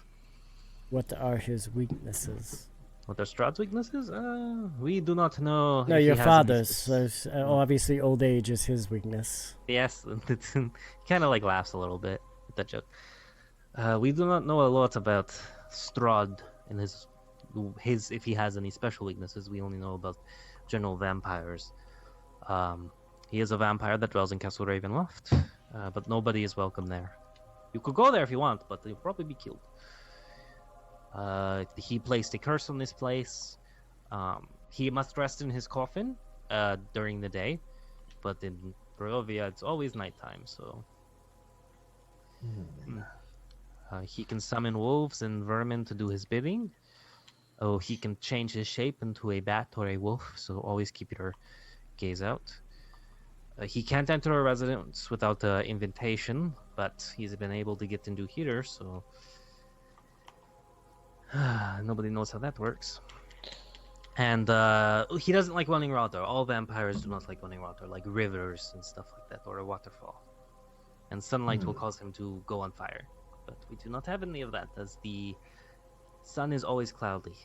What are his weaknesses? What are Strahd's weaknesses? We do not know. No, if he your has any father's. spec- So, obviously, old age is his weakness. Yes, kind of like laughs a little bit at that joke. We do not know a lot about Strahd and his if he has any special weaknesses. We only know about general vampires. He is a vampire that dwells in Castle Ravenloft, but nobody is welcome there. You could go there if you want, but you'll probably be killed. He placed a curse on this place. He must rest in his coffin during the day, but in Barovia it's always nighttime, so... he can summon wolves and vermin to do his bidding. Oh, he can change his shape into a bat or a wolf, so always keep your gaze out. He can't enter a residence without invitation, but he's been able to get into here, so... nobody knows how that works. And he doesn't like running water. All vampires do not like running water, like rivers and stuff like that, or a waterfall. And sunlight will cause him to go on fire. But we do not have any of that, as the sun is always cloudy.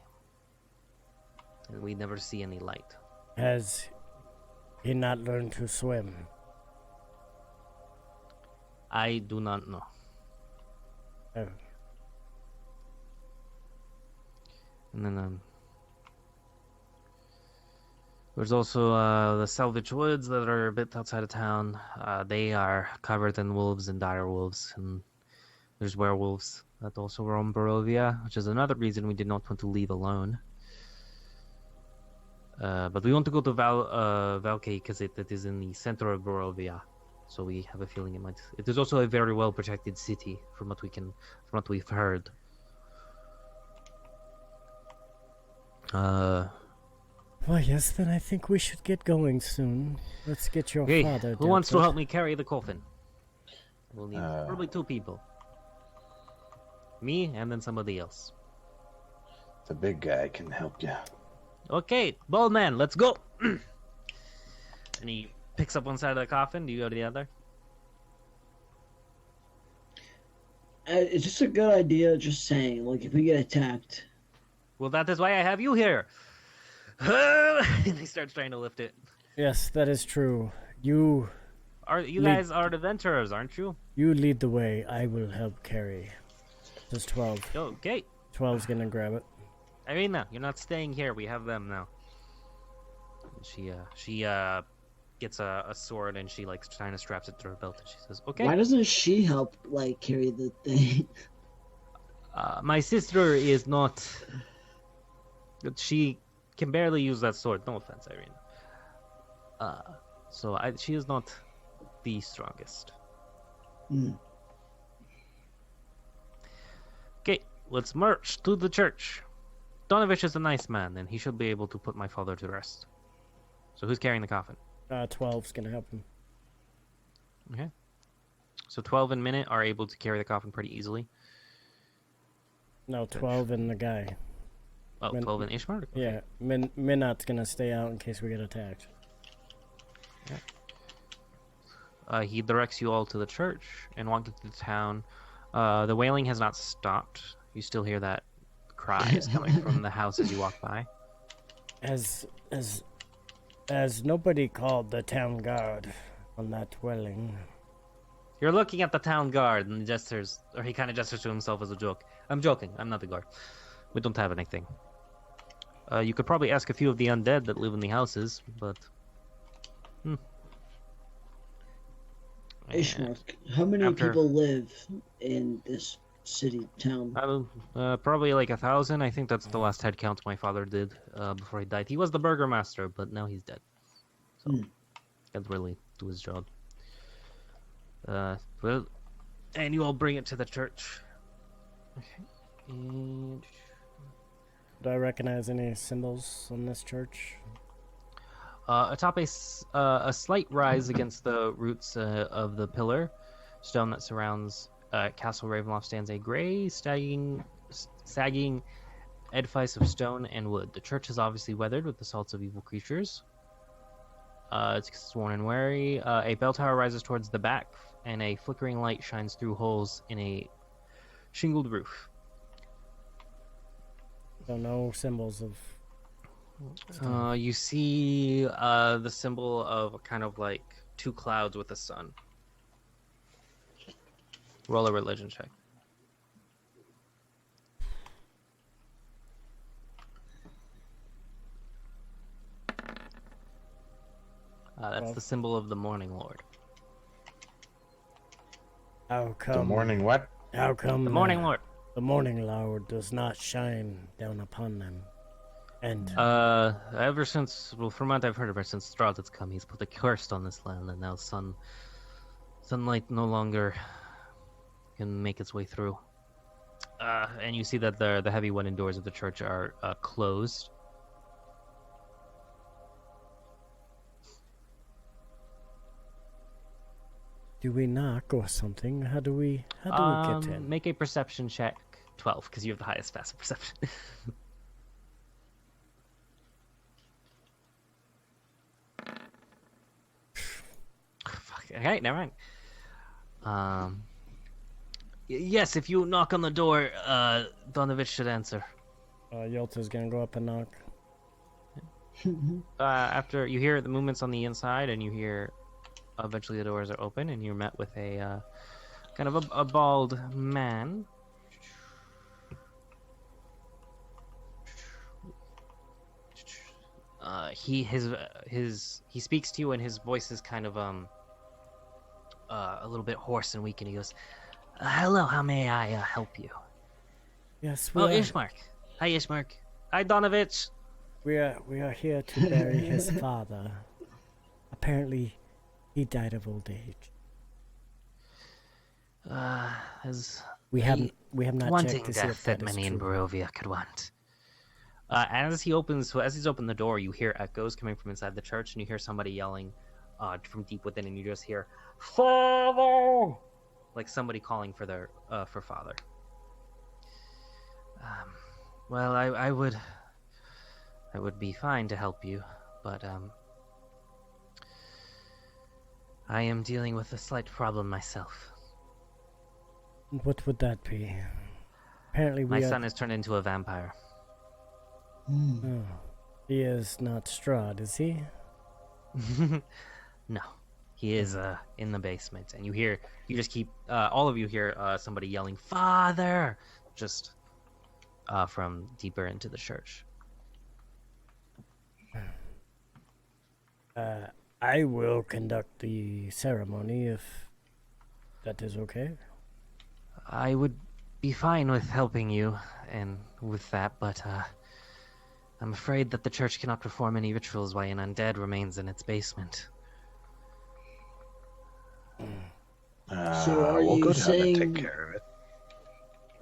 And we never see any light. Has he not learned to swim? I do not know. Oh. And then there's also the Salvage Woods that are a bit outside of town. They are covered in wolves and dire wolves, and there's werewolves that also roam Barovia, which is another reason we did not want to leave alone. But we want to go to Valkay because it is in the center of Barovia, so we have a feeling it might. It is also a very well protected city, from what we've heard. Well, yes, then I think we should get going soon. Let's get your Okay, father who wants to dealt help me carry the coffin? We'll need probably 2 people. Me and then somebody else. The big guy can help you. Okay, bald man, let's go. And he picks up one side of the coffin. Do you go to the other? It's just a good idea, just saying, like, if we get attacked. Well, that is why I have you here. And he starts trying to lift it. Yes, that is true. You Guys are adventurers, aren't you? lead the way. I will help carry. There's 12. Okay. 12's gonna grab it. Irina, you're not staying here. We have them now. And she gets a sword and she like kind of straps it to her belt and she says, "Okay." Why doesn't she help, like, carry the thing? My sister is not. She can barely use that sword. No offense, Irina. She is not the strongest. Okay, let's march to the church. Donovich is a nice man, and he should be able to put my father to rest. So who's carrying the coffin? 12's gonna help him. Okay. So 12 and Minute are able to carry the coffin pretty easily. No, 12 and the guy. Oh, 12 and Ishmar? Okay. Yeah, Minot's gonna stay out in case we get attacked. He directs you all to the church and walking through the town. The wailing has not stopped. You still hear that cries coming from the house as you walk by. As nobody called the town guard on that dwelling. You're looking at the town guard and gestures, or he kind of gestures to himself as a joke. I'm joking. I'm not the guard. We don't have anything. You could probably ask a few of the undead that live in the houses, but... Ishmael, how many After- people live in this city town? Probably like 1,000. I think that's the last head count my father did before he died. He was the burgomaster, but now he's dead. So, can't really do his job. Well, and you all bring it to the church. Okay. And... Do I recognize any symbols on this church? Atop a slight rise against the roots of the pillar stone that surrounds Castle Ravenloft stands a gray, sagging edifice of stone and wood. The church is obviously weathered with the salts of evil creatures. It's worn and weary. A bell tower rises towards the back, and a flickering light shines through holes in a shingled roof. So no symbols of... You see the symbol of kind of like two clouds with a sun. Roll a religion check. That's the symbol of the Morning Lord. How come... The morning what? How come... The Morning Lord. The Morning Lord does not shine down upon them. And... Ever since, well, from what I've heard, ever since Strahd has come, he's put a curse on this land, and now sunlight no longer can make its way through. And you see that the heavy wooden doors of the church are closed. Do we knock or something? How do we get in? Make a perception check. 12, because you have the highest passive perception. Fuck. Okay, never mind. Yes, if you knock on the door, Donovich should answer. Yelta's gonna go up and knock. After you hear the movements on the inside, and you hear eventually the doors are open, and you're met with a kind of a bald man. He speaks to you, and his voice is kind of a little bit hoarse and weak, and he goes, "Hello, how may I help you?" Yes, Oh, Ishmark. Hi, Ishmark. Hi, Donovich. we are here to bury his father. Apparently, he died of old age. We have not wanting checked to see if death that that is many in true. Barovia could want. As he's opened the door, you hear echoes coming from inside the church, and you hear somebody yelling from deep within, and you just hear "Father!" like somebody calling for their for father. Well, I would be fine to help you, but I am dealing with a slight problem myself. What would that be? Apparently, My son has turned into a vampire. Oh, he is not Strahd, is he? No, he is in the basement, and you just keep all of you hear somebody yelling "Father!" just from deeper into the church. I will conduct the ceremony if that is okay. I would be fine with helping you and with that, but I'm afraid that the church cannot perform any rituals while an undead remains in its basement. So are we'll you go down saying- and take care of it.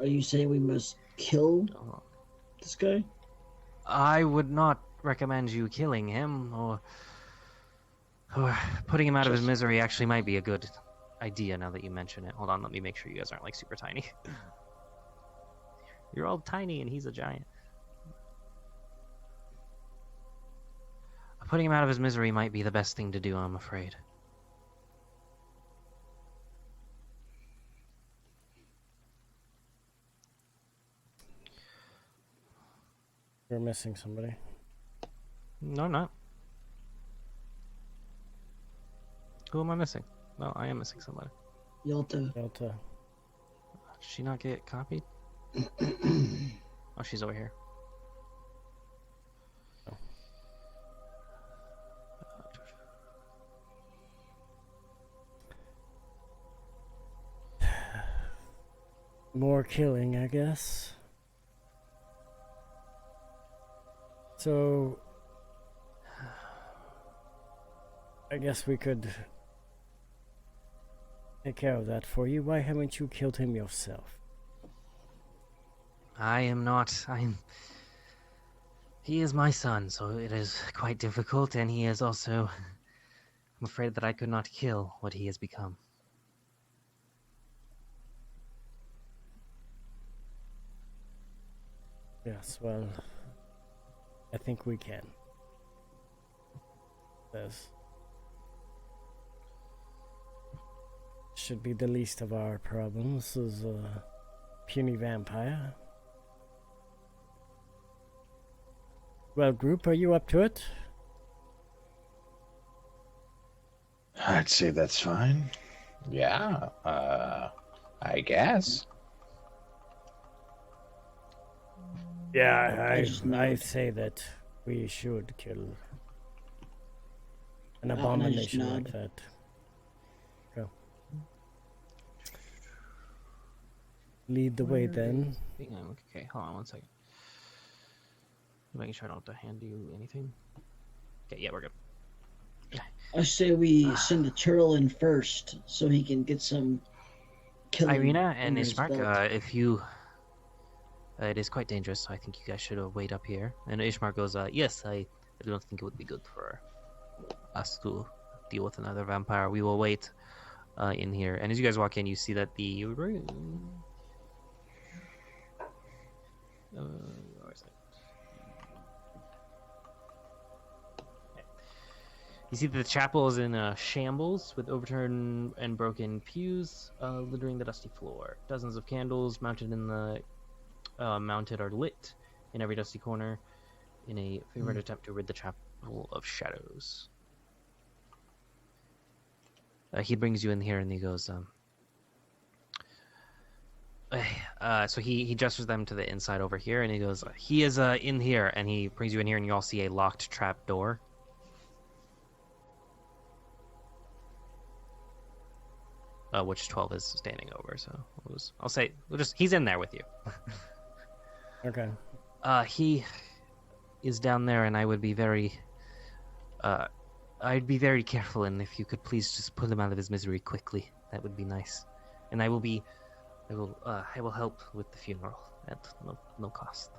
Are you saying we must kill this guy? I would not recommend you killing him, or Putting him out of his misery actually might be a good idea now that you mention it. Hold on, let me make sure you guys aren't like super tiny. You're all tiny and he's a giant. Putting him out of his misery might be the best thing to do, I'm afraid. We're missing somebody. No, I'm not. Who am I missing? No, I am missing somebody. Yolta. Delta. Did she not get copied? Oh, she's over here. More killing, I guess. So, I guess we could take care of that for you. Why haven't you killed him yourself? I am not. He is my son, so it is quite difficult, and he is also. I'm afraid that I could not kill what he has become. Yes, well, I think we can. This should be the least of our problems as a puny vampire. Well, group, are you up to it? I'd say that's fine. Yeah, I guess. Yeah, I just I nod. say that we should kill an and I just abomination like nod. that. Go. Lead the way then. Okay, hold on 1 second. Making sure I don't have to hand you anything. Okay, yeah, we're good. I say we send the turtle in first so he can get some killing. Irina and under his Ishmark, belt. if you... it is quite dangerous, so I think you guys should wait up here. And Ishmark goes, yes, I do not think it would be good for us to deal with another vampire. We will wait in here. And as you guys walk in, you see that the room... where is it? You see that the chapel is in shambles, with overturned and broken pews littering the dusty floor. Dozens of candles mounted are lit in every dusty corner in a favorite attempt to rid the chapel of shadows. He brings you in here and he goes, so he gestures them to the inside over here and he goes, he is in here, and he brings you in here and you all see a locked trap door. Which 12 is standing over, so I'll say he's in there with you. Okay. He is down there, and I would be very, I'd be very careful, and if you could please just pull him out of his misery quickly, that would be nice. And I will help with the funeral at no cost.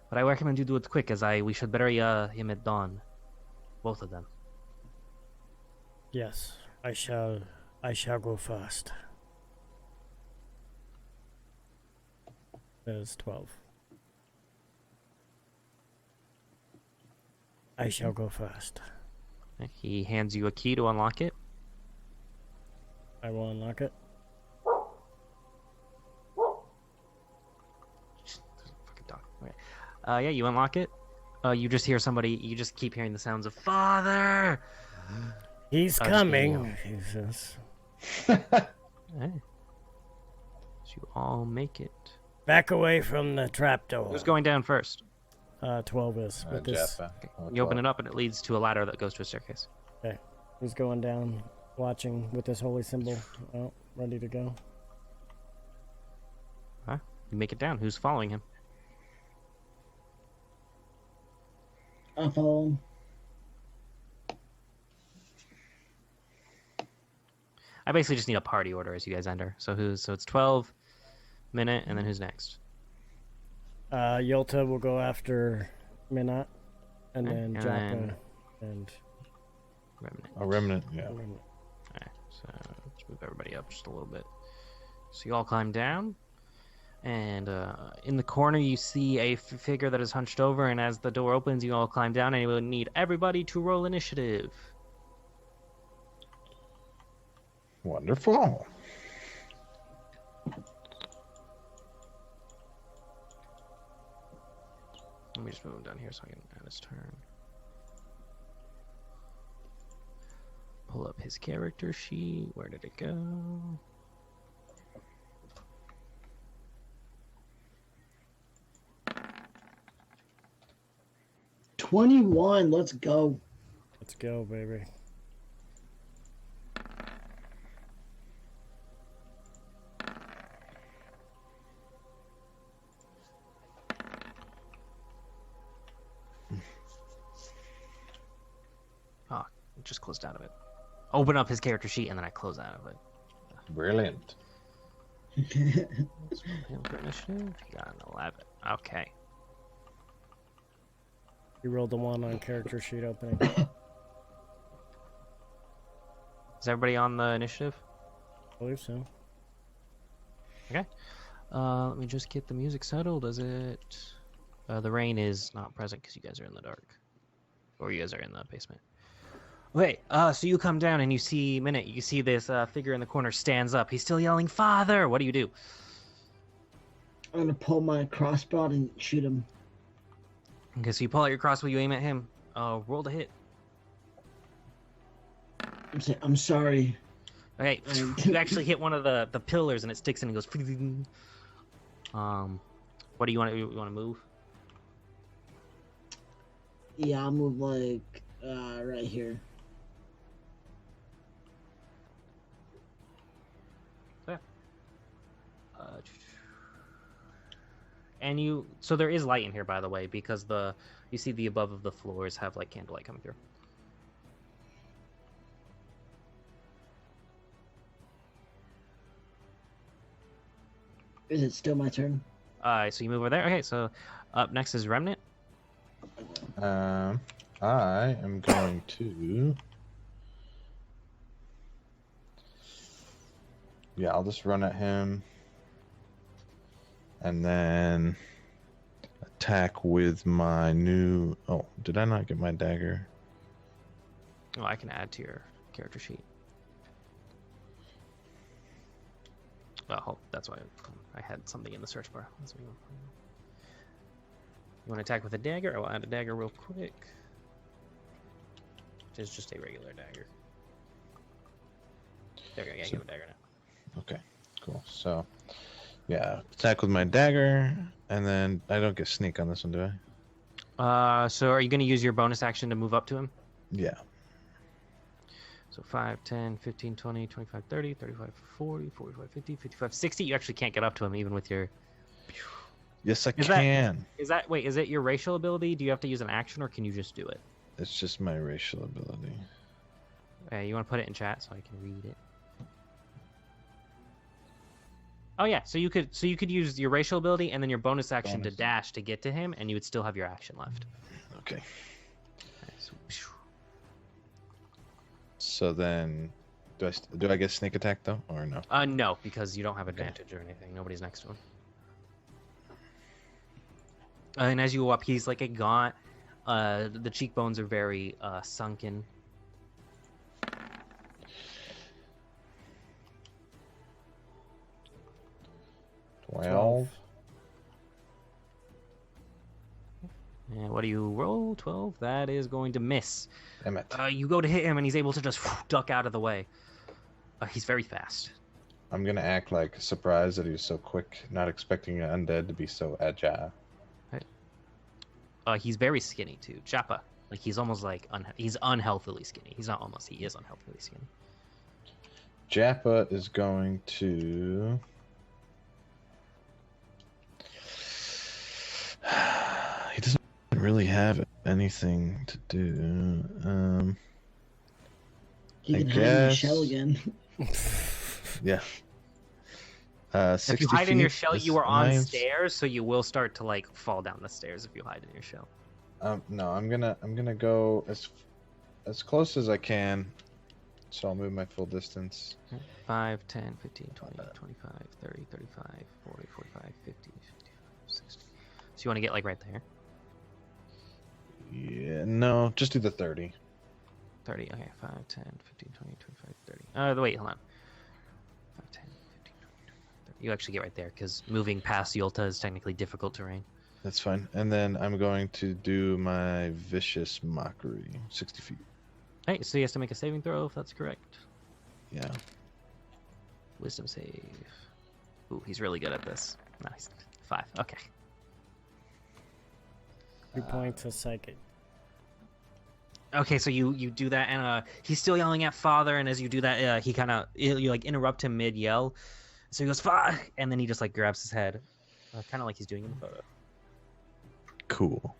But I recommend you do it quick, as we should bury him at dawn, both of them. Yes, I shall go first. There's 12. I shall go first. He hands you a key to unlock it. I will unlock it. Fucking dog. Okay. Yeah, you unlock it. You just hear somebody. You just keep hearing the sounds of "Father." He's Just coming, he says. Hey. So you all make it. Back away from the trapdoor. Who's going down first? 12 is. With this. Jeff, You open it up, and it leads to a ladder that goes to a staircase. Okay. He's going down, watching with this holy symbol. Oh, ready to go. Huh? You make it down. Who's following him? I'll follow him. I basically just need a party order as you guys enter. So it's 12, Minute, and then who's next? Yolta will go after Minot, and Okay, then and Joppa, then- and Remnant. A remnant, yeah. Alright, so let's move everybody up just a little bit. So you all climb down, and in the corner you see a figure that is hunched over, and as the door opens, you all climb down, and you will need everybody to roll initiative. Wonderful. Let me just move him down here so I can add his turn. Pull up his character sheet. Where did it go? $21. Let's go. Let's go, baby. Oh, just closed out of it. Open up his character sheet and then I close out of it. Brilliant. For initiative, you got an 11. Okay. You rolled the 1 on character sheet opening. Is everybody on the initiative? I believe so. Okay. Let me just get the music settled. Is it? The rain is not present because you guys are in the dark, or you guys are in the basement. Okay. So you come down and you see Minute. You see this figure in the corner stands up. He's still yelling, "Father!" What do you do? I'm gonna pull my crossbow out and shoot him. Okay. So you pull out your crossbow. You aim at him. Roll to hit. I'm sorry. Okay. You actually hit one of the pillars and it sticks and it goes. What do you want to? You want to move? Yeah, I'll move like right here. And so there is light in here, by the way, because you see the above of the floors have like candlelight coming through. Is it still my turn? So you move over there. Okay, so up next is Remnant. I am going to. Yeah, I'll just run at him. And then attack with my new. Oh, did I not get my dagger? Oh, I can add to your character sheet. Oh, that's why I had something in the search bar. You want to attack with a dagger? I will add a dagger real quick. It's just a regular dagger. There we go. Yeah, give a dagger now. Okay, cool. So, yeah, attack with my dagger, and then I don't get sneak on this one, do I? So are you going to use your bonus action to move up to him? Yeah. So 5, 10, 15, 20, 25, 30, 35, 40, 45, 50, 55, 60. You actually can't get up to him even with your... Yes, I can. Is it your racial ability? Do you have to use an action or can you just do it? It's just my racial ability. Okay, you want to put it in chat so I can read it? Oh yeah, so you could use your racial ability and then your bonus action to dash to get to him, and you would still have your action left. Okay. Okay, so, So then, do I get sneak attack though, or no? no, because you don't have advantage or anything. Nobody's next to him. And as you go up, he's like a gaunt. The cheekbones are very sunken. Well, And what do you roll? 12. That is going to miss. damn it. You go to hit him, and he's able to just duck out of the way. He's very fast. I'm gonna act like surprised that he was so quick, not expecting an undead to be so agile. He's very skinny too. Japa. Like he's almost like he's unhealthily skinny. He's not almost. He is unhealthily skinny. Japa is going to. He doesn't really have anything to do. You I can hide in your guess- shell again. Yeah. 60 If you hide in your feet shell, is you are on nice. stairs, so you will start to like fall down the stairs if you hide in your shell. No, I'm gonna go as as close as I can. So I'll move my full distance. 5, 10, 15, 20, 25, 30, 35, 40, 45, 50, 55, 60. So you want to get like right there? Yeah, no, just do the 30. 30. Okay, 5, 10, 15, 20, 25, 30. Wait, hold on. 5, 10, 15, 20, 25, 30. You actually get right there because moving past Yolta is technically difficult terrain. That's fine. And then I'm going to do my vicious mockery, 60 feet. All right, so he has to make a saving throw if that's correct. Yeah. Wisdom save. Ooh, he's really good at this. Nice. 5. Okay. 2 points of psychic. Okay, so you do that, and he's still yelling at Father, and as you do that, he kind of you like interrupt him mid yell, so he goes "Fuck," and then he just like grabs his head, kind of like he's doing in the photo. Cool.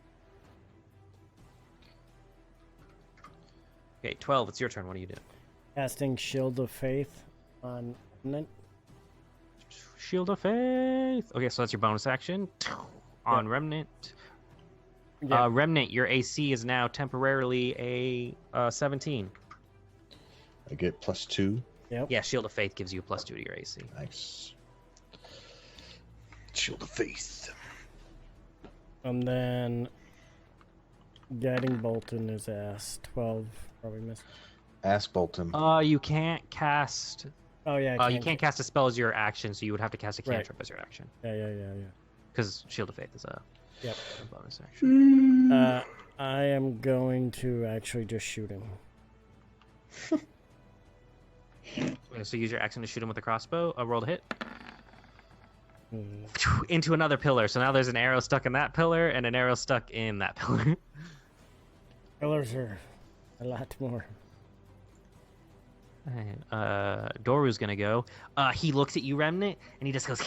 Okay, 12. It's your turn. What do you do? Casting Shield of Faith on Remnant. Shield of Faith. Okay, so that's your bonus action on Remnant. Yeah. Remnant, your AC is now temporarily a 17. I get +2. Yep. Yeah, Shield of Faith gives you a +2 to your AC. Nice. Shield of Faith. And then Guiding Bolt in his ass. 12. Probably missed. Ass Bolton. You can't cast. Oh, yeah. You can't cast a spell as your action, so you would have to cast a Right. cantrip as your action. Yeah. Because Shield of Faith is a bonus Mm. action. I am going to actually just shoot him. Okay, so use your action to shoot him with a crossbow. Roll to hit. Mm. Into another pillar. So now there's an arrow stuck in that pillar and an arrow stuck in that pillar. Pillars are a lot more. And Doru's gonna go. He looks at you, Remnant, and he just goes,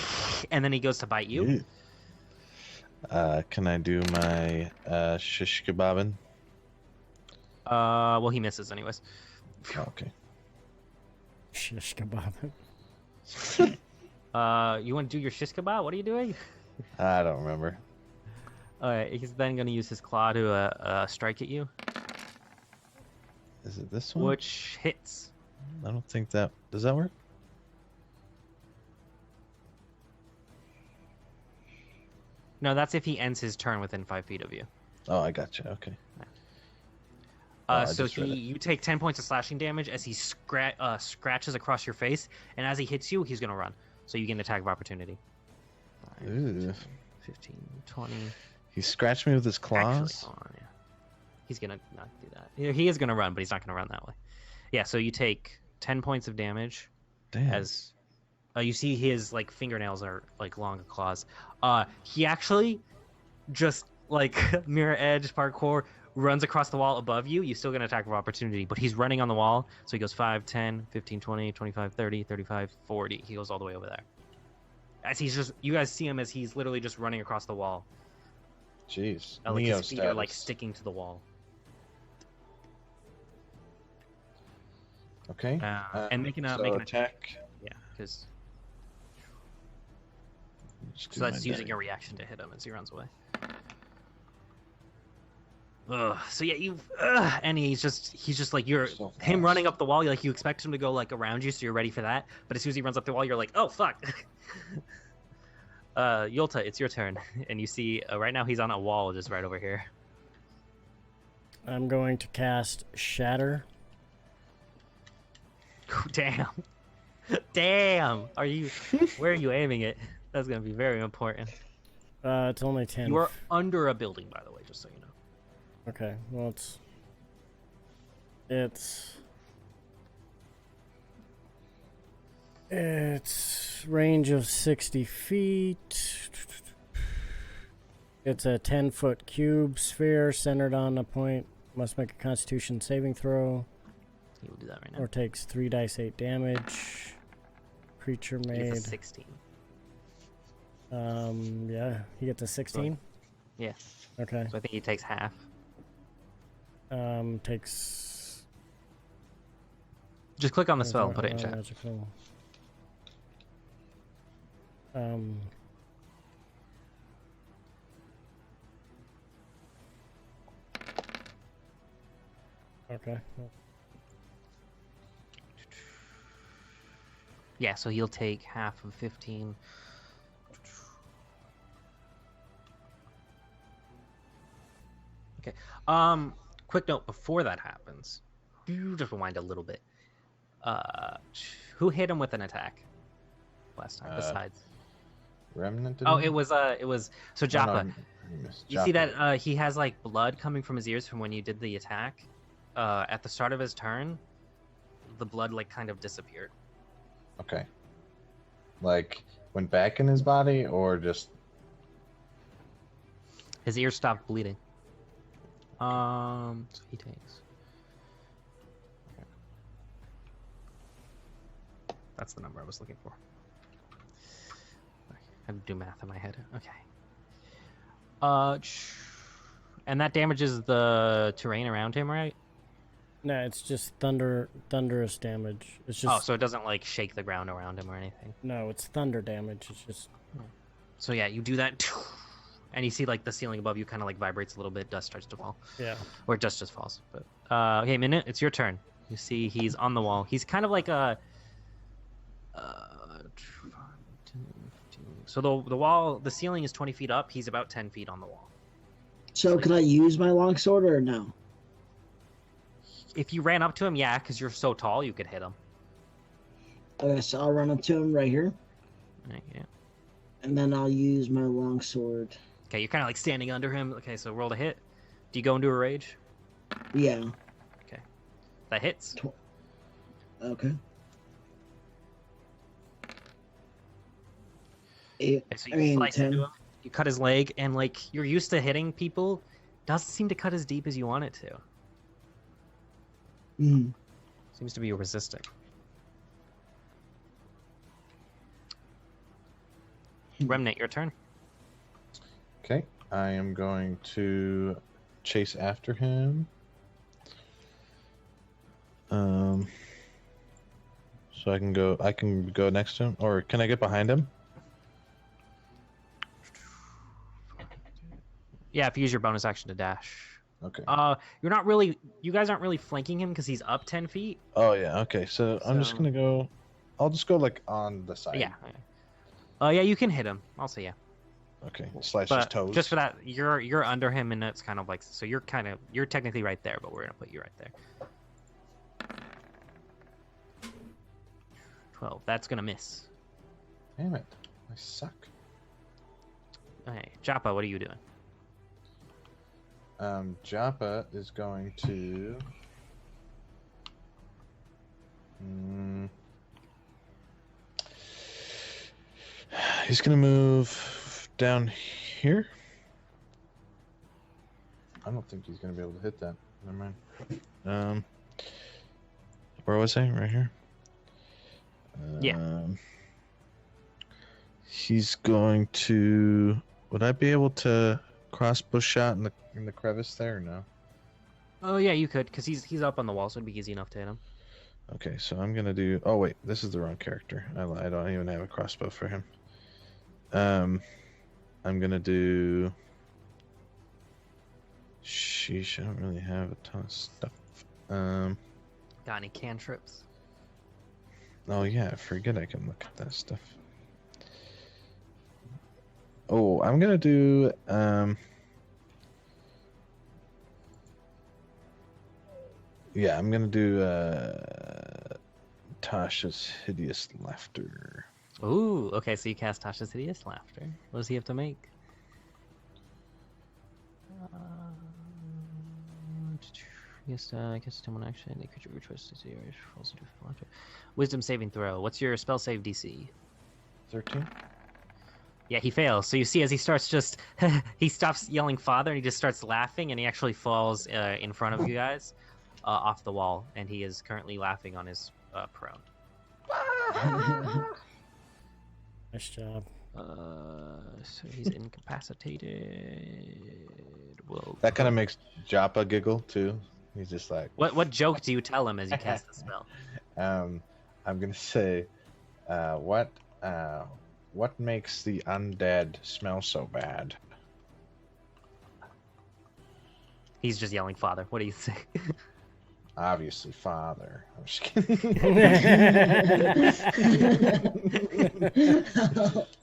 and then he goes to bite you. Can I do my shish kebabin? Well, he misses anyways. Oh, okay. Shish kebab. You want to do your shish kebab? What are you doing? I don't remember. Alright, he's then gonna use his claw to strike at you, Is it this one? which hits. I don't think that... Does that work? No, that's if he ends his turn within 5 feet of you. Oh, I gotcha. Okay. I So just read it. you take 10 points of slashing damage as he scratches across your face, and as he hits you, he's gonna run. So you get an attack of opportunity. 5, Ooh. 15, 20. He scratched me with his claws? Actually, hold on, yeah. He's gonna not do that. He is gonna run, but he's not gonna run that way. Yeah, so you take 10 points of damage Damn. as you see his like fingernails are like long claws. He actually just like mirror edge parkour runs across the wall above you. You still get an attack of opportunity, but he's running on the wall. So he goes 5, 10, 15, 20, 25, 30, 35, 40. He goes all the way over there. As he's just, you guys see him as he's literally just running across the wall. Jeez. Like Neo his feet are like status. sticking to the wall. Okay. And making a so make an attack. Yeah, because Just do so that's my using die. a reaction to hit him as he runs away. Ugh. So yeah, and he's just like you're So him fast. running up the wall. Like you expect him to go like around you, so you're ready for that. But as soon as he runs up the wall, you're like, oh fuck. Yolta, it's your turn, and you see right now he's on a wall just right over here. I'm going to cast Shatter. Damn, damn. Where are you aiming it? That's gonna be very important. It's only 10. You are under a building, by the way, just so you know. Okay, well, it's range of 60 feet. It's a 10-foot cube sphere centered on a point. Must make a Constitution saving throw, He will do that right now. or takes 3 dice 8 damage. Creature He made. gets a 16. Yeah, he gets a 16. Yeah. Okay. So I think he takes half. Takes. Just click on the spell and put it in chat. Magical. Okay. Yeah, so he'll take half of 15. Okay. Quick note before that happens. Just rewind a little bit. Who hit him with an attack last time besides? Remnant. Oh, it was so Joppa. No, I missed You see Joppa. that he has like blood coming from his ears from when you did the attack. At the start of his turn, the blood like kind of disappeared. Okay. Like went back in his body, or just His ears stopped bleeding. So he takes. That's the number I was looking for. I had to do math in my head. Okay. And that damages the terrain around him, right? No, it's just thunderous damage. It's just Oh, so it doesn't like shake the ground around him or anything. no, it's thunder damage. It's just So yeah, you do that, and you see like the ceiling above you kind of like vibrates a little bit. Dust starts to fall, yeah. or dust just falls. But okay, Minute, it's your turn. You see he's on the wall. He's kind of like a. So the wall, the ceiling is 20 feet up. He's about 10 feet on the wall. So can I use my longsword or no? If you ran up to him, yeah, because you're so tall, you could hit him. Okay, so I'll run up to him right here, Right, yeah. and then I'll use my longsword. Okay, you're kind of like standing under him. Okay, so roll to hit. Do you go into a rage? Yeah. That hits. Okay. Okay, so you slice 10. into him. You cut his leg, and like you're used to hitting people, doesn't seem to cut as deep as you want it to. Mhm. Seems to be resisting. Remnant, your turn. okay. I am going to chase after him. So I can go next to him, or can I get behind him? Yeah, if you use your bonus action to dash. Okay. You're not really. You guys aren't really flanking him because he's up 10 feet. Oh yeah. Okay. So I'm just So- gonna go. I'll just go like on the side. Yeah. Yeah, you can hit him. I'll say yeah. Okay. Slice his But toes. just for that, you're under him, and it's kind of like so. You're technically right there, but we're gonna put you right there. 12. That's gonna miss. Damn it! I suck. Okay, Joppa, what are you doing? Joppa is going to. He's gonna move down here. I don't think he's gonna be able to hit that. Never mind. Where was I? Right here. Yeah. He's going to. Would I be able to crossbow shot in the crevice there? Or no. Oh yeah, you could, because he's up on the wall, so it'd be easy enough to hit him. Okay, so I'm gonna do. Oh wait, this is the wrong character. I lied. I don't even have a crossbow for him. I'm gonna do. Sheesh, I don't really have a ton of stuff. Got any cantrips? Oh yeah, I forget I can look at that stuff. Oh, I'm gonna do. Yeah, I'm gonna do Tasha's Hideous Laughter. Ooh, okay, so you cast Tasha's Hideous Laughter. What does he have to make? Yes, I guess someone actually the creature of your choice to see or falls into laughter. Wisdom saving throw. What's your spell save DC? 13. Yeah, he fails. So you see, as he starts he stops yelling "father" and he just starts laughing, and he actually falls in front of you guys, off the wall, and he is currently laughing on his prone. Nice job. So he's incapacitated. Whoa. That kind of makes Joppa giggle too. He's just like. What joke do you tell him as you cast the spell? I'm gonna say, what makes the undead smell so bad? He's just yelling "father." What do you say? Obviously, father. I'm just kidding.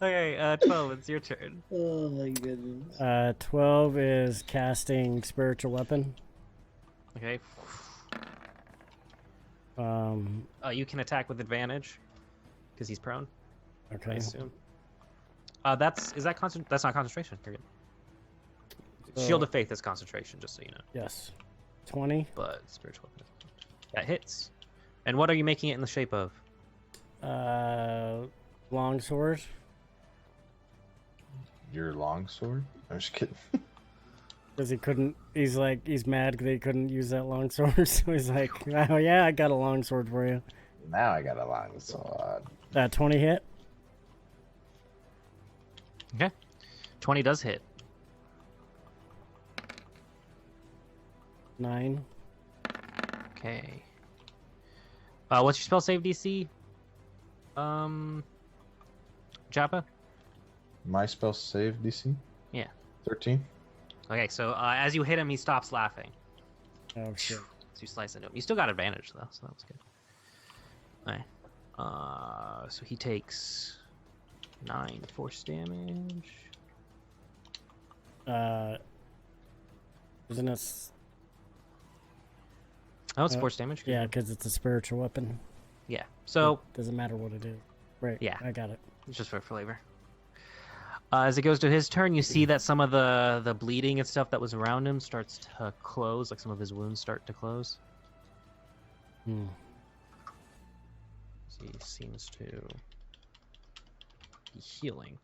Okay, 12, it's your turn. Oh my goodness. 12 is casting spiritual weapon. Okay. You You can attack with advantage because he's prone. I okay. assume. Is that concentration? That's not concentration. You're good. So- Shield of Faith is concentration, just so you know. Yes. 20. But spiritual weapon. That hits. And what are you making it in the shape of? Long sword. Your longsword? I'm just kidding. Because he couldn't. He's mad that he couldn't use that long sword. So he's like, oh yeah, I got a long sword for you. Now I got a longsword. 20 hit. Okay. 20 does hit. 9. Okay. What's your spell save DC? Japa? My spell save DC? Yeah. 13. Okay, so as you hit him, he stops laughing. Oh shit. So you slice into him. You still got advantage though, so that was good. Alright. So he takes 9 force damage. Isn't it? Oh, it's force damage. Yeah, because it's a spiritual weapon. Yeah. So Doesn't matter what it is. Right. Yeah. I got it. it's just for flavor. As it goes to his turn, you see that some of the bleeding and stuff that was around him starts to close, like some of his wounds start to close. Hmm. So he seems to be healing.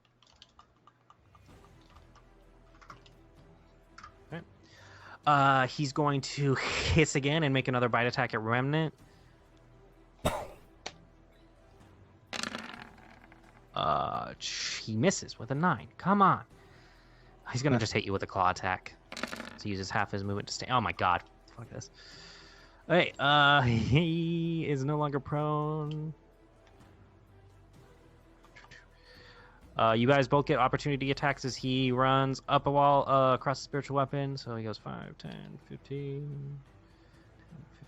Alright. He's going to hiss again and make another bite attack at Remnant. He misses with a 9. Come on. He's gonna just hit you with a claw attack. So he uses half his movement to stay. Oh my god. Fuck this. Okay, he is no longer prone. You guys both get opportunity attacks as he runs up a wall across the spiritual weapon. So he goes 5, 10, 15,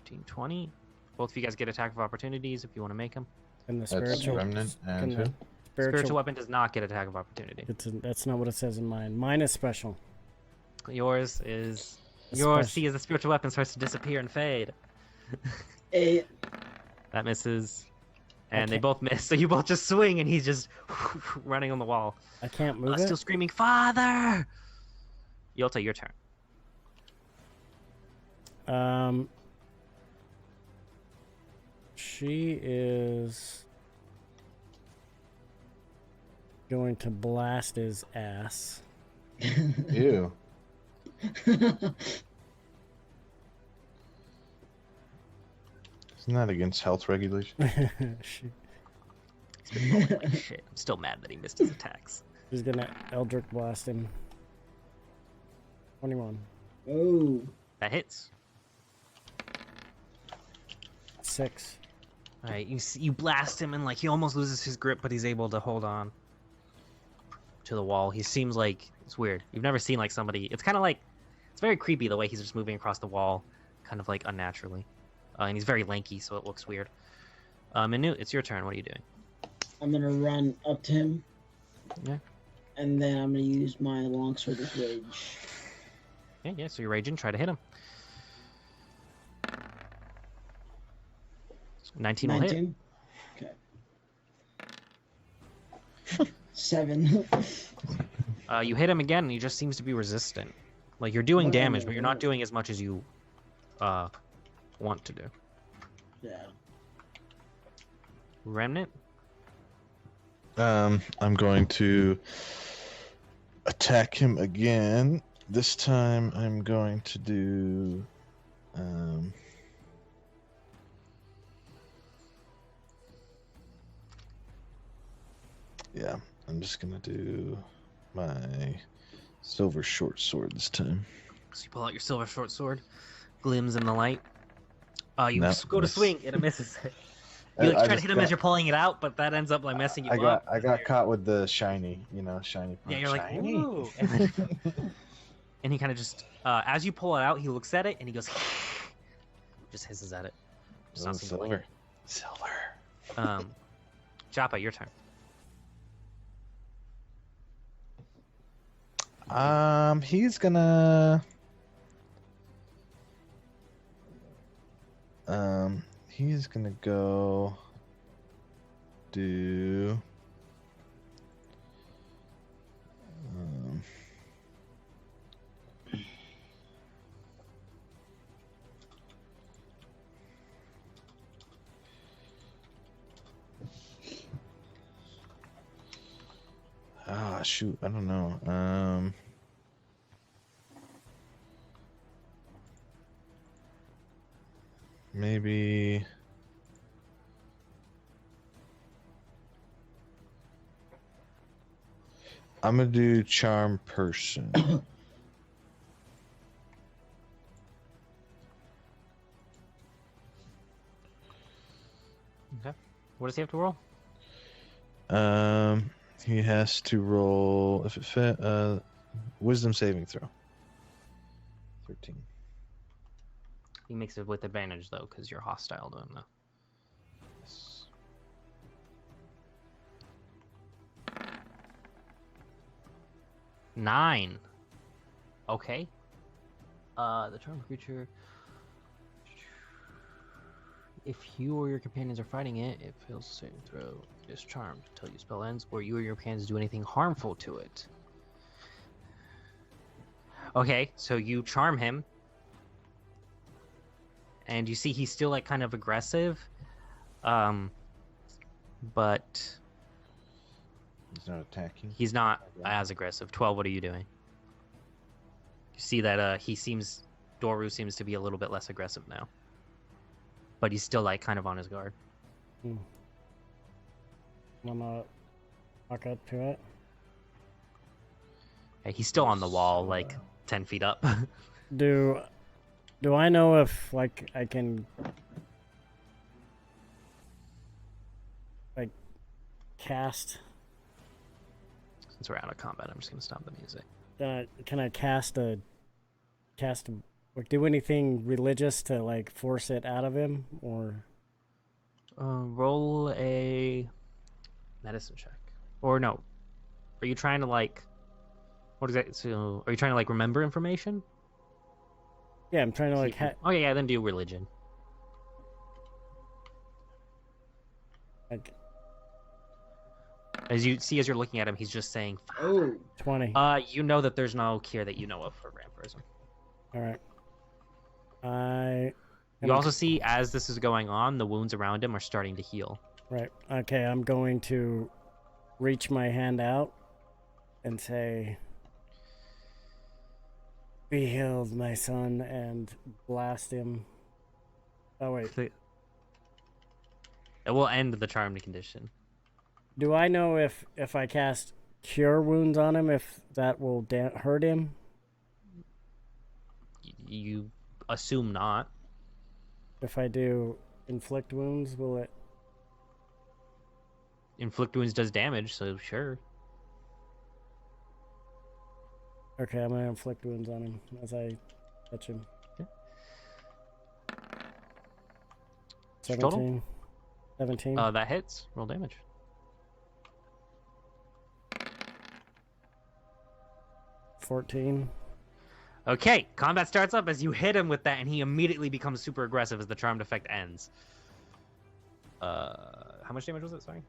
15, 20. Both of you guys get attack of opportunities if you want to make them. And the That's spiritual. remnant and can who? the Spiritual weapon does not get attack of opportunity. That's not what it says in mine. Mine is special. Yours is... It's Yours, special. see, as the spiritual weapon starts to disappear and fade. 8. That misses. And they Okay. both miss. So you both just swing and he's just running on the wall. I can't move it. Still screaming, Father! Yolta, your turn. She is going to blast his ass. Ew. Isn't that against health regulation? She's He's been rolling like shit. I'm still mad that he missed his attacks. gonna Eldritch blast him. 21. Oh. That hits. 6. Alright, you blast him and like he almost loses his grip, but he's able to hold on to the wall. He seems like it's weird. You've never seen like somebody. It's kind of like it's very creepy the way he's just moving across the wall, kind of like unnaturally. And he's very lanky, so it looks weird. Minute, it's your turn. What are you doing? I'm gonna run up to him. Yeah. And then I'm gonna use my longsword with rage. Yeah. So you're raging. Try to hit him. 19 will hit. 19. Okay. 7. You hit him again, and he just seems to be resistant. Like you're doing damage, but you're not doing as much as you want to do. Yeah. Remnant. I'm going to attack him again. This time I'm going to do yeah, I'm just gonna do my silver short sword this time. So you pull out your silver short sword, glims in the light. You No, go to miss. swing, and it misses. You like, I try to just hit him got- as you're pulling it out, but that ends up like messing you up. I got caught with the shiny, shiny. Yeah, you're like, shiny. ooh. And he kind of just, as you pull it out, he looks at it and he goes, Just hisses at it. Just Oh, not seem to like silver. Silver. it. Joppa, your turn. He's gonna. He's gonna go. Do. Shoot, I don't know. Maybe. I'm gonna do charm person. Okay. What does he have to roll? He has to roll if it fit. Wisdom saving throw. 13. He makes it with advantage though, because you're hostile to him now. Yes. Nine. Okay. The charmed creature. If you or your companions are fighting it, it fails to saving throw. It is charmed until your spell ends, or you or your companions do anything harmful to it. Okay, so you charm him, and you see he's still like kind of aggressive, but He's not attacking. he's not as aggressive. 12. What are you doing? You see that Doru seems to be a little bit less aggressive now, but he's still like kind of on his guard. I'm gonna walk up to it. Hey, he's still on the wall, like 10 feet up. Do I know if like I can like cast? Since we're out of combat, I'm just gonna stop the music. Can I cast like do anything religious to like force it out of him, or Roll a medicine check, or no? Are you trying to like? What is that? So, are you trying to like remember information? yeah, I'm trying to like Oh yeah, then do religion. like As you see, as you're looking at him, he's just saying, Oh, 20. you know that there's no cure that you know of for vampirism. All right. I. You also see, as this is going on, the wounds around him are starting to heal. Right. Okay, I'm going to reach my hand out and say, "Be healed, my son," and blast him. Oh wait. It will end the charmed condition. Do I know if I cast Cure Wounds on him, if that will hurt him? You assume not. If I do Inflict Wounds, will it? Inflict wounds does damage, so sure. Okay, I'm gonna Inflict Wounds on him as I touch him. Okay. 17. Total? 17. That hits. Roll damage. 14. Okay, combat starts up as you hit him with that, and he immediately becomes super aggressive as the charmed effect ends. How much damage was it? Sorry.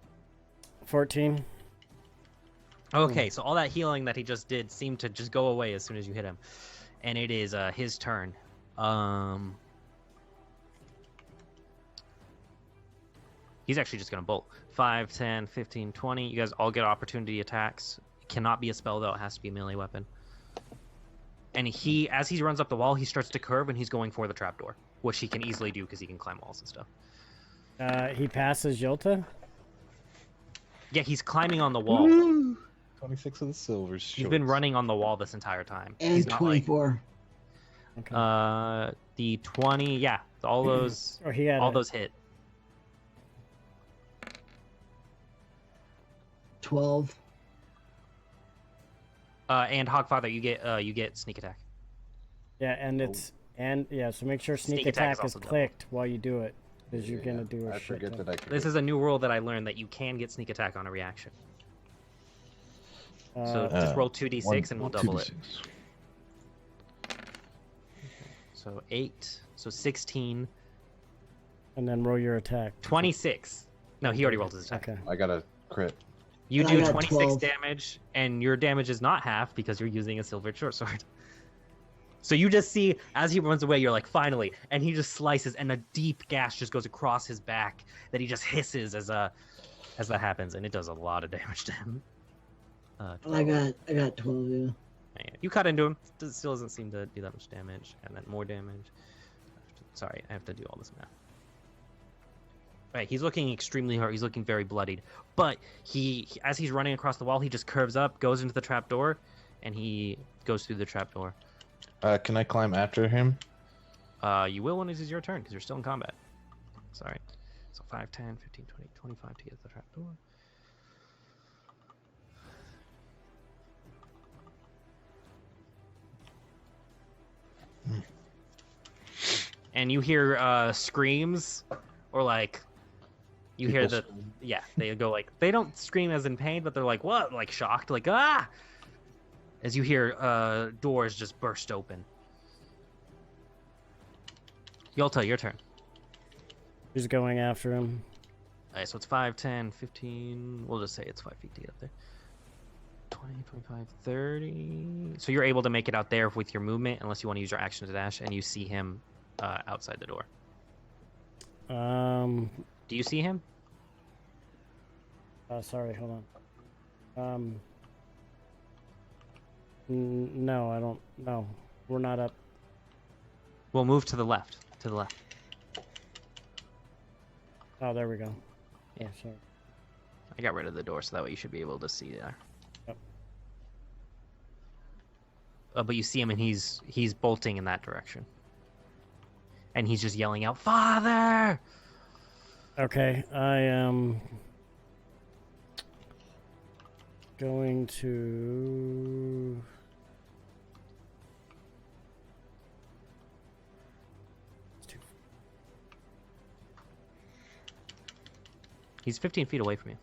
14. Okay, so all that healing that he just did seemed to just go away as soon as you hit him, and it is his turn. He's actually just gonna bolt. 5, 10, 15, 20. You guys all get opportunity attacks. It cannot be a spell though. It has to be a melee weapon. And as he runs up the wall, he starts to curve, and he's going for the trapdoor, which he can easily do because he can climb walls and stuff. He passes Jolta. Yeah, he's climbing on the wall. Woo! 26 of the silver. He's been running on the wall this entire time. And He's not 24. Okay. The 20, yeah, all those, Or he had all a- those hit. 12. And Hogfather, you get sneak attack. Yeah, and it's And yeah, so make sure sneak Sneak attack attack is is also double. clicked while you do it, because you're gonna do a I shit forget ton. that I can. This is a new rule that I learned, that you can get sneak attack on a reaction. So just roll 2d6 and we'll double it. So 8, so 16, and then roll your attack. 26. No, he already rolled his attack. Okay. I got a crit. You And I do got 26 12. damage, and your damage is not half because you're using a silver short sword. So you just see, as he runs away, you're like, finally, and he just slices, and a deep gash just goes across his back that he just hisses as that happens, and it does a lot of damage to him. I got 12. Yeah. Yeah, you cut into him. Still doesn't seem to do that much damage, and then more damage. Sorry, I have to do all this math. Right, he's looking extremely hurt. He's looking very bloodied. But as he's running across the wall, he just curves up, goes into the trapdoor, and he goes through the trapdoor. Can I climb after him? You will when it is your turn, because you're still in combat. Sorry. So 5, 10, 15, 20, 25 to get to the trapdoor. And you hear screams, or like, you hear People they go like, they don't scream as in pain, but they're like, what? Like shocked, like, ah! As you hear doors just burst open. Yolta, your turn. Who's going after him? Alright, so it's 5, 10, 15, we'll just say it's 5 feet to get up there. 20, 25, 30. So you're able to make it out there with your movement, unless you want to use your action to dash, and you see him outside the door. Do you see him? Sorry, hold on. No, I don't. No, we're not up. We'll move to the left. To the left. Oh, there we go. Yeah. Oh, sorry. I got rid of the door, so that way you should be able to see there. Yep. But you see him, and he's bolting in that direction. And he's just yelling out, "Father!" Okay, I am going to. He's 15 feet away from you.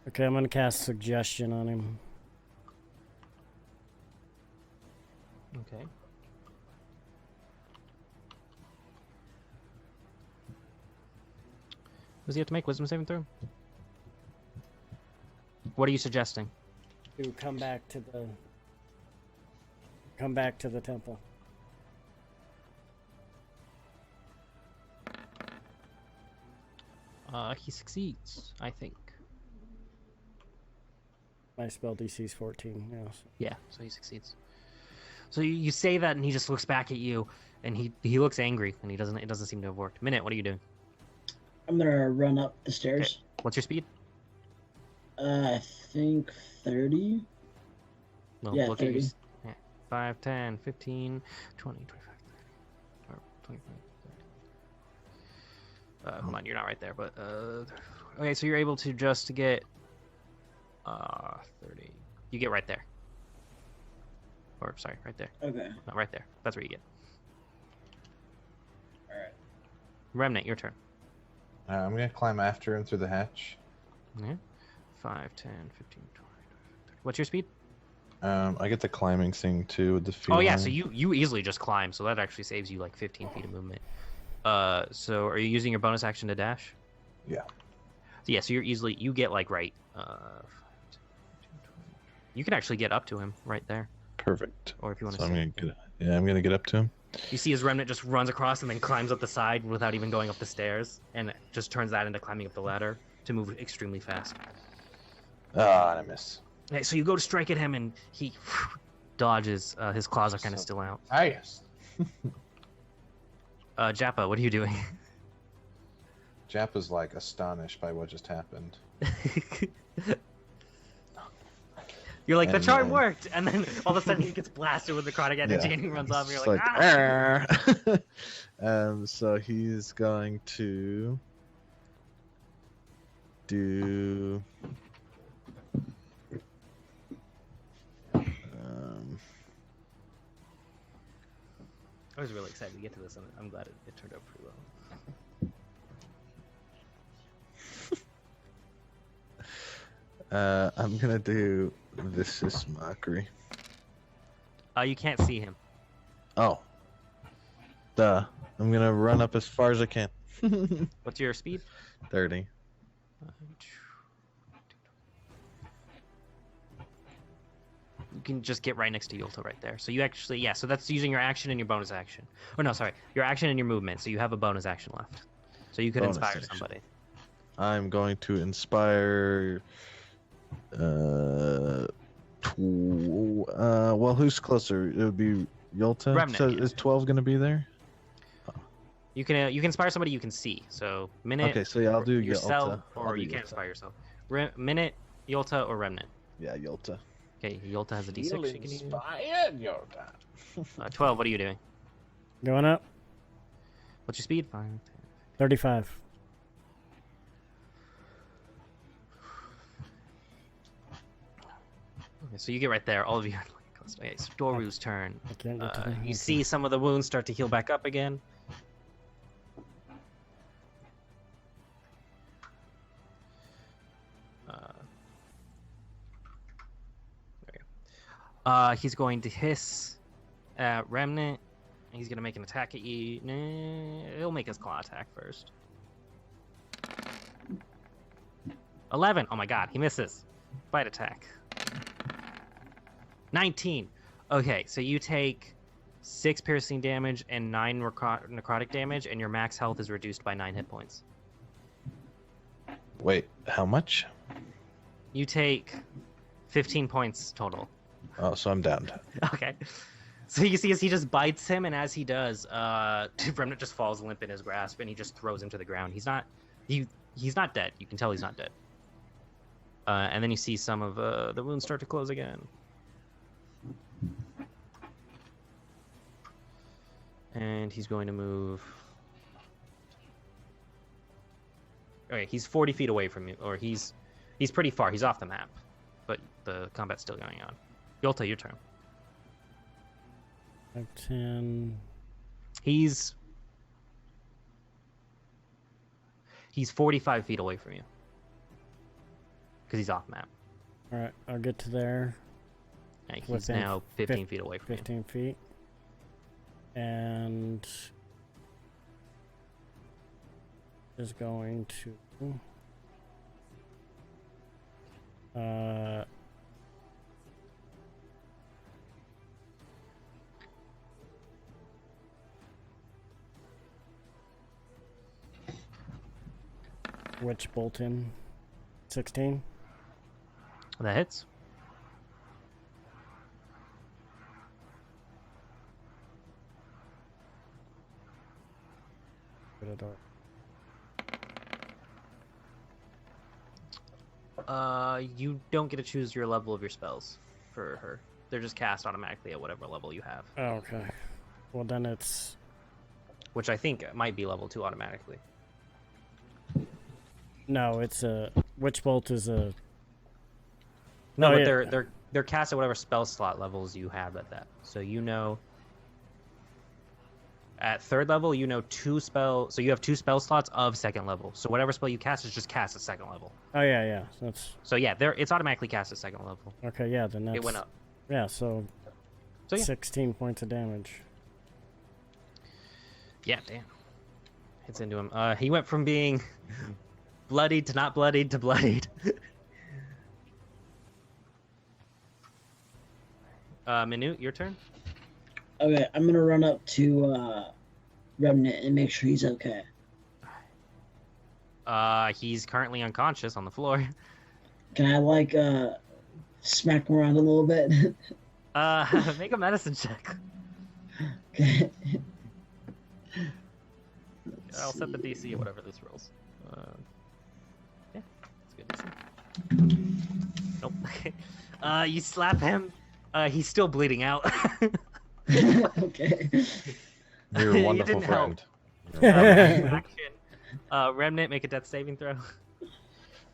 Okay, I'm gonna cast suggestion on him. Okay. Does he have to make wisdom saving throw? What are you suggesting? To come back to the temple. He succeeds, I think. My spell DC is 14. Yes. Yeah, so he succeeds. So you say that, and he just looks back at you, and he looks angry, and it doesn't seem to have worked. Minute, what are you doing? I'm gonna run up the stairs. What's your speed? I think 30. Well, Yeah, look at 30. you. Yeah. 5, 10, 15, 20, 25, 30. Or 25, 30. Hold on, you're not right there, but okay, so you're able to just get 30. You get right there. Or sorry, right there. Okay. Not right there. That's where you get. All right. Remnant, your turn. I'm gonna climb after him through the hatch. Yeah. 5, 10, 15, 20, 30. What's your speed? I get the climbing thing too with the feet. Oh yeah, so you easily just climb, so that actually saves you like 15 feet of movement. So are you using your bonus action to dash? Yeah. Yeah, so you get like right. You can actually get up to him right there, Perfect. or if you want So to. I'm gonna get up to him. You see his remnant just runs across and then climbs up the side without even going up the stairs, and just turns that into climbing up the ladder to move extremely fast. Ah, and I miss. Okay, so you go to strike at him, and he dodges. His claws are kind of still out. Ah, yes. Jappa, what are you doing? Jappa's like astonished by what just happened. You're like, the And charm then- worked, and then all of a sudden he gets blasted with necrotic energy, Yeah. and he runs off, and you're It's like, ah! "Arr!" So he's going to do. I was really excited to get to this, and I'm glad it turned out pretty well. I'm gonna do vicious mockery. You can't see him. Oh, duh! I'm gonna run up as far as I can. What's your speed? 30. You can just get right next to Yulta right there. So you actually, yeah, so that's using your action and your bonus action. Oh, no, sorry. Your action and your movement. So you have a bonus action left. So you could Bonus inspire action. somebody. I'm going to inspire. Well, who's closer? It would be Yolta. Remnant, So yeah. is 12 gonna be there? You can inspire somebody you can see. So Minute. Okay, so yeah, I'll do yourself, Yolta. I'll or do you can't Yolta. inspire yourself. Minute, Yulta, or Remnant. Yeah, Yolta. Okay, Yulta has a D6. Feel She can use. inspired, Yoda. 12. What are you doing? Going up. What's your speed? 5, 10. 35. Okay, so you get right there. All of you. Okay, so Doru's turn. I can't get to them. You see some of the wounds start to heal back up again. He's going to hiss at Remnant. He's going to make an attack at you. Nah, he'll make his claw attack first. 11. Oh my god, he misses. Bite attack. 19. Okay, so you take 6 piercing damage and 9 necrotic damage, and your max health is reduced by 9 hit points. Wait, how much? You take 15 points total. Oh, so I'm downed. Okay. So you see as he just bites him, and as he does, Remnant just falls limp in his grasp, and he just throws him to the ground. He's not dead. You can tell he's not dead. And then you see some of the wounds start to close again. And he's going to move. Okay, he's 40 feet away from you, or he's pretty far. He's off the map, but the combat's still going on. Yolta, your turn. 5, 10. He's 45 feet away from you because he's off map. All right, I'll get to there. And he's Within now 15 feet away from you. 15 feet. And is going to Witch bolt him. 16. That hits. Put it up. You don't get to choose your level of your spells for her. They're just cast automatically at whatever level you have, Oh, okay. Well, then it's which I think might be level 2 automatically. no. It's a Witch bolt is a No, Oh, but yeah. they're cast at whatever spell slot levels you have at that. So you know, at 3rd level, you know 2 spell. So you have 2 spell slots of 2nd level. So whatever spell you cast is just cast at 2nd level. Oh yeah. That's So yeah, it's automatically cast at 2nd level. okay. Yeah, then that's It went up. Yeah, so So yeah, 16 points of damage. yeah, damn. Hits into him. He went from being bloodied to not bloodied to bloodied. Minute, your turn. Okay, I'm gonna run up to Remnant and make sure he's okay. He's currently unconscious on the floor. Can I smack him around a little bit? Make a medicine check. Okay. I'll set the DC at whatever this rolls. Yeah, that's good DC. Nope. You slap him. He's still bleeding out. Okay. You're a You wonderful didn't help. friend. Action. Remnant, make a death saving throw.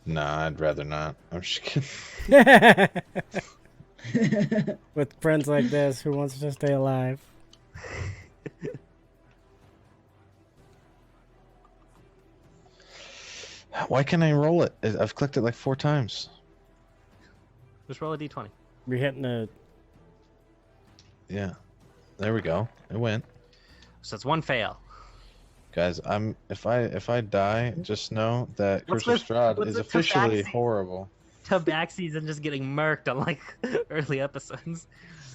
Nah, I'd rather not. I'm just kidding. With friends like this, who wants to stay alive? Why can't I roll it? I've clicked it like 4 times. Just roll a d20. We're hitting a. Yeah. There we go. It went. So it's one fail. Guys, if I die, just know that What's Curse of with- Strahd what's is with officially Tabaxi? horrible. Tabaxis and just getting murked on like early episodes.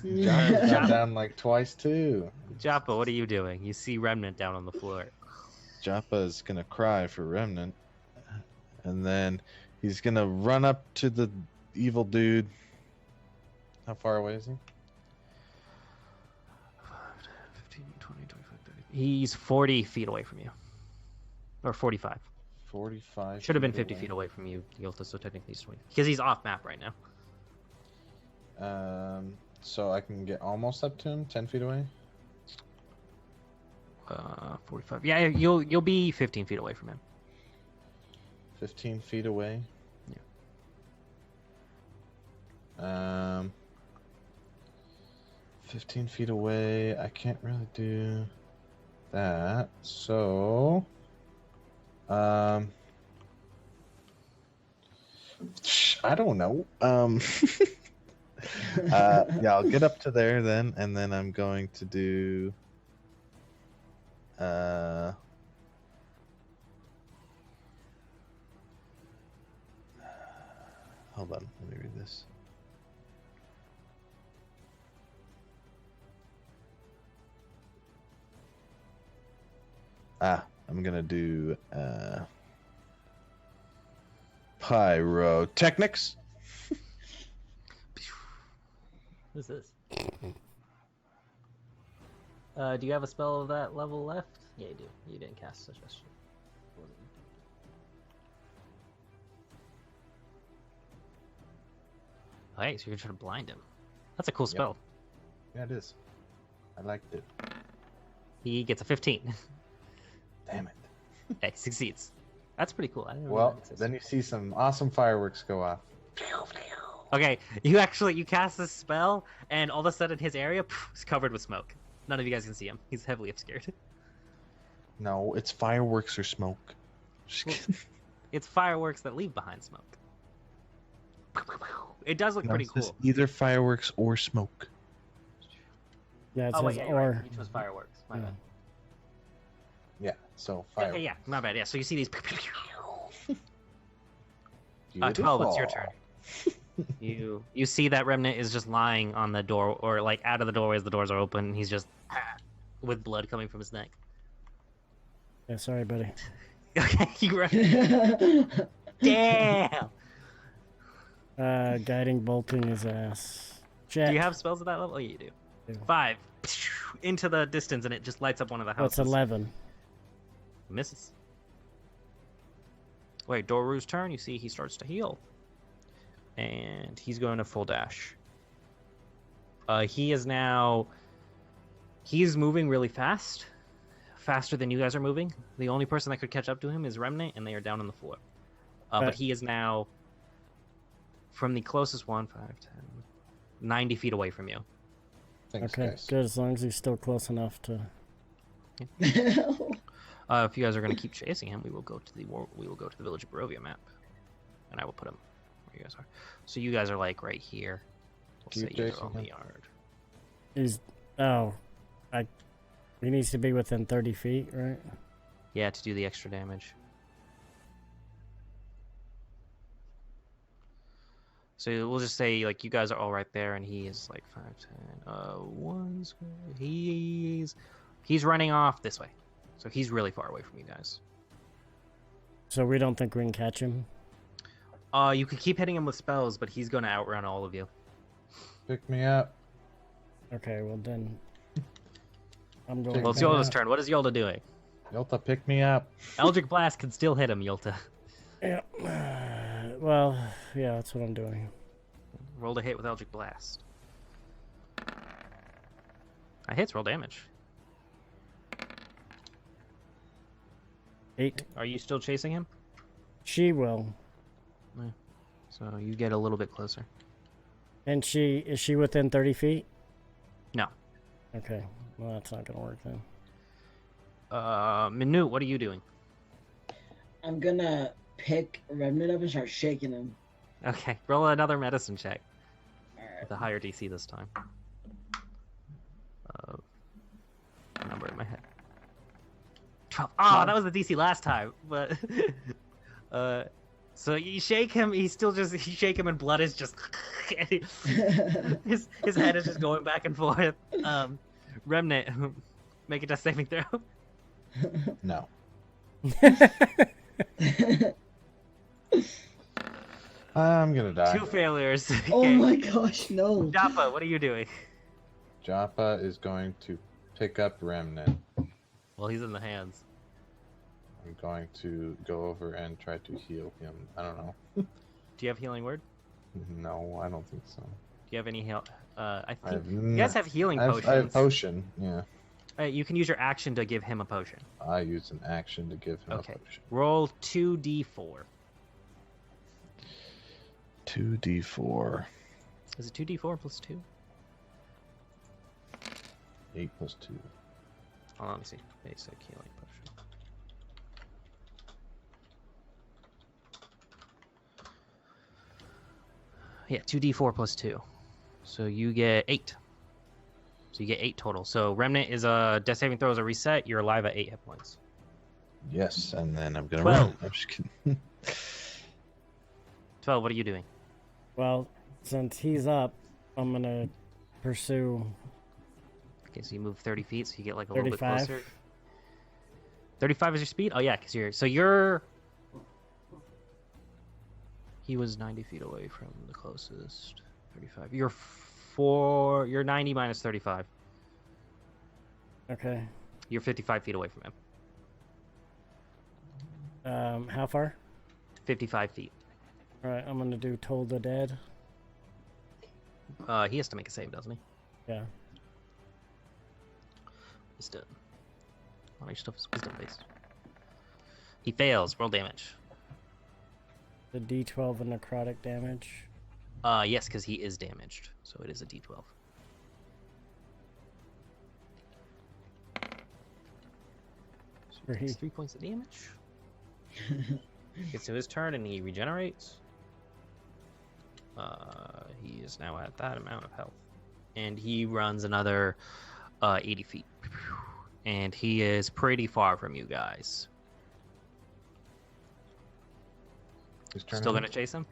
John's gone down like twice too. Joppa, what are you doing? You see Remnant down on the floor. Joppa is gonna cry for Remnant, and then he's gonna run up to the evil dude. How far away is he? 15, 20, 25, 30. He's 40 feet away from you. Or 45. 45. Should have been 50 feet away from you, Yolta, so technically he's 20. Because he's off map right now. So I can get almost up to him, 10 feet away. 45. Yeah, you'll be 15 feet away from him. 15 feet away. Yeah. 15 feet away. I can't really do that. So, I don't know. Yeah, I'll get up to there then, and then I'm going to do. Hold on, let me read this. I'm gonna do pyrotechnics. What is this? Do you have a spell of that level left? Yeah, you do. You didn't cast Suggestion. Oh, hey, so you're gonna try to blind him. That's a cool spell. Yeah, it is. I liked it. He gets a 15. Damn it. Hey, succeeds. That's pretty cool. I didn't know Well, that existed. then you see some awesome fireworks go off. Okay, you cast this spell, and all of a sudden his area is covered with smoke. None of you guys can see him. He's heavily obscured. No, it's fireworks or smoke. Just Well, kidding. It's fireworks that leave behind smoke. It does look No, pretty it says cool. either fireworks or smoke. Yeah, it Oh says wait, yeah, you're or. right. Each was fireworks. My Yeah. bad. Yeah, so Yeah, fireworks. yeah, my bad. Yeah, so you see these. 12. It's your turn. You see that Remnant is just lying on the door, or like out of the doorway as the doors are open. He's just with blood coming from his neck. Yeah, sorry, buddy. Okay, you run. Damn. Guiding bolting his ass. Check. Do you have spells at that level? Oh, yeah, you do. Yeah. 5 into the distance, and it just lights up one of the houses. What's 11? Misses. Wait, Doru's turn. You see, he starts to heal, and he's going to full dash. He is now. He's moving really fast, faster than you guys are moving. The only person that could catch up to him is Remnant, and they are down on the floor. But he is now from the closest one, 5, 10, 90 feet away from you. Thanks, Okay, guys. good. As long as he's still close enough to. If you guys are going to keep chasing him, we will go to the Village of Barovia map, and I will put him where you guys are. So you guys are like right here. We'll Keep say you're chasing on the him. yard. He's. Oh. He needs to be within 30 feet, right? Yeah, to do the extra damage. So we'll just say like you guys are all right there, and he is like 5, 10, 1 square. He's running off this way, so he's really far away from you guys. So we don't think we can catch him? You could keep hitting him with spells, but he's going to outrun all of you. Pick me up. Okay, well then. I'm going. Well, it's back. Yolta's turn. What is Yolta doing? Yolta, pick me up. Eldritch Blast can still hit him, Yolta. Yeah. Well, yeah, that's what I'm doing. Roll to hit with Eldritch Blast. That hits, roll damage. 8. Are you still chasing him? She will. So you get a little bit closer. And is she within 30 feet? No. Okay. Well, that's not gonna work then. Minute, what are you doing? I'm gonna pick Remnant up and start shaking him. Okay, roll another medicine check Alright. with a higher DC this time. Number in my head. 12. Oh, that was the DC last time. But so you shake him. You shake him, and blood is just his head is just going back and forth. Remnant, make a death saving throw. No. I'm gonna die. 2 failures. Oh Okay. my gosh, no. Joppa, what are you doing? Joppa is going to pick up Remnant. Well, he's in the hands. I'm going to go over and try to heal him. I don't know. Do you have healing word? No, I don't think so. Do you have any heal? I I think have you guys have healing I potions. have potion, yeah. You can use your action to give him a potion. I use an action to give him Okay. a potion. Roll 2d4. 2d4. Is it 2d4 plus 2? 8 plus 2. Oh, let me see. Basic healing potion. Yeah, 2d4 plus 2. So you get 8. So you get 8 total. So Remnant is a death saving throw is a reset. You're alive at 8 hit points. Yes, and then I'm gonna 12. run. I'm just kidding. 12, what are you doing? Well, since he's up, I'm gonna pursue. Okay, so you move 30 feet, so you get like a little bit 35. closer. 35 is your speed? Oh yeah, because you're... He was 90 feet away from the closest. 35. You're 90 minus 35. Okay. You're 55 feet away from him. How far? 55 feet. All right, I'm gonna do Toll the Dead. He has to make a save, doesn't he? Yeah. Wisdom. All your stuff is wisdom based. He fails. Roll damage. The D12 of necrotic damage. Yes, because he is damaged, so it is a D12. So he takes 3 points of damage. Gets to his turn and he regenerates. He is now at that amount of health, and he runs another 80 feet, and he is pretty far from you guys. His turn Still is it? gonna chase him?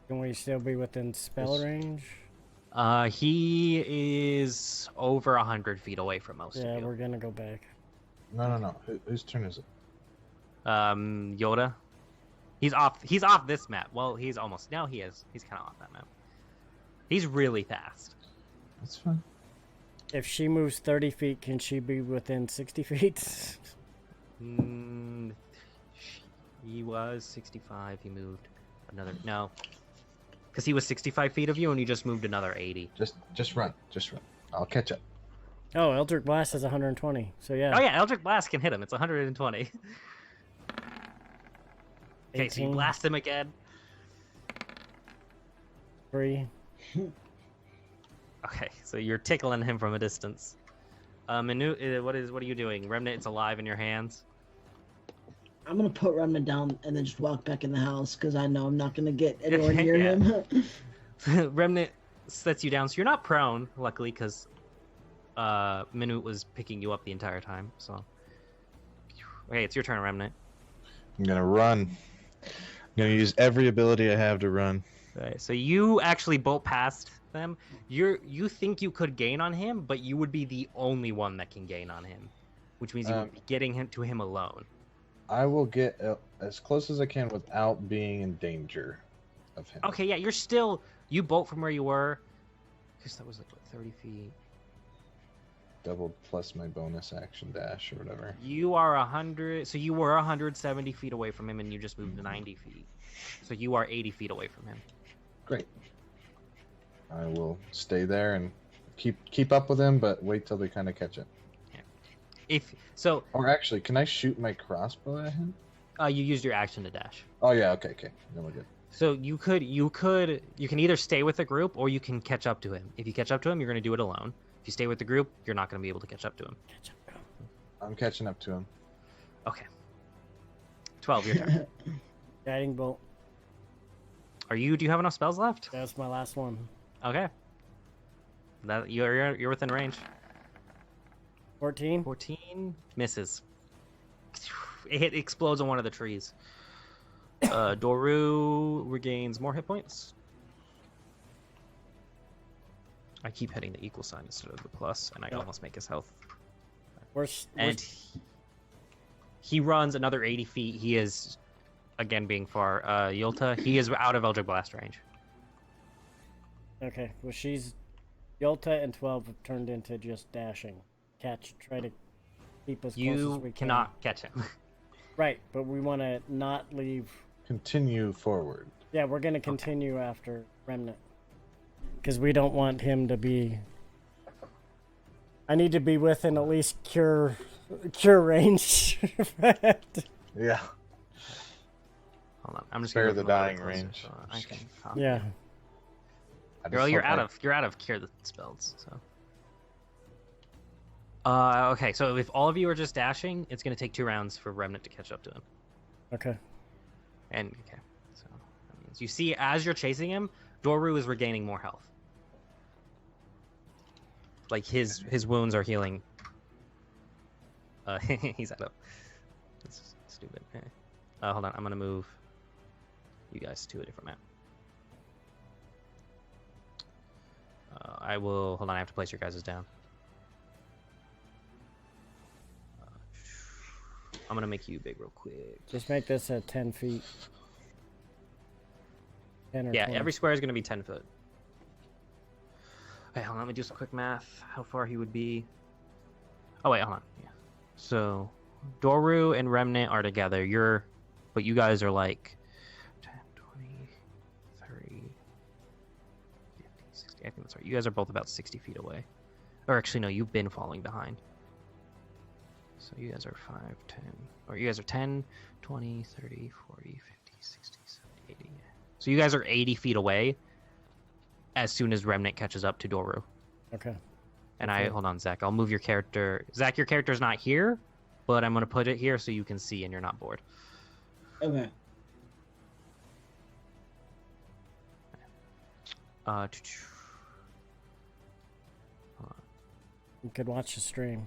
Can we still be within spell Yes. range? He is over 100 feet away from most Yeah, of you. we're gonna go back. No. Whose turn is it? Yoda. He's off this map. Well, he's almost. No, he is. He's kind of off that map. He's really fast. That's fine. If she moves 30 feet, can she be within 60 feet? He was 65. He moved another. No. Because he was 65 feet of you and you just moved another 80. Just run. Just run. I'll catch up. Oh, Eldritch Blast is 120. So yeah. Oh, yeah. Eldritch Blast can hit him. It's 120. Okay, so you 18. blast him again. 3. Okay, so you're tickling him from a distance. Manu, what are you doing? Remnant, it's alive in your hands. I'm gonna put Remnant down and then just walk back in the house because I know I'm not gonna get anywhere near Yeah. him. Remnant sets you down, so you're not prone, luckily, because Minute was picking you up the entire time. So, okay, it's your turn, Remnant. I'm gonna run. I'm gonna use every ability I have to run. Right, so you actually bolt past them. You think you could gain on him, but you would be the only one that can gain on him, which means you would be getting him alone. I will get as close as I can without being in danger of him. Okay, yeah, you bolt from where you were, because that was like what, 30 feet. Double plus my bonus action dash or whatever. You are 100, so you were 170 feet away from him, and you just moved 90 feet. So you are 80 feet away from him. Great. I will stay there and keep up with him, but wait till they kind of catch up. If so, Or actually, can I shoot my crossbow at him? You used your action to dash. Oh yeah, okay. Then we're good. So you can either stay with the group or you can catch up to him. If you catch up to him, you're going to do it alone. If you stay with the group, you're not going to be able to catch up to him. I'm catching up to him. Okay. 12, your turn. Guiding bolt. Do you have enough spells left? That's my last one. Okay. That you're within range. 14. 14 misses. It explodes on one of the trees. Doru regains more hit points. I keep hitting the equal sign instead of the plus, and I can almost make his health. And he runs another 80 feet. He is, again, being far. Yolta, he is out of Eldritch Blast range. Okay, well, Yolta and 12 have turned into just dashing. Try to keep as close as we You can. cannot catch him. Right, but we want to not leave. Continue forward. Yeah, we're going to continue after Remnant. Because we don't want him to be... I need to be within at least cure range. Yeah. Hold on, I'm just Spare gonna the move a little dying closer range. so I can copy. Yeah. You're out of cure the spells. So. Okay, so if all of you are just dashing, it's gonna take 2 rounds for Remnant to catch up to him. Okay. And okay, so that means you see as you're chasing him, Doru is regaining more health. Like his wounds are healing. He's out of. That's stupid. Hold on, I'm gonna move you guys to a different map. I will. Hold on, I have to place your guys' down. I'm gonna make you big real quick. Just make this at 10 feet. 10 or Yeah, 20. every square is gonna be 10 foot. Okay, hold on, let me do some quick math. How far he would be. Oh wait, hold on. Yeah. So Doru and Remnant are together. But you guys are like 10, 20, 30, 50, 60. I think that's right. You guys are both about 60 feet away. Or actually, no, you've been falling behind. So you guys are 5, 10. Or you guys are 10, 20, 30, 40, 50, 60, 70, 80. So you guys are 80 feet away as soon as Remnant catches up to Doru. Okay. And Okay. hold on, Zach. I'll move your character. Zach, your character's not here, but I'm going to put it here so you can see and you're not bored. Okay. You could watch the stream.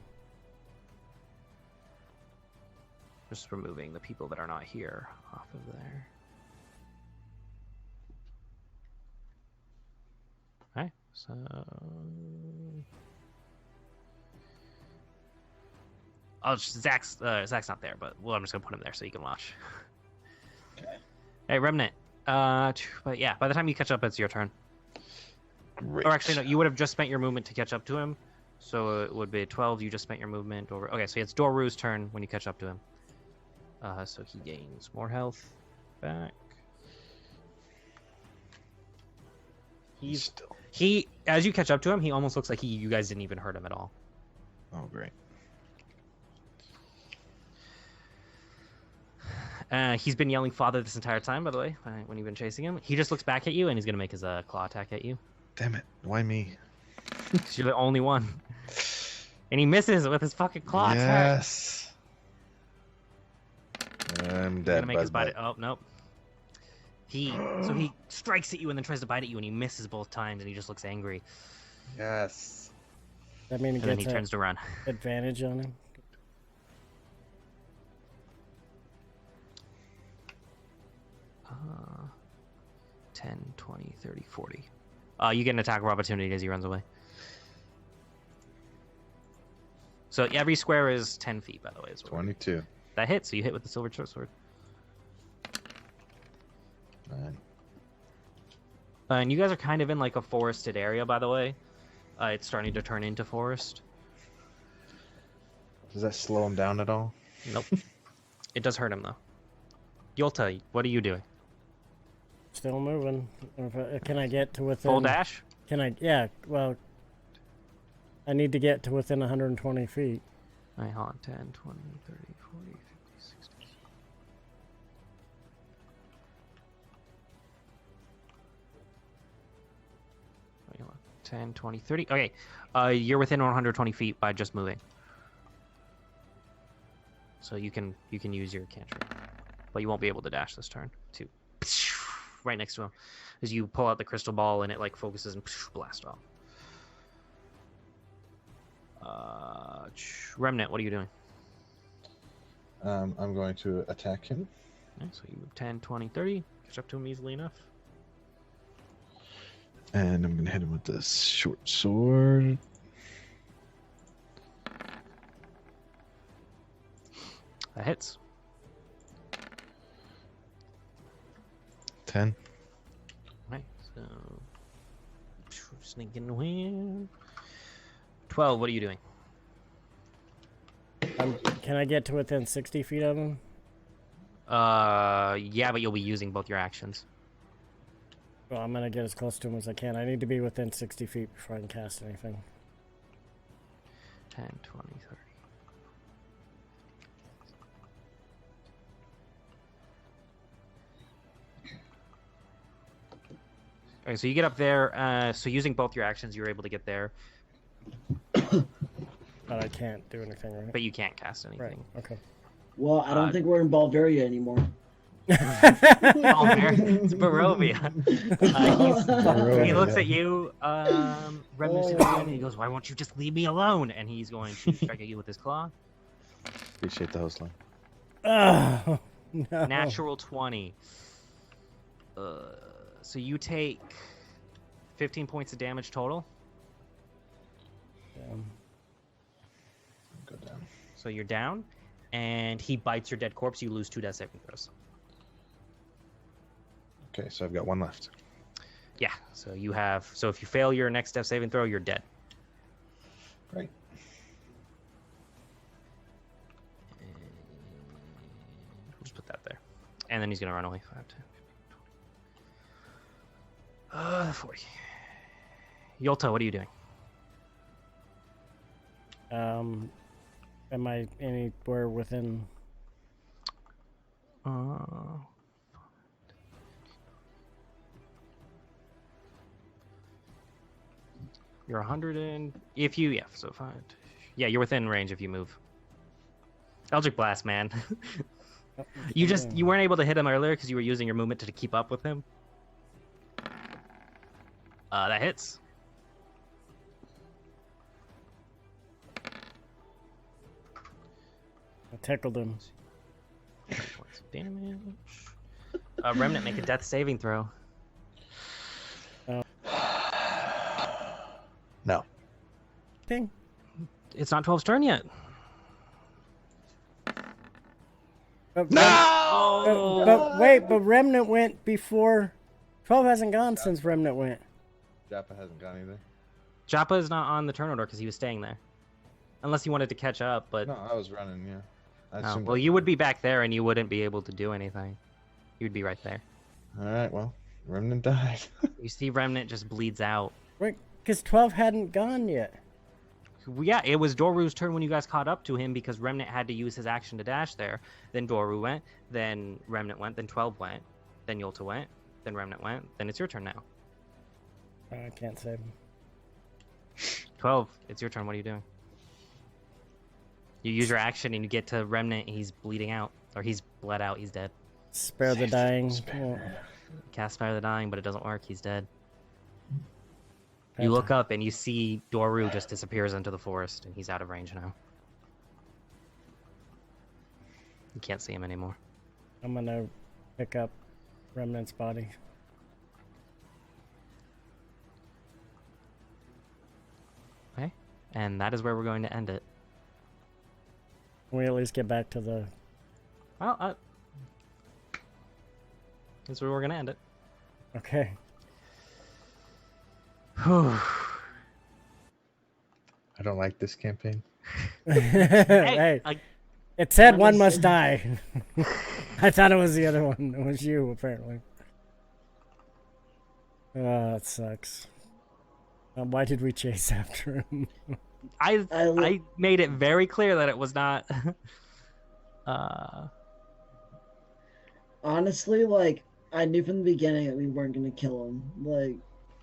Just removing the people that are not here off of there. Okay, so... Zach's not there, but I'm just gonna put him there so you can watch. Okay. Hey, Remnant. But yeah, by the time you catch up, it's your turn. Great. Or actually, no, you would have just spent your movement to catch up to him. So it would be 12. You just spent your movement over. Okay, so it's Doru's turn when you catch up to him. So he gains more health back. As you catch up to him, he almost looks like you guys didn't even hurt him at all. Oh, great. He's been yelling "Father" this entire time, by the way, when you've been chasing him. He just looks back at you, and he's gonna make his claw attack at you. Damn it! Why me? Because you're the only one. And he misses with his fucking claw attack. Yes. I'm dead. Gonna make his bud. bite. Oh nope. He strikes at you and then tries to bite at you, and he misses both times, and he just looks angry. Yes. That mean he And then gets he turns to run. advantage on him? Uh, 10, 20, 30, 40. You get an attack of opportunity as he runs away. So every square is 10 feet, by the way. 22. That hits, so you hit with the silver short sword. 9. And you guys are kind of in like a forested area, by the way. It's starting to turn into forest. Does that slow him down at all? Nope. It does hurt him, though. Yolta, what are you doing? Still moving. Can I get to within... Full dash? Can I... Yeah, well... I need to get to within 120 feet. Alright, hold on. 10, 20, 30, 40, 50, 60. 10, 20, 30. Okay. You're within 120 feet by just moving. So you can use your cantrip. But you won't be able to dash this turn. To right next to him. As you pull out the crystal ball and it like focuses and blast off. Remnant, what are you doing? I'm going to attack him. Okay, so you move 10, 20, 30. Catch up to him easily enough. And I'm going to hit him with this short sword. That hits. 10. Right, so sneaking in. 12, what are you doing? Can I get to within 60 feet of him? Yeah, but you'll be using both your actions. Well, I'm gonna get as close to him as I can. I need to be within 60 feet before I can cast anything. 10, 20, 30. Okay, so you get up there. So using both your actions, you're able to get there, But I can't do anything, right? but you can't cast anything. Right, okay. Well, I don't think we're in Balveria anymore. Oh, there. It's Barovia. He looks at you, Remnant, and he goes, "Why won't you just leave me alone?" And he's going to strike at you with his claw. Appreciate the host line. Oh, no. Natural 20. So you take 15 points of damage total. Go down. So you're down, and he bites your dead corpse. You lose 2 death saving throws. Okay, so I've got 1 left. Yeah. So you have. So if you fail your next death saving throw, you're dead. Great. We'll just put that there, and then he's gonna run away. 5, 10, 15, 40. Yolta, what are you doing? Am I anywhere within? You're 100 and if you so 5. Yeah, you're within range if you move. Eldritch Blast, man. You weren't able to hit him earlier because you were using your movement to keep up with him. That hits. I tickled him. Points of damage. Remnant, make a death saving throw. No. Ding. It's not 12's turn yet. But wait, but Remnant went before. 12 hasn't gone since Remnant went. Japa hasn't gone either. Japa is not on the turn order because he was staying there. Unless you wanted to catch up, but... No, I was running, yeah. I Oh, assumed well, you would be back there and you wouldn't be able to do anything. You'd be right there. Alright, well, Remnant died. You see Remnant just bleeds out. Right, because 12 hadn't gone yet. Yeah, it was Doru's turn when you guys caught up to him because Remnant had to use his action to dash there. Then Doru went, then Remnant went, then 12 went, then Yolta went, then Remnant went, then it's your turn now. I can't save him. 12, it's your turn. What are you doing? You use your action and you get to Remnant, he's bleeding out. Or he's bled out, he's dead. Spare the dying. Cast Spare the Dying, but it doesn't work, he's dead. You look up and you see Doru just disappears into the forest and he's out of range now. You can't see him anymore. I'm gonna pick up Remnant's body. Okay, and that is where we're going to end it. Can we at least get back to the... Well, that's where we're going to end it. Okay. Whew. I don't like this campaign. Hey, it said one must die. I thought it was the other one. It was you, apparently. Oh, that sucks. Why did we chase after him? I made it very clear that it was not. Honestly, like, I knew from the beginning that we weren't gonna kill him. Like,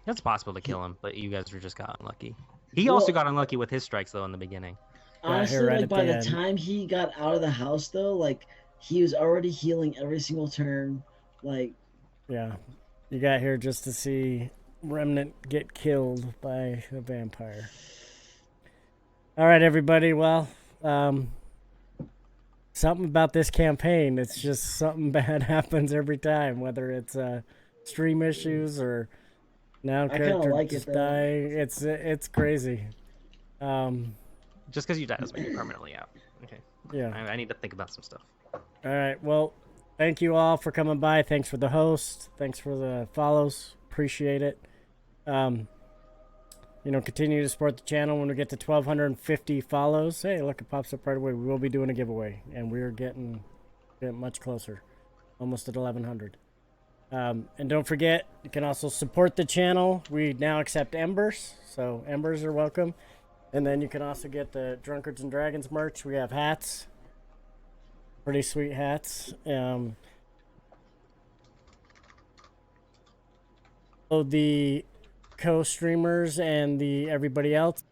It's possible to kill him, but you guys were just got unlucky. He also got unlucky with his strikes though in the beginning. Honestly, right like at by the the end. time he got out of the house, though, like he was already healing every single turn. Like, Yeah, you got here just to see Remnant get killed by a vampire. All right, everybody. Well, something about this campaign. It's just something bad happens every time, whether it's stream issues or now I kinda character like it, just though. dying. It's crazy. Just because you die doesn't make you permanently out. Okay. Yeah. I need to think about some stuff. All right. Well, thank you all for coming by. Thanks for the host. Thanks for the follows. Appreciate it. Continue to support the channel when we get to 1,250 follows. Hey, look, it pops up right away. We will be doing a giveaway, and we're getting much closer, almost at 1,100. And don't forget, you can also support the channel. We now accept embers, so embers are welcome. And then you can also get the Drunkards and Dragons merch. We have hats, pretty sweet hats. The co-streamers and the everybody else.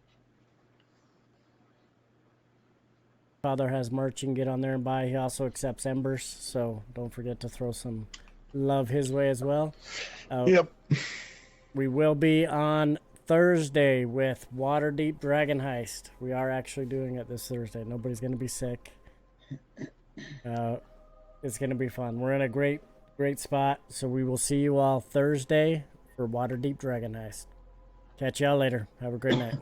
Father has merch you can get on there and buy. He also accepts embers, so don't forget to throw some love his way as well. Yep. We will be on Thursday with Waterdeep Dragon Heist. We are actually doing it this Thursday. Nobody's going to be sick. It's going to be fun. We're in a great spot, so we will see you all Thursday for Waterdeep Dragon Heist. Catch y'all later. Have a great night.